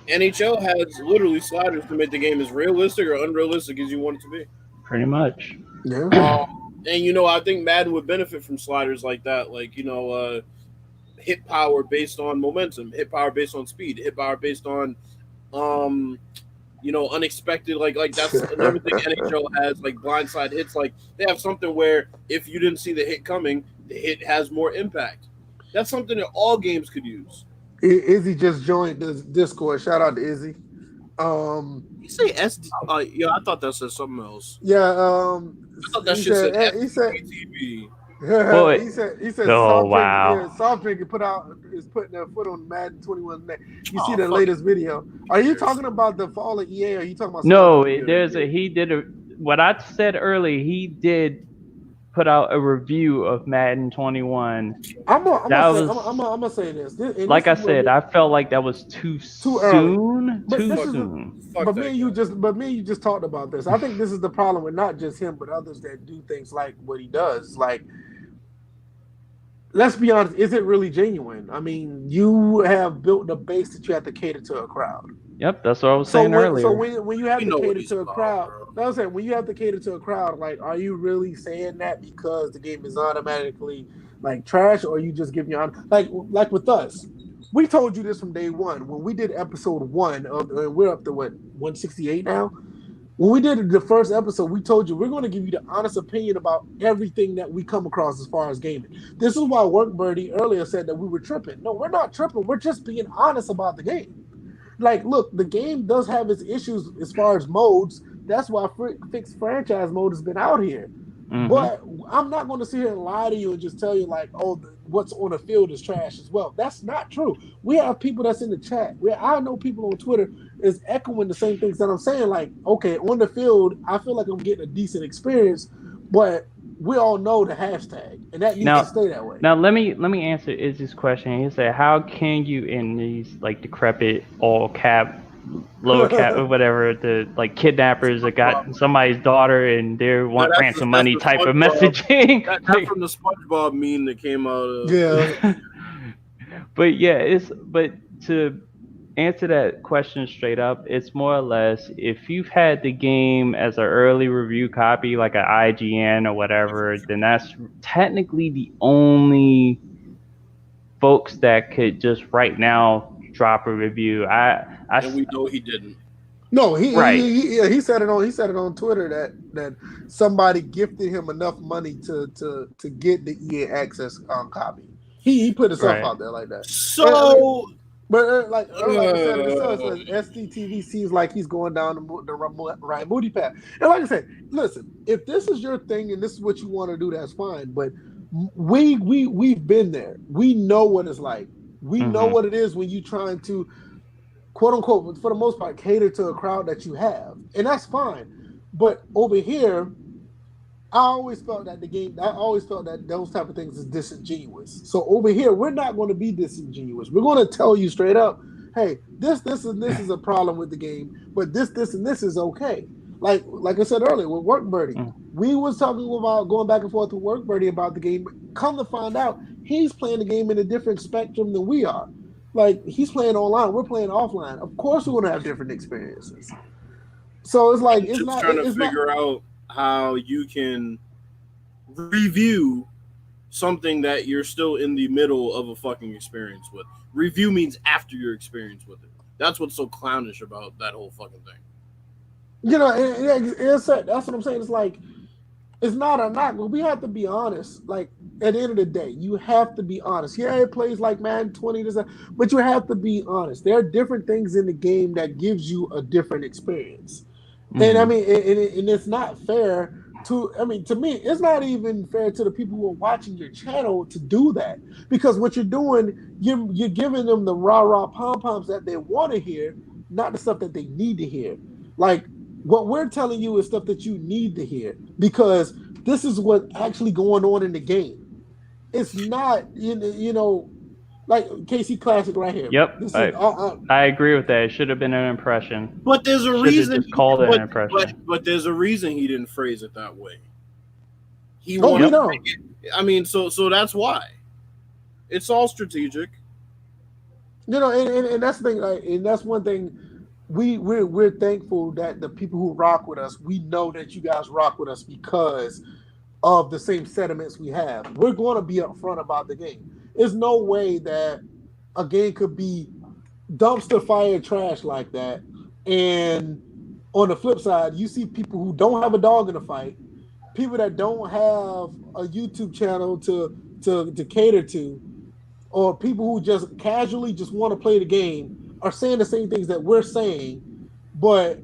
NHL has literally sliders to make the game as realistic or unrealistic as you want it to be. Pretty much. Yeah. And I think Madden would benefit from sliders like that, like hit power based on momentum, hit power based on speed, hit power based on unexpected, like that's another thing NHL has, like blindside hits. Like they have something where if you didn't see the hit coming, the hit has more impact. That's something that all games could use. Izzy just joined the Discord. Shout out to Izzy. You say SD? Yeah, I thought that said something else. Yeah. I thought that shit said FTV. He said. Oh wow! Soft Drink is putting their foot on Madden 21's neck. You see the latest video? Are you talking about the fall of EA? Or are you talking about? No, what I said earlier. He did put out a review of Madden 21. I'm gonna say this. Like I said, I felt like that was too soon. Too soon. But me and you just talked about this. I think this is the problem with not just him, but others that do things like what he does. Like, let's be honest, is it really genuine? I mean, you have built a base that you have to cater to a crowd. Yep, that's what I was saying earlier. So when you have to cater to a crowd, when you have to cater to a crowd, like, are you really saying that because the game is automatically like trash, or are you just giving your like with us? We told you this from day one when we did episode 1 of. We're up to what 168 now. When we did the first episode, we told you we're going to give you the honest opinion about everything that we come across as far as gaming. This is why Workbirdie earlier said that we were tripping. No, we're not tripping. We're just being honest about the game. Like, look, the game does have its issues as far as modes. That's why fixed franchise mode has been out here. Mm-hmm. But I'm not going to sit here and lie to you and just tell you, like, oh, what's on the field is trash as well. That's not true. We have people that's in the chat. I know people on Twitter is echoing the same things that I'm saying. Like, okay, on the field, I feel like I'm getting a decent experience, but we all know the hashtag, and that needs to stay that way. Now let me answer Izzy's question. He said, "How can you in these like decrepit all cap, lower cap, or whatever, the like kidnappers that got somebody's daughter and they want ransom money type of messaging?" That's from the SpongeBob meme that came out of. Yeah. But to answer that question straight up, it's more or less if you've had the game as an early review copy, like an IGN or whatever, then that's technically the only folks that could just right now drop a review. And we know he didn't. No, he said it on Twitter that somebody gifted him enough money to get the EA access copy. He put himself out there like that. So, like I said, it says SDTV seems like he's going down the Ryan Moody path. And like I said, listen, if this is your thing and this is what you want to do, that's fine. But we've been there. We know what it's like. We know what it is when you're trying to, quote unquote, for the most part, cater to a crowd that you have, and that's fine. But over here, I always felt that those type of things is disingenuous. So over here, we're not going to be disingenuous. We're going to tell you straight up, hey, this and this is a problem with the game, but this and this is okay. Like I said earlier with Work Birdie, we was talking about going back and forth with Work Birdie about the game. Come to find out, he's playing the game in a different spectrum than we are. Like, he's playing online, we're playing offline. Of course, we're going to have different experiences. So it's like it's trying to figure out how you can review something that you're still in the middle of a fucking experience with. Review means after your experience with it. That's what's so clownish about that whole fucking thing. You know, that's what I'm saying. It's like, it's not a knock, but we have to be honest. Like, at the end of the day, you have to be honest. Yeah, it plays like Madden 20, but you have to be honest. There are different things in the game that gives you a different experience. And I mean, and it's not fair to me, it's not even fair to the people who are watching your channel to do that. Because what you're doing, you're giving them the rah-rah pom-poms that they want to hear, not the stuff that they need to hear. Like, what we're telling you is stuff that you need to hear, because this is what's actually going on in the game. It's not, you know, like KC Classic right here. Yep, I agree with that. It should have been an impression. But there's a reason. Just called it an impression. But there's a reason he didn't phrase it that way. He wanted. I mean, so that's why. It's all strategic. You know, and that's the thing. Like, and that's one thing. We're thankful that the people who rock with us, we know that you guys rock with us because of the same sentiments we have. We're going to be upfront about the game. There's no way that a game could be dumpster fire trash like that. And on the flip side, you see people who don't have a dog in the fight, people that don't have a YouTube channel to cater to, or people who just casually just want to play the game are saying the same things that we're saying, but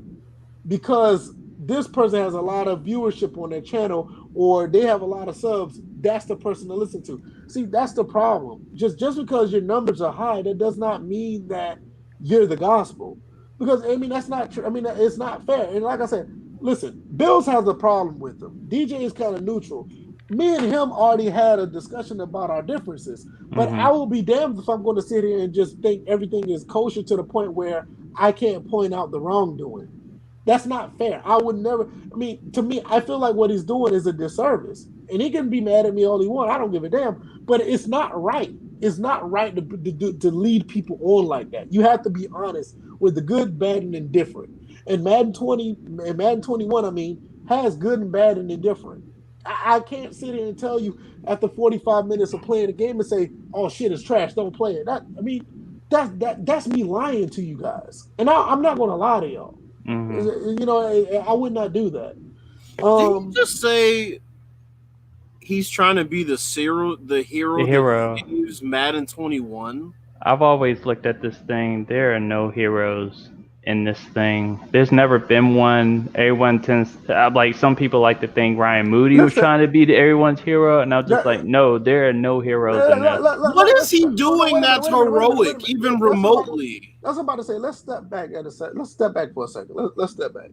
because this person has a lot of viewership on their channel or they have a lot of subs, that's the person to listen to. See, that's the problem. Just because your numbers are high, that does not mean that you're the gospel. Because, I mean, that's not true. I mean, it's not fair. And like I said, listen, Bills has a problem with them. DJ is kind of neutral. Me and him already had a discussion about our differences. But I will be damned if I'm going to sit here and just think everything is kosher to the point where I can't point out the wrongdoing. That's not fair. I would never. I mean, to me, I feel like what he's doing is a disservice. And he can be mad at me all he wants. I don't give a damn. But it's not right. It's not right to lead people on like that. You have to be honest with the good, bad, and indifferent. And Madden 20 and Madden 21, I mean, has good and bad and indifferent. I can't sit here and tell you after 45 minutes of playing the game and say, "Oh shit, it's trash. Don't play it." That's me lying to you guys, and I'm not going to lie to y'all. You know, I would not do that. Did you just say he's trying to be the hero that use Madden 21? I've always looked at this thing. There are no heroes in this thing. There's never been one. Everyone tends to, like, some people like to think Ryan Moody was trying to be everyone's hero, and I was just like, no, there are no heroes in this. What is he doing that's heroic, even remotely? I was about to say, let's step back Let's step back for a second. Let's step back.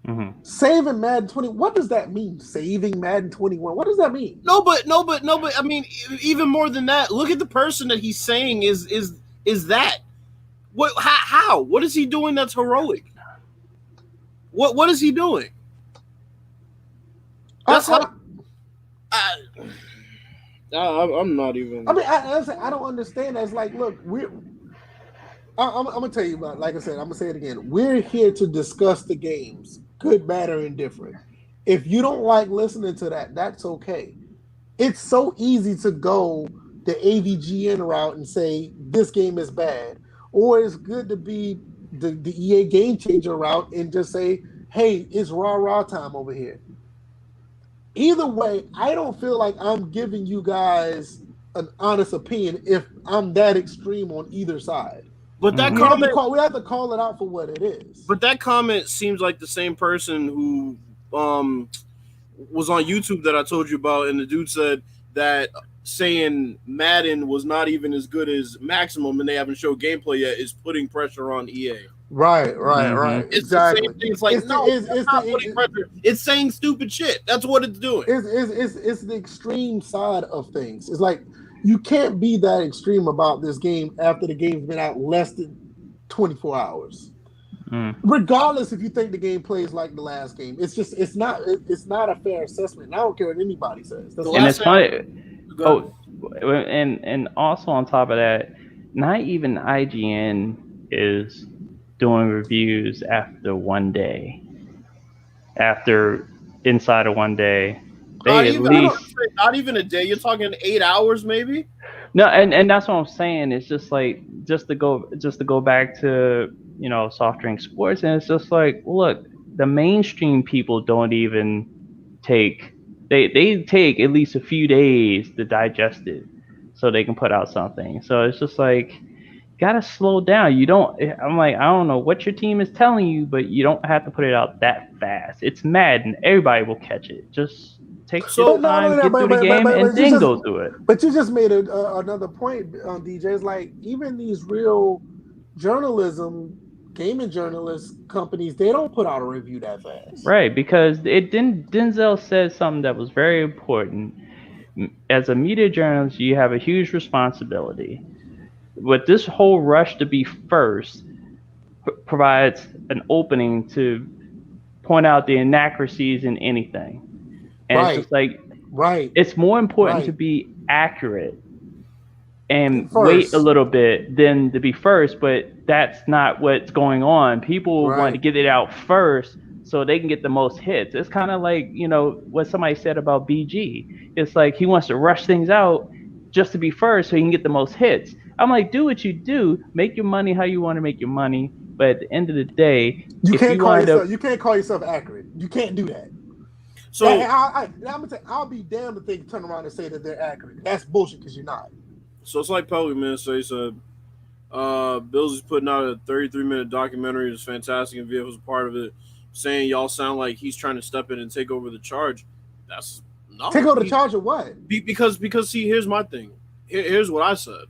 Mm-hmm. Saving Madden 20. What does that mean? Saving Madden 21. What does that mean? No, but I mean, even more than that. Look at the person that he's saying is that. What? How? What is he doing that's heroic? What is he doing? That's I'm not even. I mean, I don't understand. It's like, look, I'm gonna tell you about. Like I said, I'm gonna say it again. We're here to discuss the games, good, bad, or indifferent. If you don't like listening to that, that's okay. It's so easy to go the AVGN route and say this game is bad, or it's good to be the EA Game Changer route and just say, hey, it's raw time over here. Either way, I don't feel like I'm giving you guys an honest opinion if I'm that extreme on either side. But that we comment, we have to call it out for what it is. But that comment seems like the same person who was on YouTube that I told you about, and the dude said that saying Madden was not even as good as Maximum and they haven't showed gameplay yet is putting pressure on EA. Right. It's exactly. The same thing. It's like, it's not putting pressure. It's saying stupid shit. That's what it's doing. It's the extreme side of things. It's like, you can't be that extreme about this game after the game's been out less than 24 hours. Regardless if you think the game plays like the last game. It's not a fair assessment. And I don't care what anybody says. And it's funny. And also on top of that, not even IGN is doing reviews after one day. After inside of one day. Not even a day. You're talking 8 hours, maybe. No, and that's what I'm saying. It's just like just to go back to soft drink sports, and it's just like, look, the mainstream people don't even take. They take at least a few days to digest it, so they can put out something. So it's just like, gotta slow down. I'm like, I don't know what your team is telling you, but you don't have to put it out that fast. It's Madden. Everybody will catch it. Just take your time, get through the game, and then go through it. But you just made another point, DJ. It's like, even these real gaming journalist companies, they don't put out a review that fast. Right, because Denzel said something that was very important. As a media journalist, you have a huge responsibility. With this whole rush to be first provides an opening to point out the inaccuracies in anything. And it's just like, it's more important to be accurate and wait a little bit than to be first, but that's not what's going on. People want to get it out first so they can get the most hits. It's kind of like, what somebody said about BG. It's like he wants to rush things out just to be first so he can get the most hits. I'm like, do what you do, make your money how you want to make your money, but at the end of the day, you can't call yourself accurate. You can't do that. So I'm gonna say, I'll be damned if they turn around and say that they're accurate. That's bullshit because you're not. So it's like Pelly, man. So he said, Bills is putting out a 33-minute documentary. It's fantastic, and VF was a part of it. Saying y'all sound like he's trying to step in and take over the charge. That's no. Take over the charge of what? Because see, here's my thing. Here's what I said.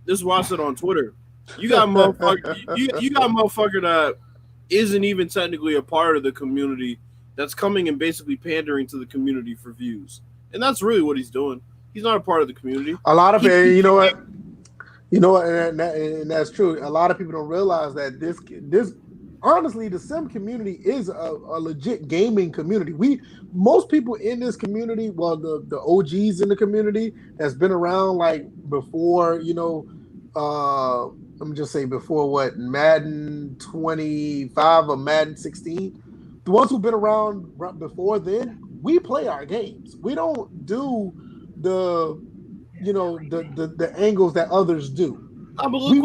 This is what I said on Twitter. You got motherfucker. you got motherfucker that isn't even technically a part of the community. That's coming and basically pandering to the community for views, and that's really what he's doing. He's not a part of the community. A lot of people, you know what, and that's true. A lot of people don't realize that this honestly, the sim community is a legit gaming community. Most people in this community, well, the OGs in the community that's been around like before, let me just say before what, Madden 25 or Madden 16. The ones who've been around before then, we play our games. We don't do the angles that others do.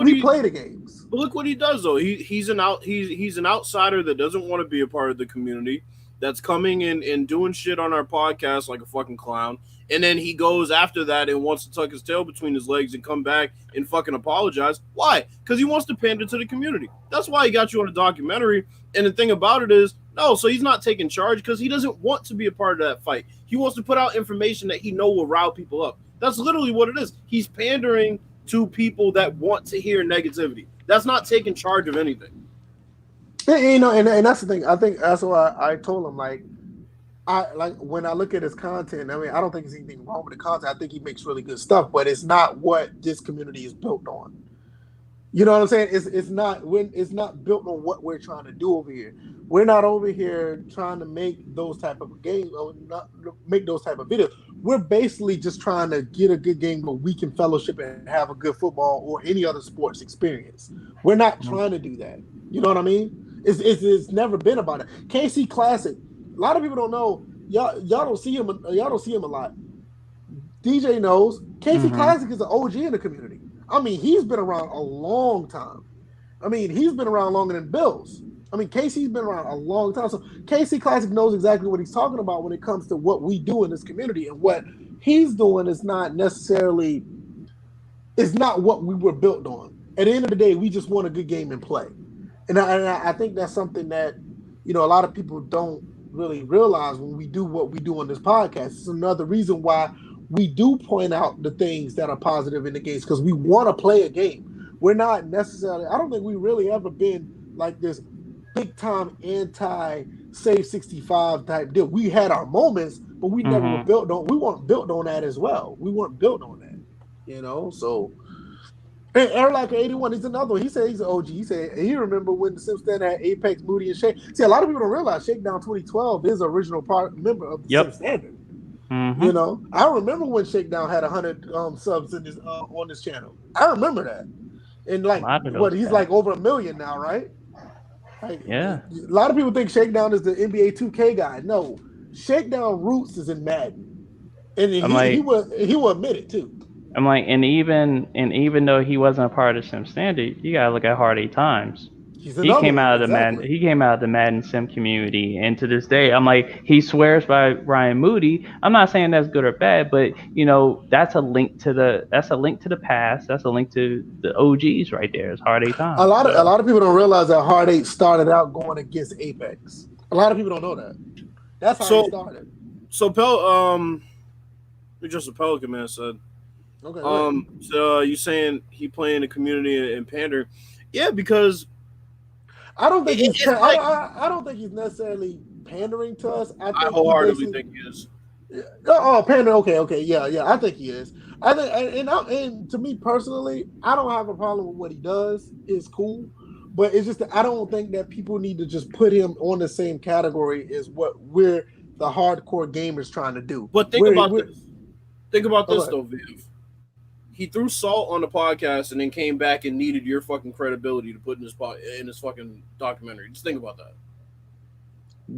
We play the games. But look what he does though. He's an outsider that doesn't want to be a part of the community. that's coming in and doing shit on our podcast like a fucking clown, and then he goes after that and wants to tuck his tail between his legs and come back and fucking apologize. Why? Because he wants to pander to the community. That's why he got you on a documentary. And the thing about it is, no, so he's not taking charge because he doesn't want to be a part of that fight. He wants to put out information that he know will rile people up. That's literally what it is. He's pandering to people that want to hear negativity. That's not taking charge of anything. And that's the thing. I think that's why I told him, when I look at his content, I mean, I don't think there's anything wrong with the content. I think he makes really good stuff, but it's not what this community is built on. You know what I'm saying? It's not built on what we're trying to do over here. We're not over here trying to make those type of games or not make those type of videos. We're basically just trying to get a good game where we can fellowship and have a good football or any other sports experience. We're not trying to do that. You know what I mean? It's never been about it. KC Classic. A lot of people don't know. Y'all don't see him. Y'all don't see him a lot. DJ knows. KC Classic is an OG in the community. I mean, he's been around a long time. I mean, he's been around longer than Bills. I mean, KC's been around a long time. So KC Classic knows exactly what he's talking about when it comes to what we do in this community. And what he's doing is not necessarily, it's not what we were built on. At the end of the day, we just want a good game and play. And I think that's something that, a lot of people don't really realize when we do what we do on this podcast. It's another reason why we do point out the things that are positive in the games, because we want to play a game. We're not necessarily, I don't think we really ever been like this big time anti-Save 65 type deal. We had our moments, but we never were built on, we weren't built on that as well. We weren't built on that, so. And Erlacher 81, he's another one. He said he's an OG. He said he remember when the Simpsons had Apex, Moody, and Shake. See, a lot of people don't realize Shakedown 2012 is an original member of the Simpsons Standard. I remember when Shakedown had 100 subs in this on this channel. I remember that. And he's like over 1 million now, right? A lot of people think Shakedown is the NBA 2K guy. No, Shakedown roots is in Madden, and he will admit it too. I'm like, and even though he wasn't a part of Sim Standard, you gotta look at Hard 8 Times. He came out of the Madden Sim community, and to this day, I'm like, he swears by Ryan Moody. I'm not saying that's good or bad, but that's a link to the past. That's a link to the OGs right there. It's Hard 8 Times. A lot of people don't realize that Hard 8 started out going against Apex. A lot of people don't know that. That's how it started. So just a Pelican man said. Okay. So you saying he playing the community and pander? Yeah, because I don't think he's. I don't think he's necessarily pandering to us. I wholeheartedly think he is. Oh, pander. Okay. Yeah. I think he is. I think, and to me personally, I don't have a problem with what he does. It's cool, but it's just that I don't think that people need to just put him on the same category as what we're the hardcore gamers trying to do. But think about this though, Viv. He threw salt on the podcast and then came back and needed your fucking credibility to put in his fucking documentary. Just think about that.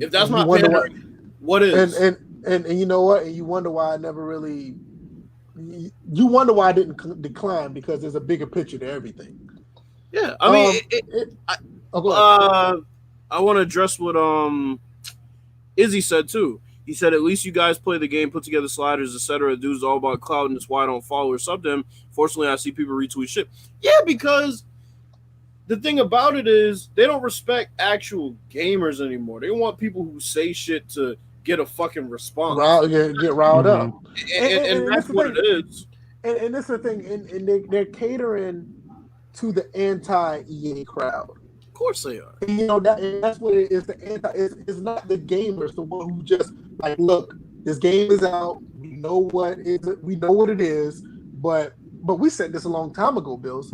If that's not pandering, what is? And you know what? And you wonder why I never really. You wonder why I didn't decline, because there's a bigger picture to everything. Yeah, I mean, I want to address what Izzy said too. He said, at least you guys play the game, put together sliders, etc. Dude's all about clout, and that's why I don't follow or sub them. Fortunately, I see people retweet shit. Yeah, because the thing about it is they don't respect actual gamers anymore. They want people who say shit to get a fucking response. Get riled up. And that's what it is. And this is the thing. And they're catering to the anti-EA crowd. Of course they are. And that's what it is. It's not the gamers, the one who just like, look, this game is out. We know what it is, but we said this a long time ago, Bills.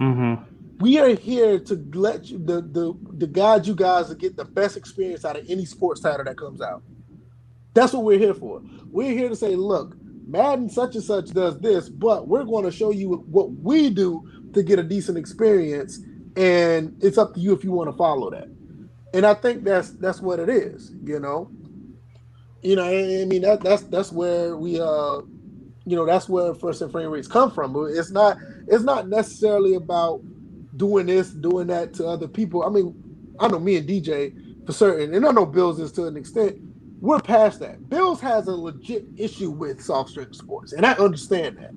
We are here to let you the guide you guys to get the best experience out of any sports title that comes out. That's what we're here for. We're here to say, look, Madden such and such does this, but we're going to show you what we do to get a decent experience. And it's up to you if you want to follow that. And I think that's what it is, I mean, that's where we that's where First and Framerates come from. But it's not necessarily about doing this, doing that to other people. I mean, I know me and DJ for certain, and I know Bills is to an extent. we're past that. Bills has a legit issue with soft drink sports, and I understand that.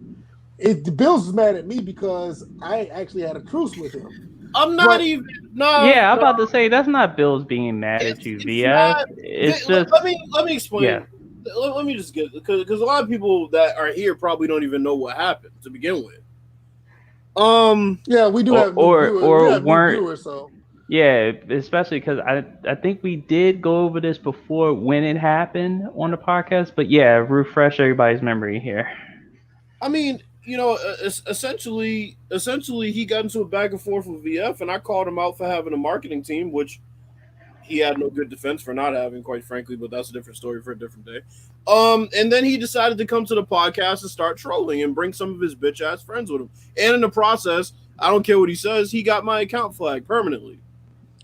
The Bills is mad at me because I actually had a truce with him. I'm not But even no. Yeah, I'm No, about to say that's not Bills being mad at you, it's VF. not. It's Let, just let me explain. yeah. Let me just get because a lot of people that are here probably don't even know what happened to begin with. yeah, we do Or have new or viewers. We or have new weren't viewers, so yeah, especially because I think we did go over this before when it happened on the podcast, but yeah, refresh everybody's memory here. I mean, you know, essentially, he got into a back and forth with VF, and I called him out for having a marketing team, which he had no good defense for not having, quite frankly. But that's a different story for a different day. And then he decided to come to the podcast and start trolling and bring some of his bitch ass friends with him. And in the process, I don't care what he says, he got my account flagged permanently.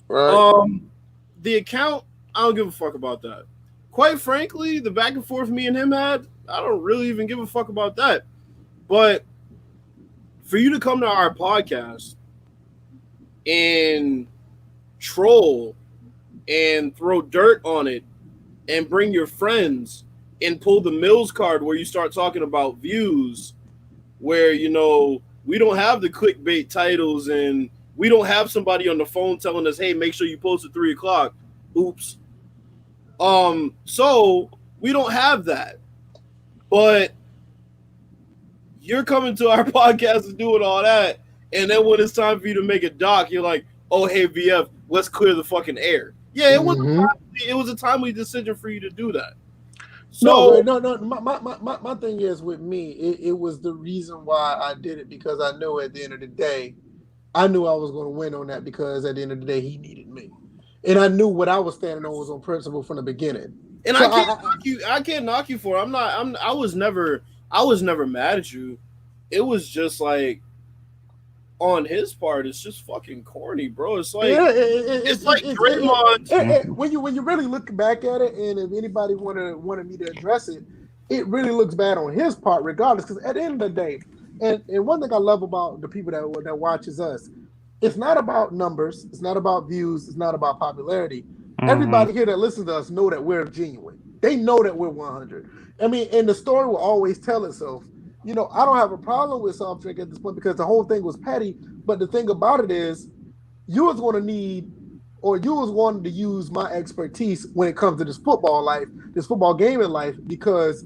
right. The account, I don't give a fuck about that. Quite frankly, the back and forth me and him had, I don't really even give a fuck about that. But for you to come to our podcast and troll and throw dirt on it and bring your friends and pull the Mills card where you start talking about views, where, you know, we don't have the clickbait titles and we don't have somebody on the phone telling us, hey, make sure you post at 3:00. Oops. So we don't have that. But you're coming to our podcast and doing all that, and then when it's time for you to make a doc, you're like, oh, hey, VF, let's clear the fucking air. Yeah, it was a timely decision for you to do that. So No. My thing is with me, it was the reason why I did it because I knew at the end of the day, I knew I was going to win on that because at the end of the day, he needed me, and I knew what I was standing on was on principle from the beginning. And So I can't knock you for it. I was never mad at you. It was just like on his part, it's just fucking corny, bro. It's like it's like Draymond. When you really look back at it, and if anybody wanted me to address it, it really looks bad on his part, regardless. Because at the end of the day, and one thing I love about the people that watches us, it's not about numbers, it's not about views, it's not about popularity. Everybody here that listens to us know that we're genuine. They know that we're 100. I mean, and the story will always tell itself. You know, I don't have a problem with soft drink at this point because the whole thing was petty. But the thing about it is, you was going to need, or you was wanting to use my expertise when it comes to this football life, this football gaming life, because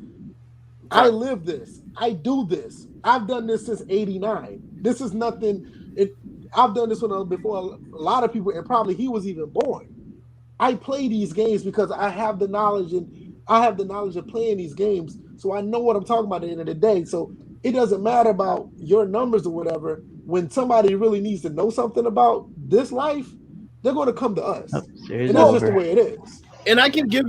I live this. I do this. I've done this since '89. This is nothing. I've done this one before a lot of people, and probably he was even born. I play these games because I have the knowledge of playing these games, so I know what I'm talking about at the end of the day. So it doesn't matter about your numbers or whatever. When somebody really needs to know something about this life, they're going to come to us, and that's just the way it is. And I can give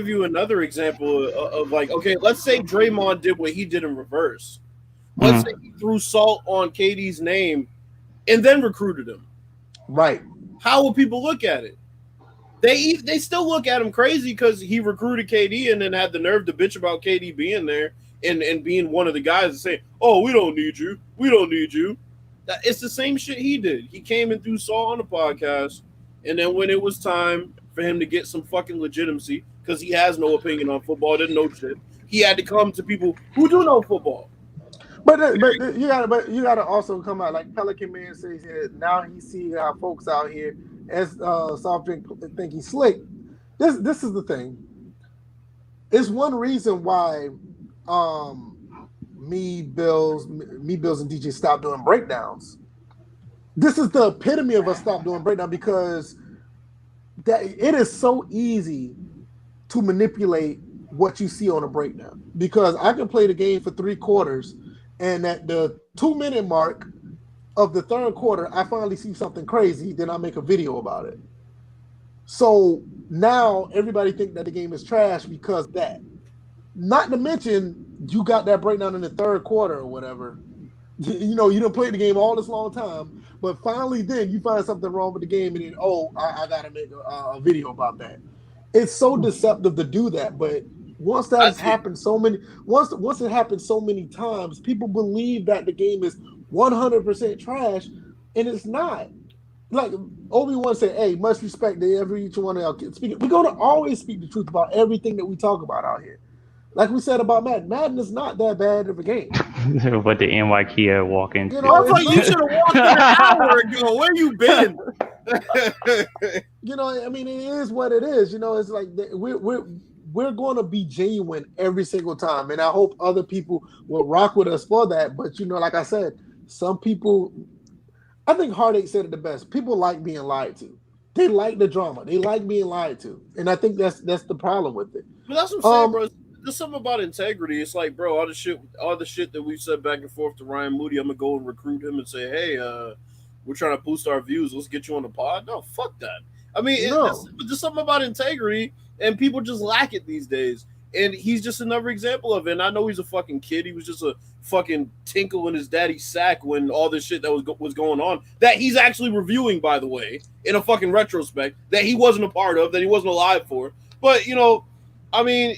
you another example of like, okay, let's say Draymond did what he did in reverse. Let's say he threw salt on KD's name and then recruited him. Right. How will people look at it? They still look at him crazy because he recruited KD and then had the nerve to bitch about KD being there and being one of the guys and say, oh, we don't need you. We don't need you. It's the same shit he did. He came and threw salt on the podcast, and then when it was time for him to get some fucking legitimacy, because he has no opinion on football, didn't know shit, he had to come to people who do know football. But you gotta also come out like Pelican Man says here. Now he see how folks out here as soft drink think he's slick. This is the thing. It's one reason why me, Bills, and DJ stopped doing breakdowns. This is the epitome of us stop doing breakdown because that it is so easy to manipulate what you see on a breakdown. Because I can play the game for 3 quarters, and at the 2-minute mark of the 3rd quarter, I finally see something crazy, then I make a video about it. So now everybody think that the game is trash because of that. Not to mention, you got that breakdown in the 3rd quarter or whatever. You know, you done played the game all this long time, but finally then you find something wrong with the game and then, I got to make a video about that. It's so deceptive to do that, but once that has happened once it happens so many times, people believe that the game is 100% trash, and it's not. like Obi-Wan said, hey, much respect to every each one of y'all kids. We're gonna always speak the truth about everything that we talk about out here. Like we said about Madden. Madden is not that bad of a game. What the NY Kia walk You know, into. it's Motherfucker, you not. should have walked in an hour ago. Where you been? You know, I mean, it is what it is. You know, it's like we're going to be genuine every single time, and I hope other people will rock with us for that. But you know, like I said, some people. I think Heartache said it the best. People like being lied to. They like the drama. They like being lied to, and I think that's the problem with it. But that's what I'm saying, Um, bro. There's something about integrity. It's like, bro, all the shit that we said back and forth to Ryan Moody, I'm gonna go and recruit him and say, hey, we're trying to boost our views. Let's get you on the pod. No, fuck that. I mean, no, there's something about integrity, and people just lack it these days. And he's just another example of it. And I know he's a fucking kid. He was just a fucking tinkle in his daddy's sack when all this shit that was going on, that he's actually reviewing, by the way, in a fucking retrospect, that he wasn't a part of, that he wasn't alive for. But, you know, I mean,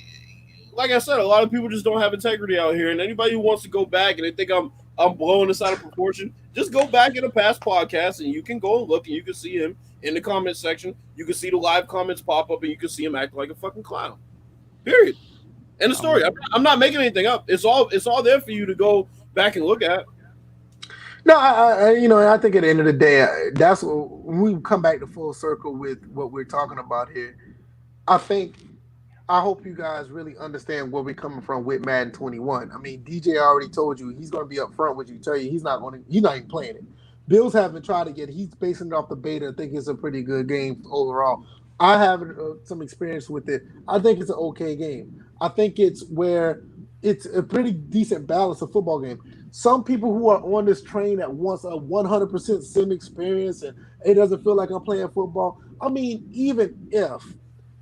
like I said, a lot of people just don't have integrity out here. And anybody who wants to go back and they think I'm blowing this out of proportion, just go back in a past podcast and you can go and look and you can see him in the comment section. You can see the live comments pop up and you can see him act like a fucking clown. Period. End of story. I'm not making anything up. It's all there for you to go back and look at. no, I you know, I think at the end of the day, that's what when we come back to full circle with what we're talking about here. I think I hope you guys really understand where we're coming from with Madden 21. I mean, DJ already told you he's going to be up front with you, tell you he's not even playing it. Bills haven't tried it yet. He's basing it off the beta. I think it's a pretty good game overall. I have some experience with it. I think it's an okay game. I think it's where it's a pretty decent balance of football game. Some people who are on this train that wants a 100% sim experience and it doesn't feel like I'm playing football. I mean, even if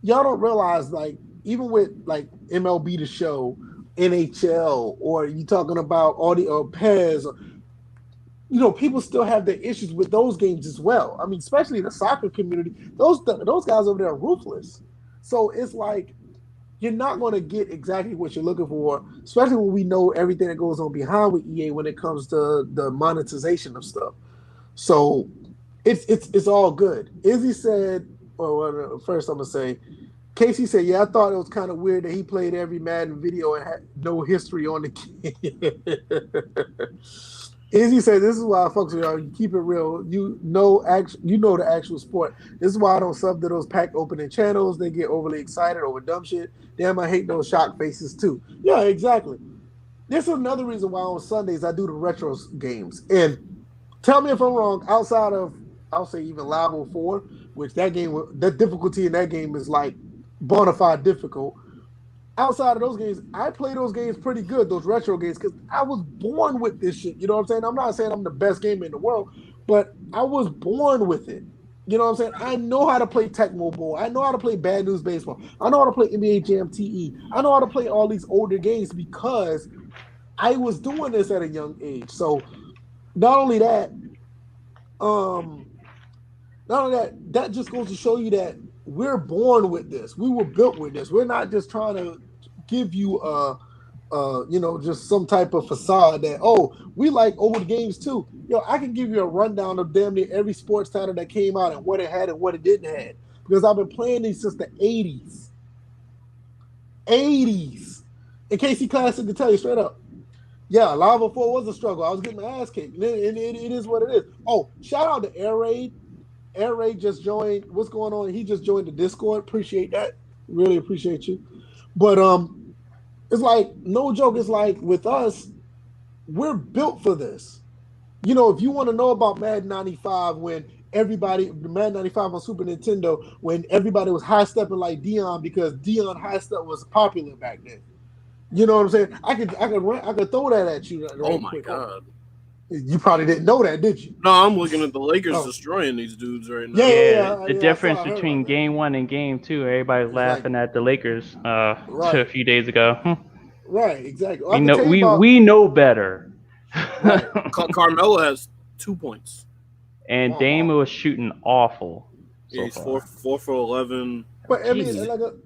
y'all don't realize, like, even with like MLB the Show, NHL, or you talking about all the PES, you know, people still have their issues with those games as well. I mean, especially the soccer community, those guys over there are ruthless. So it's like you're not going to get exactly what you're looking for, especially when we know everything that goes on behind with EA when it comes to the monetization of stuff. So it's all good. Izzy said, well, first I'm gonna say, Casey said, yeah, I thought it was kind of weird that he played every Madden video and had no history on the game. Izzy said, this is why I fucks with y'all. You keep it real. You know the actual sport. This is why I don't sub to those pack opening channels. They get overly excited over dumb shit. Damn, I hate those shock faces too. Yeah, exactly. This is another reason why on Sundays I do the retro games. And tell me if I'm wrong, outside of, I'll say even Live 04, which that difficulty in that game is like bona fide difficult. Outside of those games, I play those games pretty good, those retro games, because I was born with this shit. You know what I'm saying? I'm not saying I'm the best gamer in the world, but I was born with it. You know what I'm saying? I know how to play Tecmo Bowl. I know how to play Bad News Baseball. I know how to play NBA Jam TE. I know how to play all these older games because I was doing this at a young age. So not only that, that just goes to show you that we're born with this. We were built with this. We're not just trying to give you just some type of facade that, oh, we like old games too. Yo, I can give you a rundown of damn near every sports title that came out and what it had and what it didn't have. Because I've been playing these since the 80s. 80s. In Casey Classic, to tell you straight up. Yeah, Live 04 was a struggle. I was getting my ass kicked. It is what it is. Oh, shout out to Air Raid. Air Raid just joined. What's going on? He just joined the Discord. Appreciate that. Really appreciate you. But it's like, no joke. It's like with us, we're built for this. You know, if you want to know about Madden 95, when Madden 95 on Super Nintendo, when everybody was high stepping like Dion because Dion high step was popular back then. You know what I'm saying? I could throw that at you. Oh my god! You probably didn't know that, did you? No, I'm looking at the Lakers destroying these dudes right now. The difference between game 1 and game 2, everybody's laughing at the Lakers a few days ago. Right, exactly. We know better. Right. Carmelo has 2 points, and Dame was shooting awful. Yeah, he's 4 for 11. But I mean,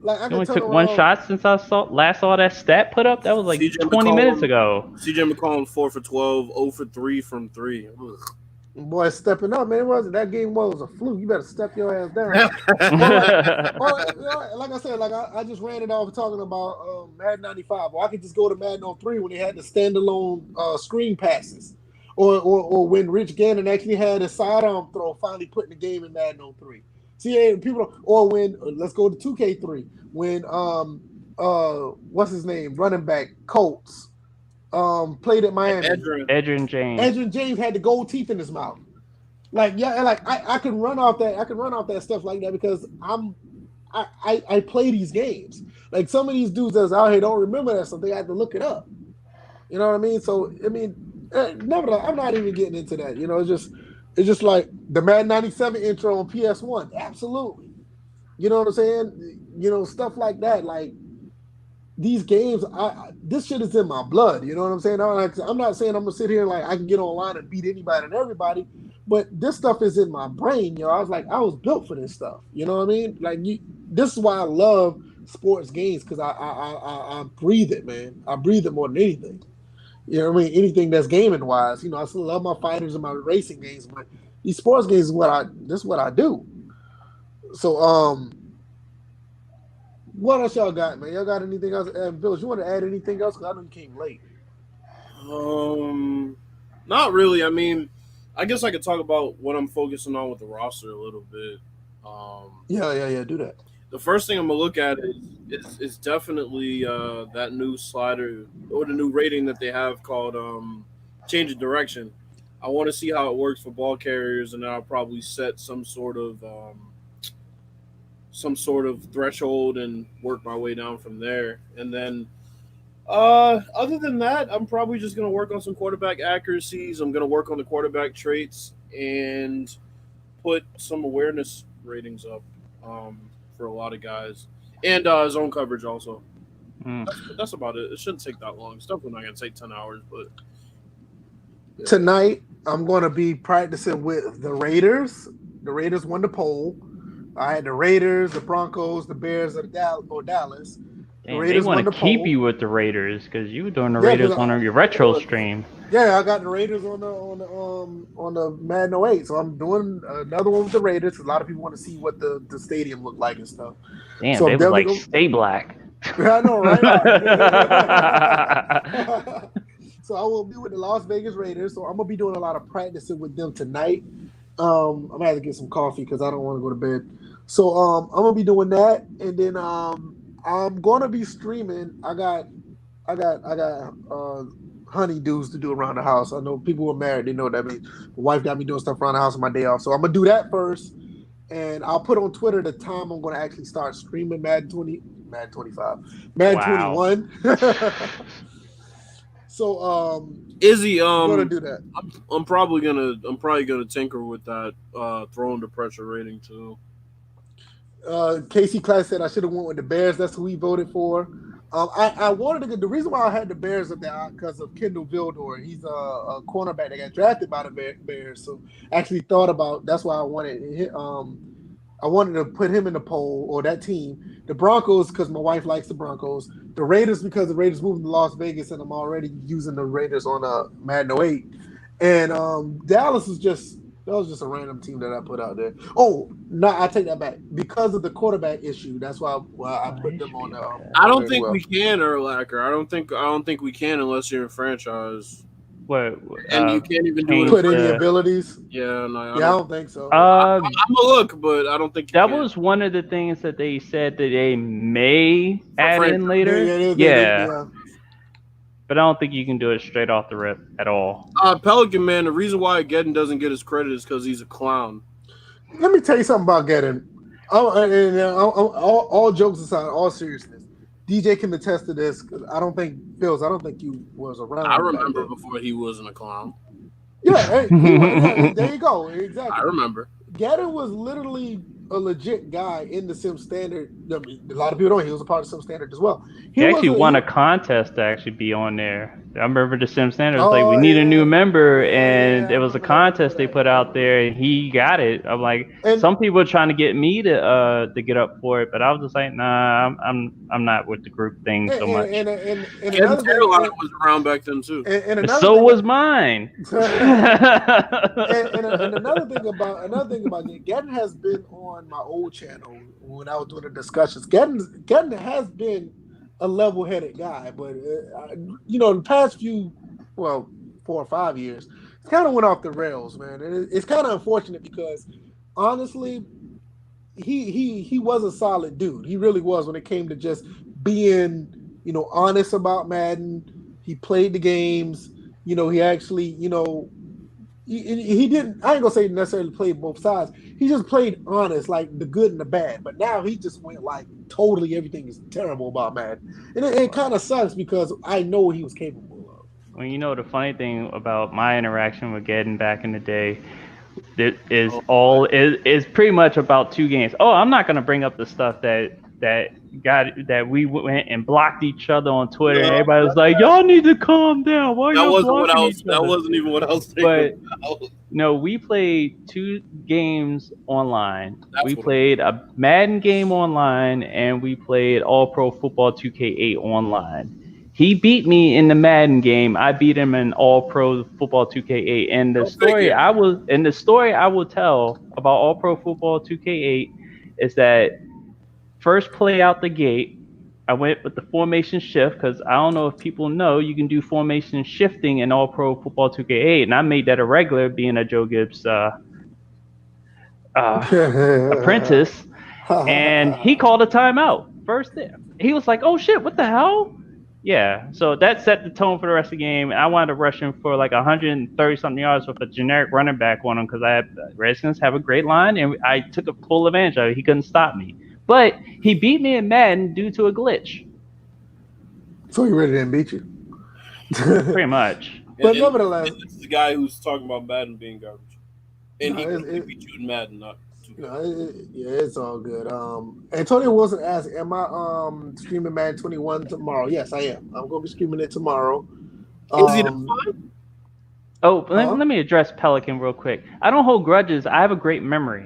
I only took one shot since I last saw that stat put up. That was like 20 minutes ago. CJ McCollum 4 for 12, 0 for 3 from 3. Ugh. Boy, stepping up, man. It wasn't that game was a fluke. You better step your ass down. Like I said, I just ran it off talking about Madden 95. Or I could just go to Madden 03 when they had the standalone screen passes. Or when Rich Gannon actually had a sidearm throw finally putting the game in Madden 03. See, people, or when, let's go to 2K3, when, what's his name, running back, Colts, played at Miami. Edgerrin James. Edgerrin James had the gold teeth in his mouth. Like, yeah, like I can run off that stuff like that because I play these games. Like some of these dudes that's out here don't remember that stuff. They have to look it up. You know what I mean? So I mean, nevertheless, I'm not even getting into that. You know, it's just like the Madden 97 intro on PS1. Absolutely. You know what I'm saying? You know, stuff like that. Like these games, this shit is in my blood. You know what I'm saying? I'm not saying I'm gonna sit here and like I can get online and beat anybody and everybody, but this stuff is in my brain. You know, I was built for this stuff. You know what I mean? Like this is why I love sports games because I breathe it, man. I breathe it more than anything. You know what I mean? Anything that's gaming wise. You know, I still love my fighters and my racing games, but these sports games is what I do. So what else y'all got, man? Y'all got anything else? Bill, you want to add anything else? Because I know you came late. Not really. I mean, I guess I could talk about what I'm focusing on with the roster a little bit. Yeah. Do that. The first thing I'm gonna look at is definitely that new slider or the new rating that they have called change of direction. I want to see how it works for ball carriers, and then I'll probably set some sort of threshold and work my way down from there. And then other than that, I'm probably just going to work on some quarterback accuracies. I'm going to work on the quarterback traits and put some awareness ratings up for a lot of guys. And zone coverage also. That's about it. It shouldn't take that long. It's definitely not going to take 10 hours. But yeah. Tonight, I'm going to be practicing with the Raiders. The Raiders won the poll. I had the Raiders, the Broncos, the Bears, or Dallas. Damn, they want to keep you with the Raiders because you were doing the Raiders on your retro stream. Yeah, I got the Raiders on the Madden 08, so I'm doing another one with the Raiders. A lot of people want to see what the stadium looked like and stuff. Damn, so they was like stay black. I know, right? So I will be with the Las Vegas Raiders. So I'm gonna be doing a lot of practicing with them tonight. I'm gonna have to get some coffee because I don't want to go to bed. So I'm gonna be doing that, and then I'm gonna be streaming. I got honeydews to do around the house. I know people who are married, they know what that means. My wife got me doing stuff around the house on my day off, so I'm gonna do that first, and I'll put on Twitter the time I'm gonna actually start streaming Madden 25, Madden 21. So Izzy, I'm gonna do that. I'm probably gonna tinker with that throw under pressure rating too. Casey Class said I should have went with the Bears. That's who he voted for. I wanted to get the reason why I had the Bears up there because of Kendall Vildor. He's a cornerback that got drafted by the Bears. So actually thought about that's why I wanted to put him in the poll or that team. The Broncos because my wife likes the Broncos. The Raiders because the Raiders moved to Las Vegas and I'm already using the Raiders on Madden 08. And Dallas is just. That was just a random team that I put out there. Oh, no, I take that back. Because of the quarterback issue, that's why I put them on the. I don't think we can, Urlacher. I don't think we can unless you're in franchise. What? And you can't even do it. Put any abilities. Yeah, no. I don't think so. I'm gonna look, but I don't think that was one of the things that they said that they may add in later. Yeah. But I don't think you can do it straight off the rip at all. Pelican Man, the reason why Gedden doesn't get his credit is because he's a clown. Let me tell you something about Gedden. All jokes aside, all seriousness, DJ can attest to this. Cause I don't think you was around. I remember before he wasn't a clown. Yeah, there you go. Exactly. I remember. Gedden was literally a legit guy in the Sim Standard. I mean, a lot of people don't. He was a part of Sim Standard as well. He actually won a contest to actually be on there. I remember the Sim Standard was like, we need a new member, and I it was a remember that, I remember contest they that. put out there, and he got it. I'm like, And some people are trying to get me to get up for it, but I was just like, nah, I'm not with the group thing so much. and Getting another thing, Carolina was around back then too. and another So thing, was mine. and another thing about Getting has been on my old channel when I was doing the discussions. Getting has been a level-headed guy, but in the past few, 4 or 5 years, it kind of went off the rails, man. And it's kind of unfortunate because honestly, he was a solid dude. He really was when it came to just being honest about Madden. He played the games. He actually he didn't. I ain't gonna say necessarily played both sides. He just played honest, like the good and the bad. But now he just went like totally everything is terrible about Madden, and it kind of sucks because I know what he was capable of. Well, the funny thing about my interaction with Gedden back in the day, it is pretty much about 2 games. Oh, I'm not gonna bring up the stuff that we went and blocked each other on Twitter, and everybody was like, "Y'all need to calm down. Why That you wasn't what I blocking was. each That other?" wasn't even what I was But thinking about. no, we played 2 games online. That's We what played a Madden game online, and we played All Pro Football 2K8 online. He beat me in the Madden game. I beat him in All Pro Football 2K8. And the Go story figure. I will tell about All Pro Football 2K8 is that first play out the gate, I went with the formation shift because I don't know if people know you can do formation shifting in All Pro Football 2K8, and I made that a regular, being a Joe Gibbs apprentice. And he called a timeout first there. He was like, "Oh shit, what the hell?" Yeah, so that set the tone for the rest of the game. I wanted to rush him for like 130 something yards with a generic running back on him because Redskins have a great line, and I took a full advantage of it. He couldn't stop me, but he beat me in Madden due to a glitch. So he really didn't beat you. Pretty much. But nevertheless, this is the guy who's talking about Madden being garbage, and No, he beat you in Madden, not. It's all good. Antonio Wilson asked, "Am I streaming Madden 21 tomorrow?" Yes, I am. I'm gonna be streaming it tomorrow. Is he fine? Oh, let me address Pelican real quick. I don't hold grudges. I have a great memory.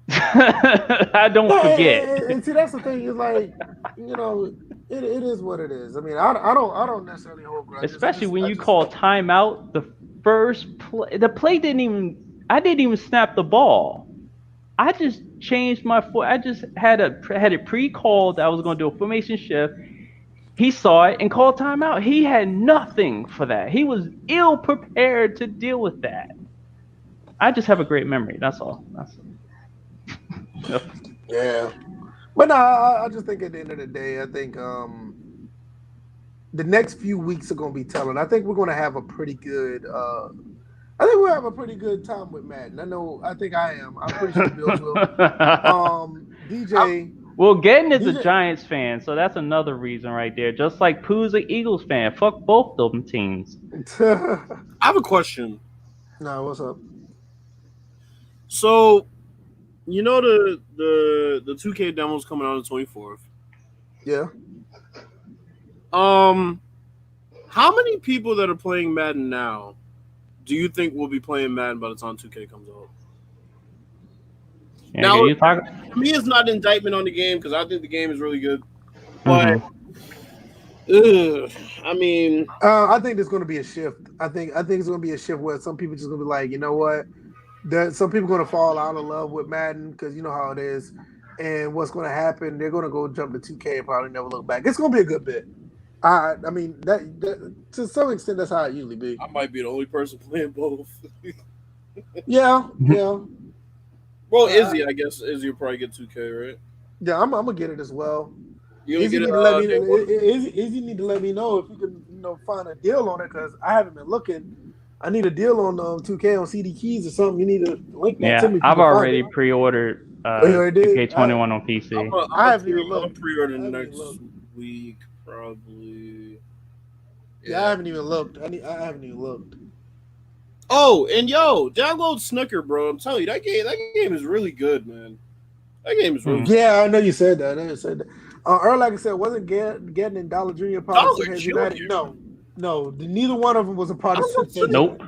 I don't forget. And see, that's the thing. Is like, it is what it is. I mean, I don't necessarily hold grudges. Especially when you call timeout, the first play, I didn't even snap the ball. I just changed my foot. I just had it pre-called that I was going to do a formation shift. He saw it and called timeout. He had nothing for that. He was ill prepared to deal with that. I just have a great memory. That's all. Yeah, but no, I just think at the end of the day, I think the next few weeks are going to be telling. I think we're going to have a pretty good. I think we'll have a pretty good time with Madden. I think I am. I'm pretty sure Bills will. DJ. Well, Getting is a Giants fan, so that's another reason right there. Just like Pooh's an Eagles fan. Fuck both of them teams. I have a question. No, what's up? So, the 2K demo's coming out on the 24th. Yeah. How many people that are playing Madden now do you think will be playing Madden by the time 2K comes out? Yeah, now, to me, it's not an indictment on the game because I think the game is really good. But, I mean, I think there's going to be a shift. I think it's going to be a shift where some people just going to be like, you know what? Some people are going to fall out of love with Madden because you know how it is. And what's going to happen? They're going to go jump to 2K and probably never look back. It's going to be a good bit. I mean, that to some extent, that's how it usually be. I might be the only person playing both. Yeah. Well, Izzy, I guess Izzy will probably get 2K, right? Yeah, I'm gonna get it as well. Izzy need to let me know if you can, find a deal on it because I haven't been looking. I need a deal on 2K on CD keys or something. You need to link that to me. I've already pre-ordered 2K21 on PC. I haven't even looked. I'm pre-ordering next week, probably. Yeah, I haven't even looked. I haven't even looked. Oh, and download Snooker, bro. I'm telling you, that game is really good, man. That game is really good. Yeah, I know you said that. Earl, like I said, wasn't getting in Dollar Junior Dollar Junior? No. No, neither one of them was a part of I don't know. Nope.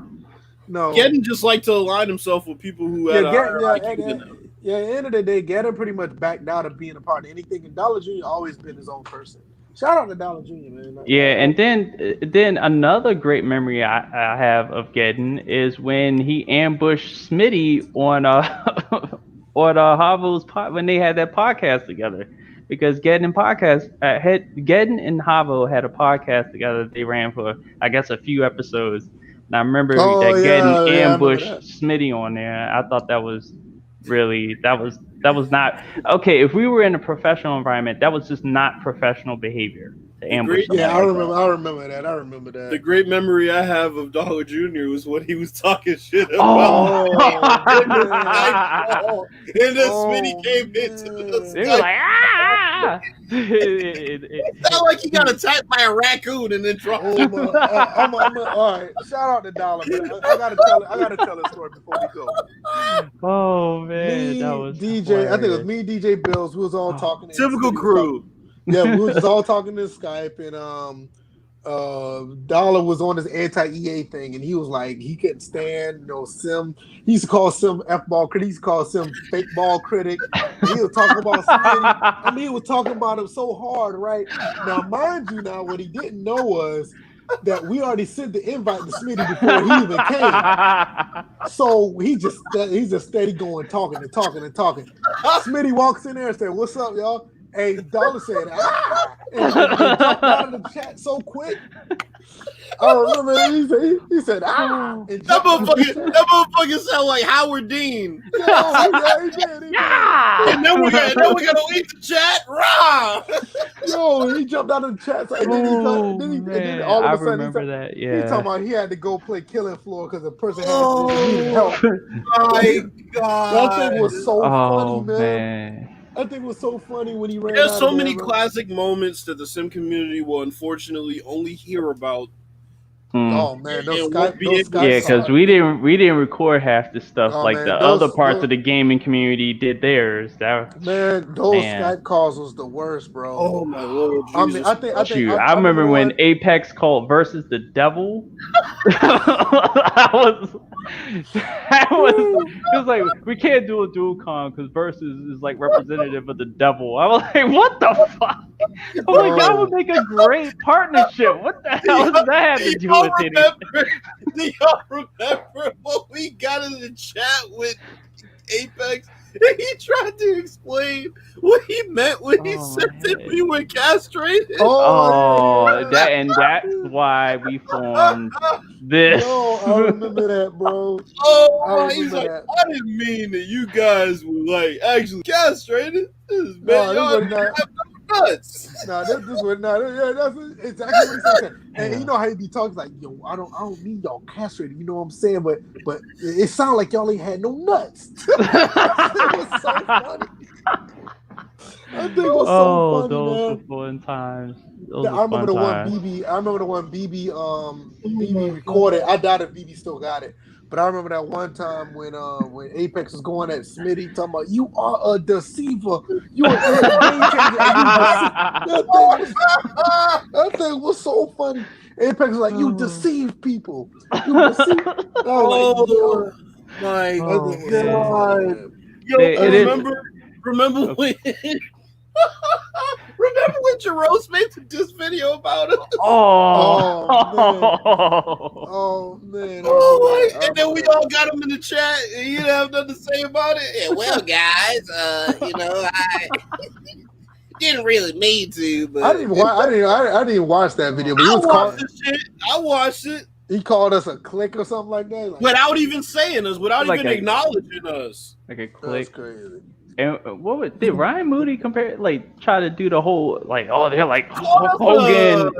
No. Gedden just liked to align himself with people who had a higher IQ than him. At the end of the day, Gedden pretty much backed out of being a part of anything, and Dollar Jr. always been his own person. Shout out to Dollar Jr. Man. Yeah, and then another great memory I have of Gedden is when he ambushed Smitty on on Havo's pod when they had that podcast together. Because Gedden and Havo had a podcast together. They ran for I guess a few episodes. And I remember that Gedden ambushed Smitty on there. I thought that was really that was not okay. If we were in a professional environment, that was just not professional behavior to ambush. I remember that. The great memory I have of Dollar Jr. was when he was talking shit about and then Smitty came into the They were like, ah! It's not like he got attacked by a raccoon and then dropped him. All right, shout out to Dollar, but I gotta tell this story before we go. Oh man, that was DJ. hilarious. I think it was me, DJ Bills. We was all talking. Typical crew. Yeah, we was just all talking in Skype, and Dollar was on his anti-EA thing, and he was like, he couldn't stand, Sim. He used to call Sim F-ball critic. He used to call Sim fake ball critic. And he was talking about Smitty. I mean, he was talking about him so hard, right? Now, mind you, what he didn't know was that we already sent the invite to Smitty before he even came. So he's just steady going, talking. Smitty walks in there and said, "What's up, y'all?" Hey, Dollar said, "Ah!" And jumped out of the chat so quick. I remember he said, "Ah!" And that motherfucker sound like Howard Dean. Yeah, he did. Yeah. And then we gotta leave the chat. Rah! Yo, he jumped out of the chat. So, and then all of a sudden, he talking about he had to go play Killing Floor because the person needed help. My God, that thing was so funny, man. I think it was so funny when he ran. There's so many classic moments that the sim community will unfortunately only hear about. Oh man, those Skype because we didn't record half the stuff the other parts of the gaming community did theirs. Skype calls was the worst, bro. Oh my Lord, Jesus. I remember when Apex called versus the devil. It was like we can't do a dual con because versus is like representative of the devil. I was like, what the fuck? I was like, that would make a great partnership. What the hell does that have to do with anything? Do y'all remember when we got in the chat with Apex? And he tried to explain what he meant when he said that we were castrated. That's why we formed this. I remember that, bro. He's like, I didn't mean that you guys were like actually castrated. This y'all nuts. That's exactly what he said. And you know how he be talking like, yo, I don't mean y'all castrated. You know what I'm saying? But it sounded like y'all ain't had no nuts. It was so funny. I think it was so funny, those were fun times. I remember the one BB recorded. I doubt if BB still got it. But I remember that one time when Apex was going at Smitty, talking about you are a deceiver. You are a game changer. That thing was so funny. Apex was like, you deceive people. You deceive. My God. Yo, remember when remember when Jerose made this video about it? Oh man. And then we all got him in the chat and he didn't have nothing to say about it. Yeah, well, guys, I didn't really mean to, but I didn't watch that video, but I watched it. He called us a clique or something like that. Without even saying us, without even acknowledging us. Like a clique. That's crazy. And did Ryan Moody try to do the whole they're like Hogan?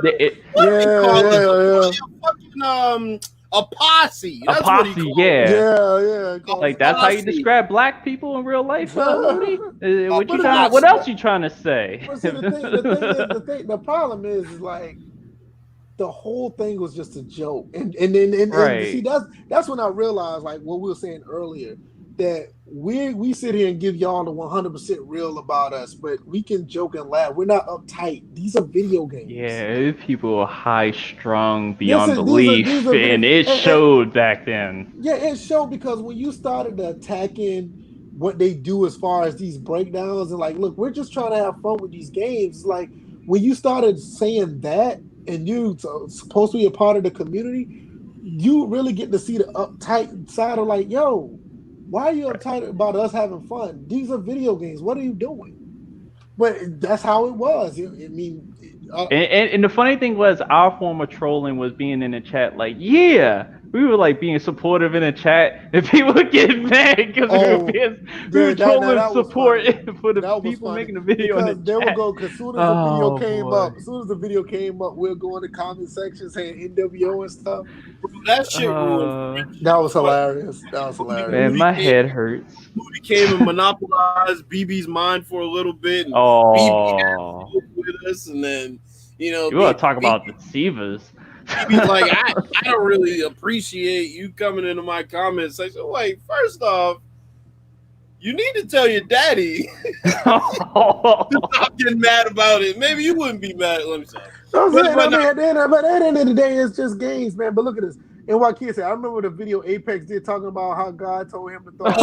A posse. That's what he called it. Yeah. Like that's how you describe black people in real life, Moody? What else you trying to say? See, the problem is like the whole thing was just a joke, and see that's when I realized like what we were saying earlier. that we sit here and give y'all the 100% real about us, but we can joke and laugh. We're not uptight. These are video games. Yeah, people are high strung This beyond is these belief, are and it showed back then. Yeah, it showed because when you started attacking what they do as far as these breakdowns and like, look, we're just trying to have fun with these games. It's like when you started saying that and you supposed to be a part of the community, you really get to see the uptight side of like, yo, why are you uptight about us having fun? These are video games. What are you doing? But that's how it was. I mean, and the funny thing was, our form of trolling was being in the chat like, yeah, we were like being supportive in the chat, and people would get mad because we were trolling support for the people making the video in the chat. There we go. Because as soon as the video came up, we'll go in the comment section saying NWO and stuff. That shit ruined. That was hilarious. Man, my head hurts. Booty came and monopolized BB's mind for a little bit. And BB with us, and then you want to talk about the deceivers. BB's like, I don't really appreciate you coming into my comment section. Wait, first off, you need to tell your daddy. Stop getting mad about it. Maybe you wouldn't be mad. Let me stop. But at the end of the day, it's just games, man. But look at this. And what Kid said, I remember the video Apex did talking about how God told him to throw. And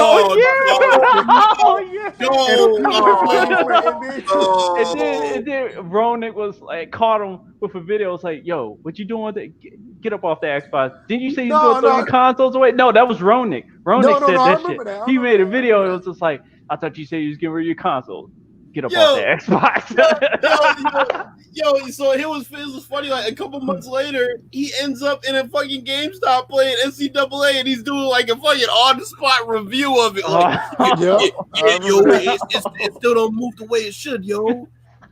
then Ronick was like, caught him with a video. It was like, yo, what you doing? Get up off the Xbox. Didn't you say you was going to throw your consoles away? No, that was Ronick. Ronick said that shit. He made a video. It was just like, I thought you said you was getting rid of your console. Get up off the Xbox. So it was funny. Like a couple months later, he ends up in a fucking GameStop playing NCAA, and he's doing like a fucking on-the-spot review of it. Like, it still don't move the way it should, yo.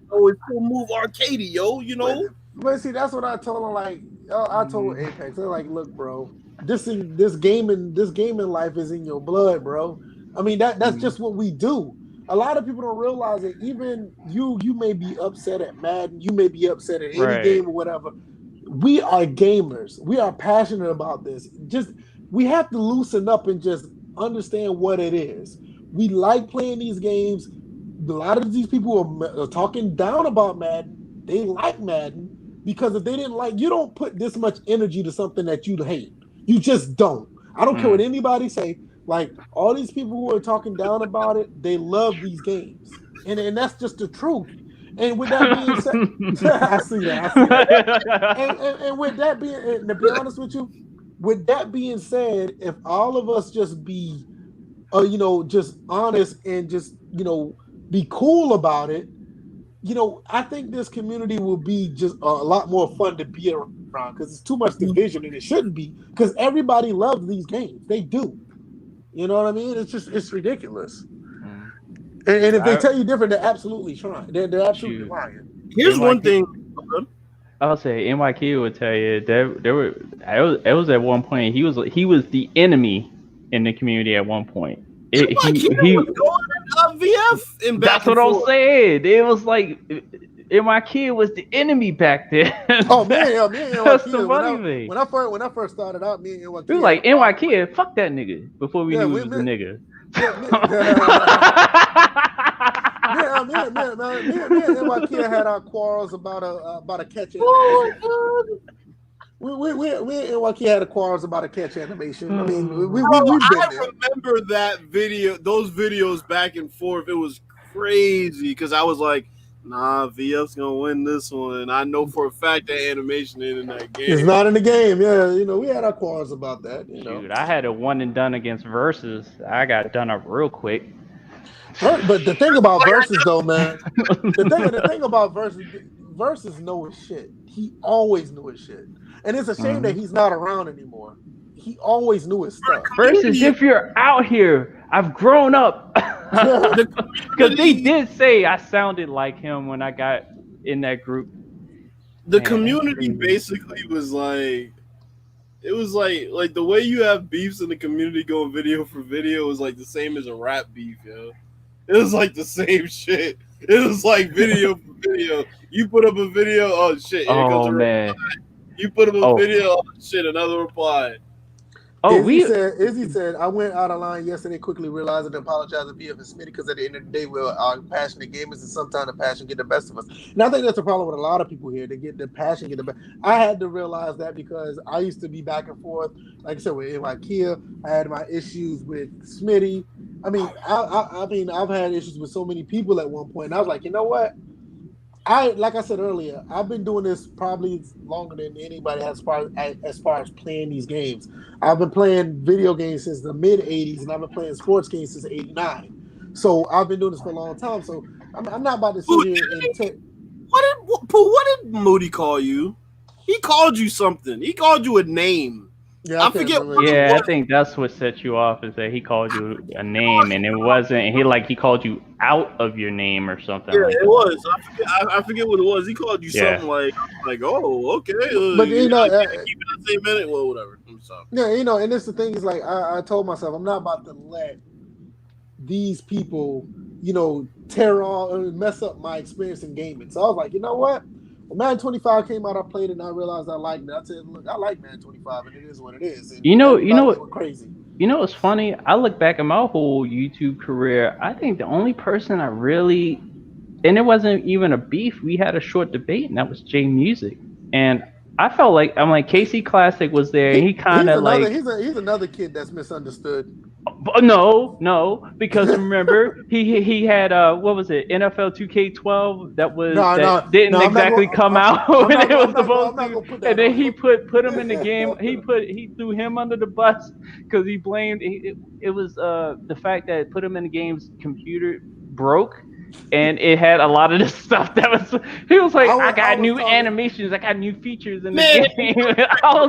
Oh, it still move arcadey, yo. You know. But see, that's what I told him. Like, I told Apex, they're like, look, bro, this gaming life is in your blood, bro. I mean, that's just what we do. A lot of people don't realize that even you may be upset at Madden, you may be upset at any game or whatever. We are gamers. We are passionate about this. We have to loosen up and just understand what it is. We like playing these games. A lot of these people are talking down about Madden. They like Madden because if they didn't like, you don't put this much energy to something that you hate. You just don't. I don't care what anybody say. Like, all these people who are talking down about it, they love these games. And that's just the truth. And with that being said, I see that. And with that being, and to be honest with you, with that being said, if all of us just be, just honest and just, be cool about it, I think this community will be just a lot more fun to be around because it's too much division and it shouldn't be because everybody loves these games. They do. You know what I mean? It's ridiculous. And if they tell you different, they're absolutely trying. They're absolutely lying. Here's one thing. I'll say NYK would tell you that it was at one point he was the enemy in the community at one point. He was going VF in back. That's what I'm saying. It was like NYK was the enemy back then. Oh man, that's the funny thing. When I first started out, me and NYK. We was like NYK, fuck that nigga. Before we knew he was a nigga. Me and NYK had our quarrels about a catch animation. We and NYK had a quarrels about a catch animation. I mean, I remember that video, those videos back and forth. It was crazy because I was like, nah, VF's gonna win this one. And I know for a fact that animation ain't in that game. It's not in the game, yeah. We had our quarrels about that. Dude, I had a one and done against Versus. I got done up real quick. But the thing about Versus though, man, the thing about Versus know his shit. He always knew his shit. And it's a shame that he's not around anymore. He always knew his stuff. Versus, if you're out here, I've grown up. Because they did say I sounded like him when I got in that group. The community basically was like, it was like the way you have beefs in the community going video for video was like the same as a rap beef, yo. It was like the same shit. It was like video for video. You put up a video, oh shit, here comes a reply. You put up a video, oh shit, another reply. Oh, Izzy said, I went out of line yesterday, quickly realizing to apologize to BF and Smitty because at the end of the day, we're passionate gamers, and sometimes the passion get the best of us. And I think that's the problem with a lot of people here. They get the passion, get the best. I had to realize that because I used to be back and forth. Like I said, with IKEA, I had my issues with Smitty. I mean, I've had issues with so many people at one point. And I was like, you know what? Like I said earlier, I've been doing this probably longer than anybody has as far as playing these games. I've been playing video games since the mid '80s, and I've been playing sports games since '89. So I've been doing this for a long time. So I'm not about to sit here and take. What did Moody call you? He called you something. He called you a name. Yeah, I forget. Yeah, I think that's what set you off, is that he called you a name, and it wasn't. He called you out of your name or something. Yeah, like it that. was. I forget what it was. He called you something like oh, okay. But you know, keep it the same minute. Well, whatever. I'm sorry. Yeah, you know, and this the thing is like I told myself I'm not about to let these people, you know, tear on or mess up my experience in gaming. So I was like, you know what? When Madden 25 came out, I played it and I realized I liked it. I said, look, I like Madden 25 and it is what it is. And you know what? Crazy. You know what's funny? I look back at my whole YouTube career. I think the only person I really, and it wasn't even a beef. We had a short debate, and that was J Music. And I felt like KC Classic was there. And he kind of like he's another kid that's misunderstood. No, because remember he had what was it, NFL 2K12 that didn't exactly come out when it was supposed to, and then he put him in the game. He threw him under the bus because he blamed it was the fact that put him in the game's computer broke. And it had a lot of this stuff that was. He was like, I got new animations, I got new features in the game. I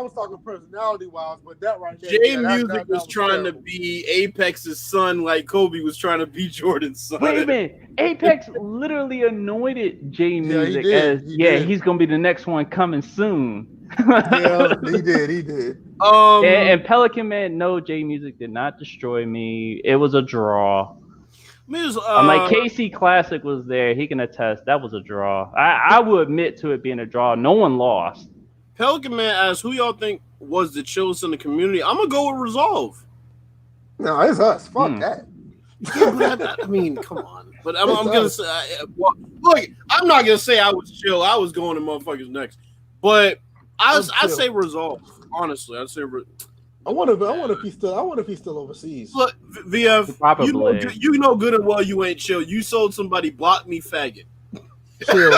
was talking personality wise, but that right there. J Music was trying to be Apex's son, like Kobe was trying to be Jordan's son. Wait a minute, Apex literally anointed J Music as he's gonna be the next one coming soon. Yeah, he did. And Pelican Man, no, J Music did not destroy me. It was a draw. I'm like, KC Classic was there. He can attest. That was a draw. I will admit to it being a draw. No one lost. Pelican Man asked, who y'all think was the chillest in the community? I'm going to go with Resolve. No, it's us. Fuck that. Yeah, I mean, come on. But I'm going to say, look, I'm not going to say I was chill. I was going to motherfuckers next. But I'd say Resolve. Honestly, I'd say. I wonder if he's still overseas. Look, VF, probably. You know good and well you ain't chill. You sold somebody block me faggot. Chill.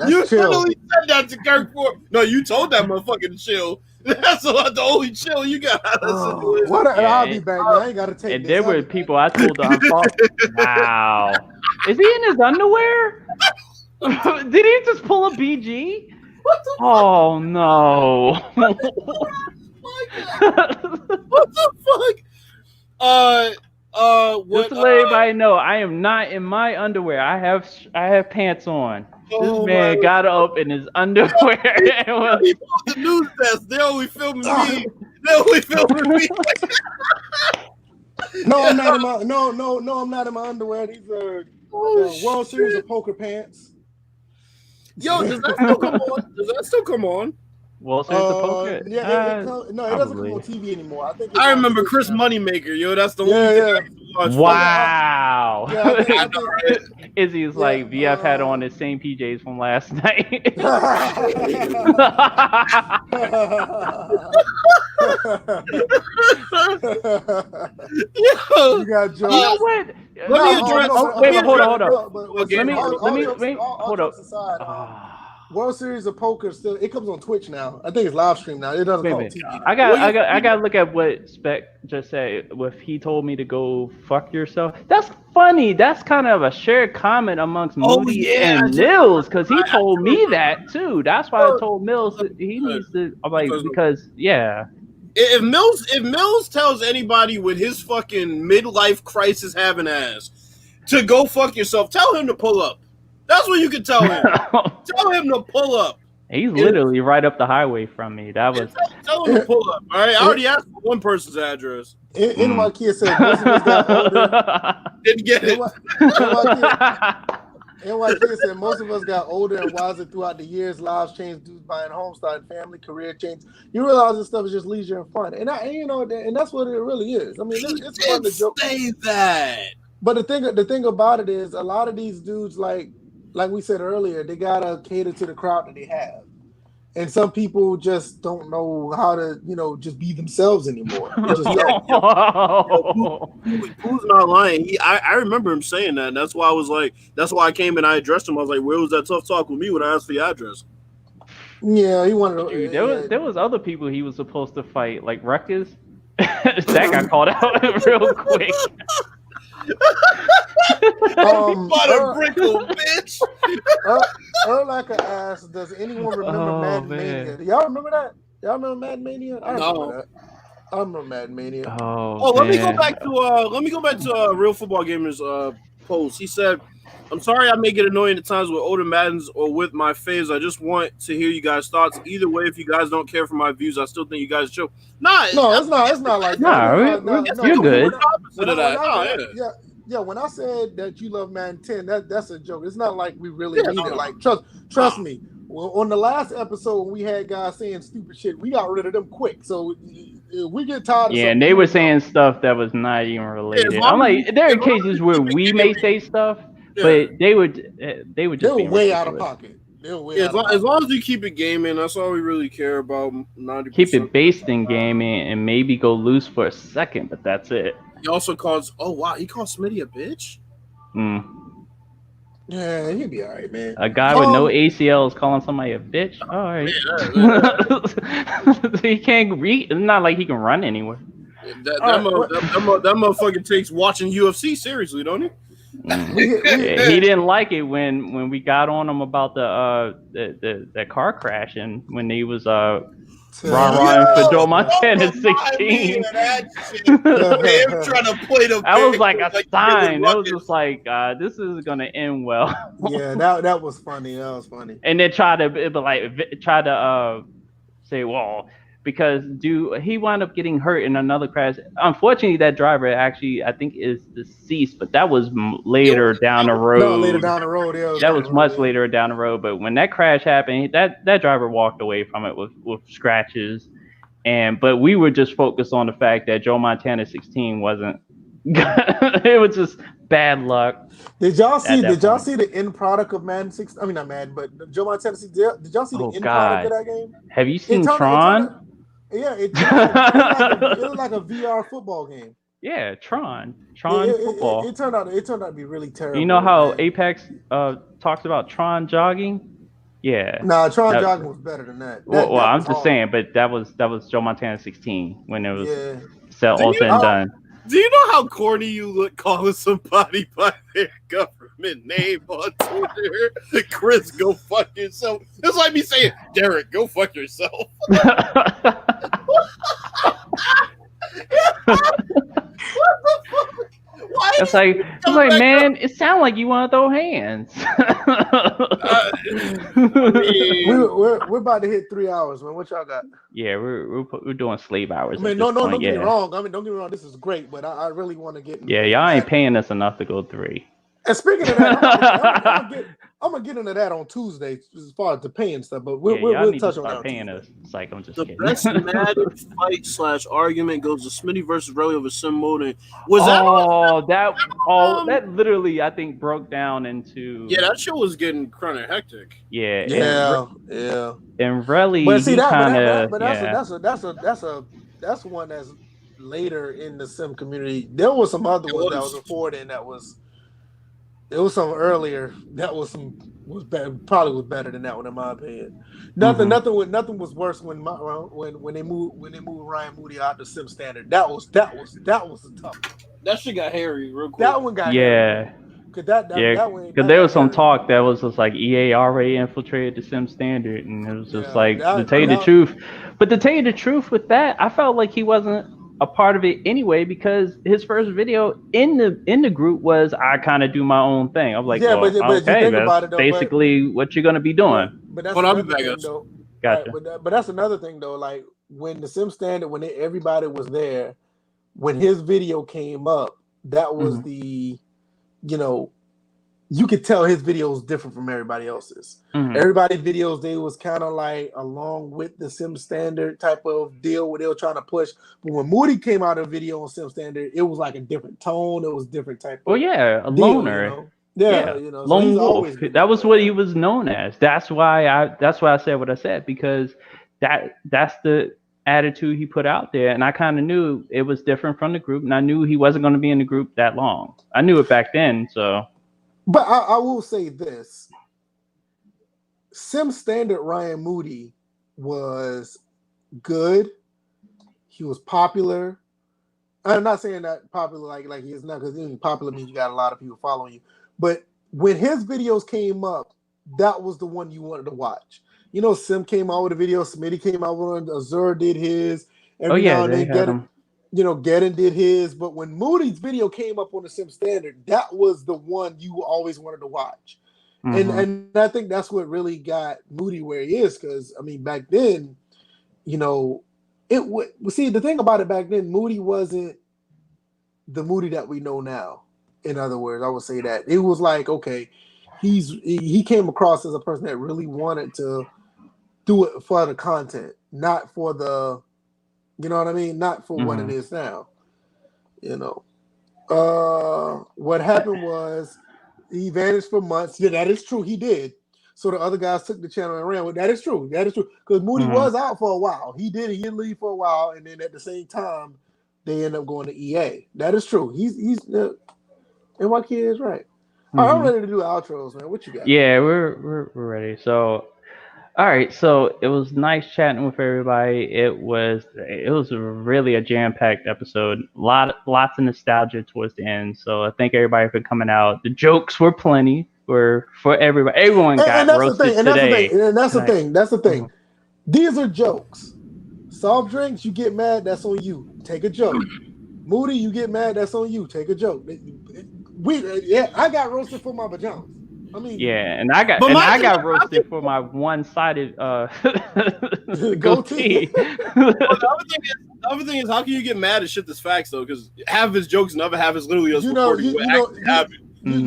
You literally said that to Kirk Ford. No, you told that motherfucker to chill. That's the only chill you got. I'll be back. I ain't gotta take. And there were people I told to unfollow. Wow, is he in his underwear? Did he just pull a BG? What the fuck? Oh no! What the fuck? Just to let everybody know, I am not in my underwear. I have pants on. This man got up in his underwear. He pulled the news desk. They only filming me. No, I'm not in my I'm not in my underwear. These are World Series of Poker pants. Yo, does that still come on? Well, since the poker, it doesn't come on TV anymore. I remember Chris Moneymaker. Yo, that's the only thing I used to watch. Wow. Izzy is like, VF had on his same PJs from last night. You got Joe. You know what? Hold on. Hold up. World Series of Poker it comes on Twitch now. I think it's live stream now. It doesn't come on TV. I got to look at what Spec just said. If he told me to go fuck yourself, that's funny. That's kind of a shared comment amongst Moody and Mills, because he told me that too. That's why I told Mills that he needs to because If Mills tells anybody with his fucking midlife crisis having ass to go fuck yourself, tell him to pull up. That's what you can tell him. Tell him to pull up. He's literally right up the highway from me. That was. Tell him to pull up. All right, I already asked for one person's address. NYK said most of us got older. Didn't get it. NYK said most of us got older and wiser throughout the years. Lives changed, dudes buying homes, starting family, career change. You realize this stuff is just leisure and fun, and that's what it really is. I mean, it's fun to joke. Say that. But the thing about it is, a lot of these dudes, like we said earlier, they gotta cater to the crowd that they have. And some people just don't know how to, just be themselves anymore. They just don't. Who's not lying? I remember him saying that. And that's why I came and I addressed him. I was like, where was that tough talk with me when I asked for your address? Yeah, he wanted to. Dude, there was other people he was supposed to fight, like Ruckus. That got called out real quick. Bitch. Erlacher asked, "Does anyone remember Madden Mania? Y'all remember that? Y'all remember Madden Mania? I remember that. I remember Madden Mania. Let me go back to Real Football Gamers post. He said, "I'm sorry I may get annoying at times with older Maddens or with my faves. I just want to hear you guys' thoughts. Either way, if you guys don't care for my views, I still think you guys should." No, it's not like that. No, you're good. When I said that you love Madden 10, that's a joke. It's not like we really mean it. Like, trust me. Well, on the last episode when we had guys saying stupid shit, we got rid of them quick. So we get tired. Yeah, and they were saying stuff that was not even related. I'm like, there are cases where we may say stuff, but they would just be way out of pocket. As long as you keep it gaming, that's all we really care about. 90%. Keep it based in gaming and maybe go loose for a second, but that's it. He also calls. Oh wow, he called Smitty a bitch. Yeah, he'd be all right, man. A guy with no ACL is calling somebody a bitch. All right. He can't read. It's not like he can run anywhere. That motherfucker takes watching UFC seriously, don't he? He didn't like it when we got on him about the car crash and when he was rah-rahing for Joe Montana 16. I was like a sign. That was just like, this is gonna end well. Yeah, that was funny. That was funny. And then try to say, well, because he wound up getting hurt in another crash. Unfortunately, that driver actually, I think, is deceased, but that was later down the road. No, later down the road. Yeah, that was much later down the road. But when that crash happened, that driver walked away from it with scratches. But we were just focused on the fact that Joe Montana 16 wasn't. It was just bad luck. Did y'all see the end product of Madden 6? I mean, not Madden, but Joe Montana 16. Did y'all see the end product of that game? Have you seen Tron? It looked like a VR football game. Yeah, Tron football. It turned out to be really terrible. You know how Apex talks about Tron jogging? Yeah. Nah, Tron jogging was better than that. I'm just saying, but that was Joe Montana 16 when it was all said and done. Do you know how corny you look calling somebody by their government name on Twitter? Chris, go fuck yourself. It's like me saying, Derek, go fuck yourself. It's like, man, it sounds like you want to throw hands. We're about to hit 3 hours, man. What y'all got? Yeah, we're doing slave hours. I mean, don't get me wrong. I mean, don't get me wrong. This is great, but I really want to get. Yeah, y'all ain't paying us enough to go 3. And speaking of that, I'm gonna get into that on Tuesday as far as the paying stuff. But we'll touch on that. Paying us. It's like I'm just the kidding. best Madden fight / argument goes to Smitty versus Relly over sim mode. And that literally I think broke down into. Yeah, that show was getting kind of hectic. Yeah. And Relly, but see that's one that's later in the sim community. There was some other ones that was before then that was. There was some earlier that was better than that one in my opinion. Nothing was worse when they moved Ryan Moody out to sim standard. That was a tough one. That shit got hairy real quick. That one got hairy. Because there was some talk that was just like EA already infiltrated the sim standard, and it was just to tell you the truth. But to tell you the truth with that, I felt like he wasn't a part of it anyway, because his first video in the group was I kind of do my own thing. I'm like, okay, that's basically what you're gonna be doing. But that's another thing, though. Gotcha. Right, but that's another thing though. Like when the sim standard, when everybody was there, when his video came up, that was the, you could tell his video was different from everybody else's. Mhm. Everybody's videos, they was kind of like along with the Sim Standard type of deal where they were trying to push. But when Moody came out of a video on Sim Standard, it was like a different tone. It was different type of yeah, a deal, loner. Yeah, so Lone he's wolf. always been That was that what way. he was known as. That's why I said what I said, because that's the attitude he put out there, and I kind of knew it was different from the group, and I knew he wasn't going to be in the group that long. I knew it back then, so. But I will say this: Sim Standard Ryan Moody was good. He was popular. I'm not saying that popular like he is now, because popular means you got a lot of people following you. But when his videos came up, that was the one you wanted to watch. Sim came out with a video, Smitty came out with one, Azur did his. Every now and they then, had him. Gedden did his. But when Moody's video came up on the Sim Standard, that was the one you always wanted to watch. Mm-hmm. And I think that's what really got Moody where he is, because back then, it would see the thing about it back then, Moody wasn't the Moody that we know now. In other words, I would say that it was like, okay, he came across as a person that really wanted to do it for the content, not for the, not for what it is now. What happened was he vanished for months. Yeah, that is true. He did. So the other guys took the channel and ran with. That is true. Because Moody was out for a while. He did leave for a while, and then at the same time, they end up going to EA. That is true. He's and my kid is right. All right, I'm ready to do outros, man. What you got? Yeah, we're ready. So, all right. So it was nice chatting with everybody. It was really a jam-packed episode. Lots of nostalgia towards the end. So I thank everybody for coming out. The jokes were plenty for everybody. Everyone got roasted today. That's the thing. These are jokes. Soft drinks, you get mad, that's on you. Take a joke. Moody, you get mad, that's on you. Take a joke. I got roasted for my pajamas. And I got roasted for my one-sided goatee. The other thing is, how can you get mad at shit that's facts though? Because half of his jokes and the other half is literally us recording. You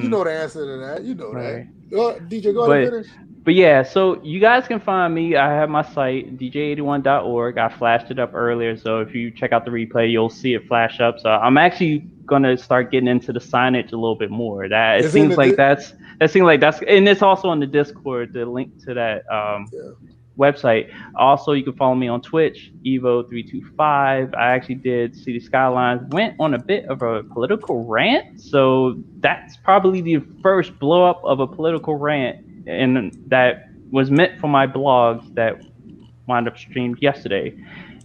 know the answer to that. You know right. that. DJ, go ahead and finish. But yeah, so you guys can find me. I have my site, dj81.org. I flashed it up earlier, so if you check out the replay, you'll see it flash up. So I'm actually gonna start getting into the signage a little bit more. It seems like that's, and it's also on the Discord. The link to that website. Also, you can follow me on Twitch, Evo325. I actually did City Skylines. Went on a bit of a political rant, so that's probably the first blow up of a political rant. And that was meant for my blogs that wound up streamed yesterday.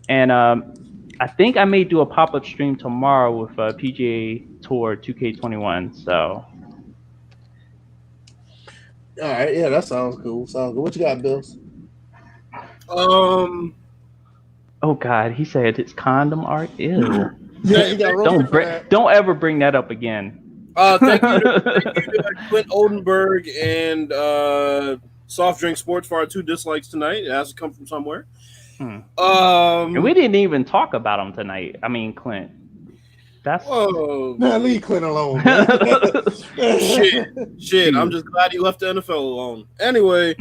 And I think I may do a pop-up stream tomorrow with PGA Tour 2K21. So. All right, yeah, that sounds cool. What you got, Bills? Oh God, he said it's condom art. Ew. Don't ever bring that up again. Thank you to Clint Oldenburg and Soft Drink Sports for our 2 dislikes tonight. It has to come from somewhere. And we didn't even talk about him tonight. Clint. Man, leave Clint alone. Shit. I'm just glad he left the NFL alone. Anyway,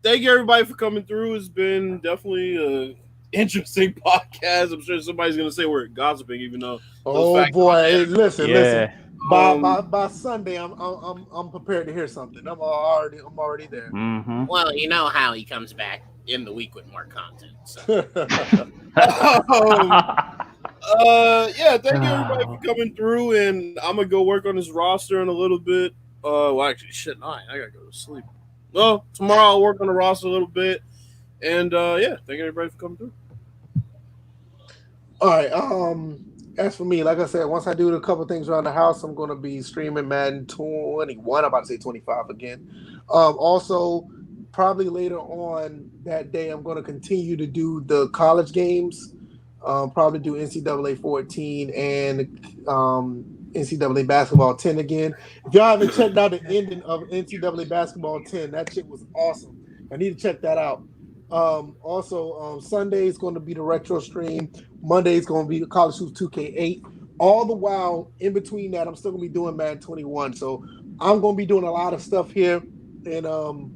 thank you everybody for coming through. It's been definitely a interesting podcast. I'm sure somebody's gonna say we're gossiping, even though. Oh boy! Listen. By Sunday, I'm prepared to hear something. I'm already there. Mm-hmm. Well, you know how he comes back in the week with more content. So. Thank you everybody for coming through, and I'm gonna go work on this roster in a little bit. Actually, shit, I gotta go to sleep. Well, tomorrow I'll work on the roster a little bit. And thank everybody for coming through. All right. As for me, like I said, once I do a couple things around the house, I'm going to be streaming Madden 21. I'm about to say 25 again. Also, probably later on that day, I'm going to continue to do the college games. Probably do NCAA 14 and NCAA basketball 10 again. If y'all haven't checked out the ending of NCAA basketball 10, that shit was awesome. I need to check that out. Also, Sunday is going to be the retro stream. Monday is going to be the College Hoops 2K8. all the while in between that, I'm still gonna be doing Madden 21. So I'm gonna be doing a lot of stuff here, and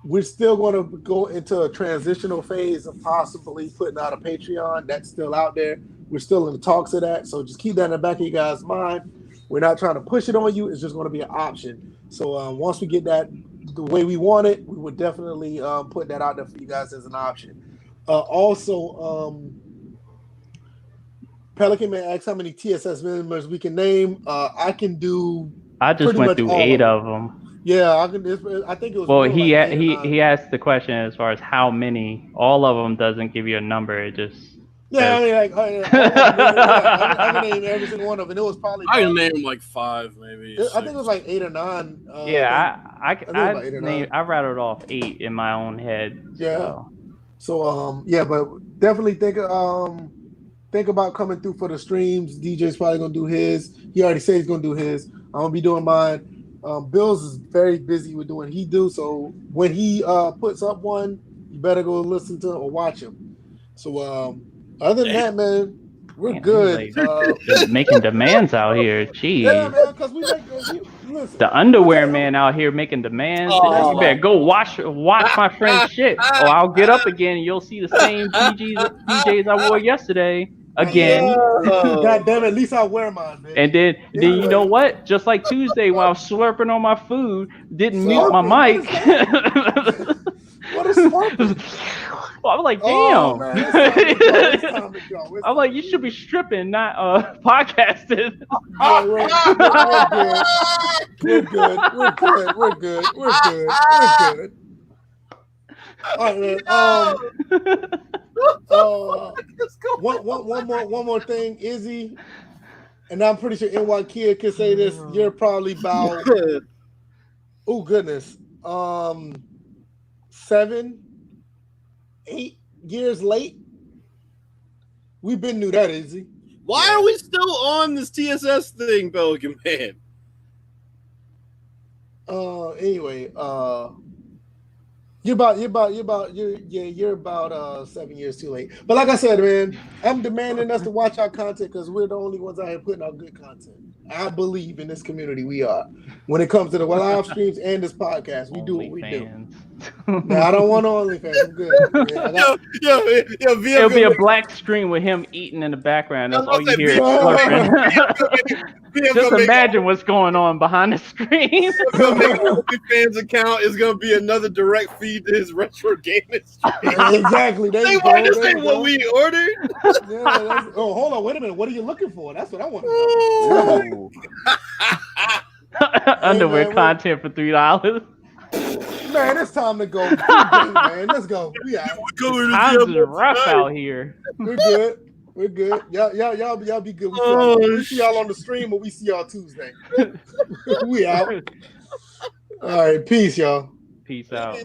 we're still gonna go into a transitional phase of possibly putting out a Patreon. That's still out there. We're still in the talks of that. So just keep that in the back of you guys' mind. We're not trying to push it on you. It's just going to be an option. So once we get that the way we want it, we would definitely put that out there for you guys as an option. Also, Pelican Man asked how many TSS members we can name. I can do. I just went through 8 of them. Yeah, I think it was. Well, he asked the question as far as how many. All of them doesn't give you a number. It just. Yeah, I mean, I can name every single one of them. It was probably. I can name like 5, maybe. I think it was like 8 or 9. I rattled off 8 in my own head. Yeah. So but definitely think about coming through for the streams. DJ's probably gonna do his. He already said he's gonna do his. I'm gonna be doing mine. Bill's is very busy with doing he do. So when he puts up one, you better go listen to him or watch him. So other than that, man, we're good. Just making demands out here. Jeez. Yeah, man, because listen. The underwear man out here making demands. You better go watch my friend's shit, or I'll get up again and you'll see the same DJs I wore yesterday again. God damn it, at least I wear mine, man. And then you know what? Just like Tuesday when I was slurping on my food, didn't mute my mic. What is slurping? I was like, damn. Oh, man, it's time to go. I'm like, you should be stripping, not podcasting. We're good. All right, man. One more thing, Izzy, and I'm pretty sure NY Kid can say this. You're probably about oh goodness, 7, 8 years late. We've been through that, Izzy. Why are we still on this TSS thing, Pelican Man? Anyway, you're about 7 years too late. But like I said, man, I'm demanding us to watch our content because we're the only ones out here putting out good content. I believe in this community we are. When it comes to the live streams and this podcast, we do what we do. No, I don't want OnlyFans. I'm good. It'll be a black screen with him eating in the background. That's all you hear is slurping. Just imagine what's going on behind the screen. OnlyFans account is going to be another direct feed to his retro gaming stream. Exactly. They want to say what we ordered. Hold on. Wait a minute. What are you looking for? That's what I want to know. Underwear content for $3. Man, it's time to go. Man, let's go. We out. Times is rough out here. We're good. Y'all be good. We see y'all on the stream, or we see y'all Tuesday. We out. All right, peace, y'all. Peace out.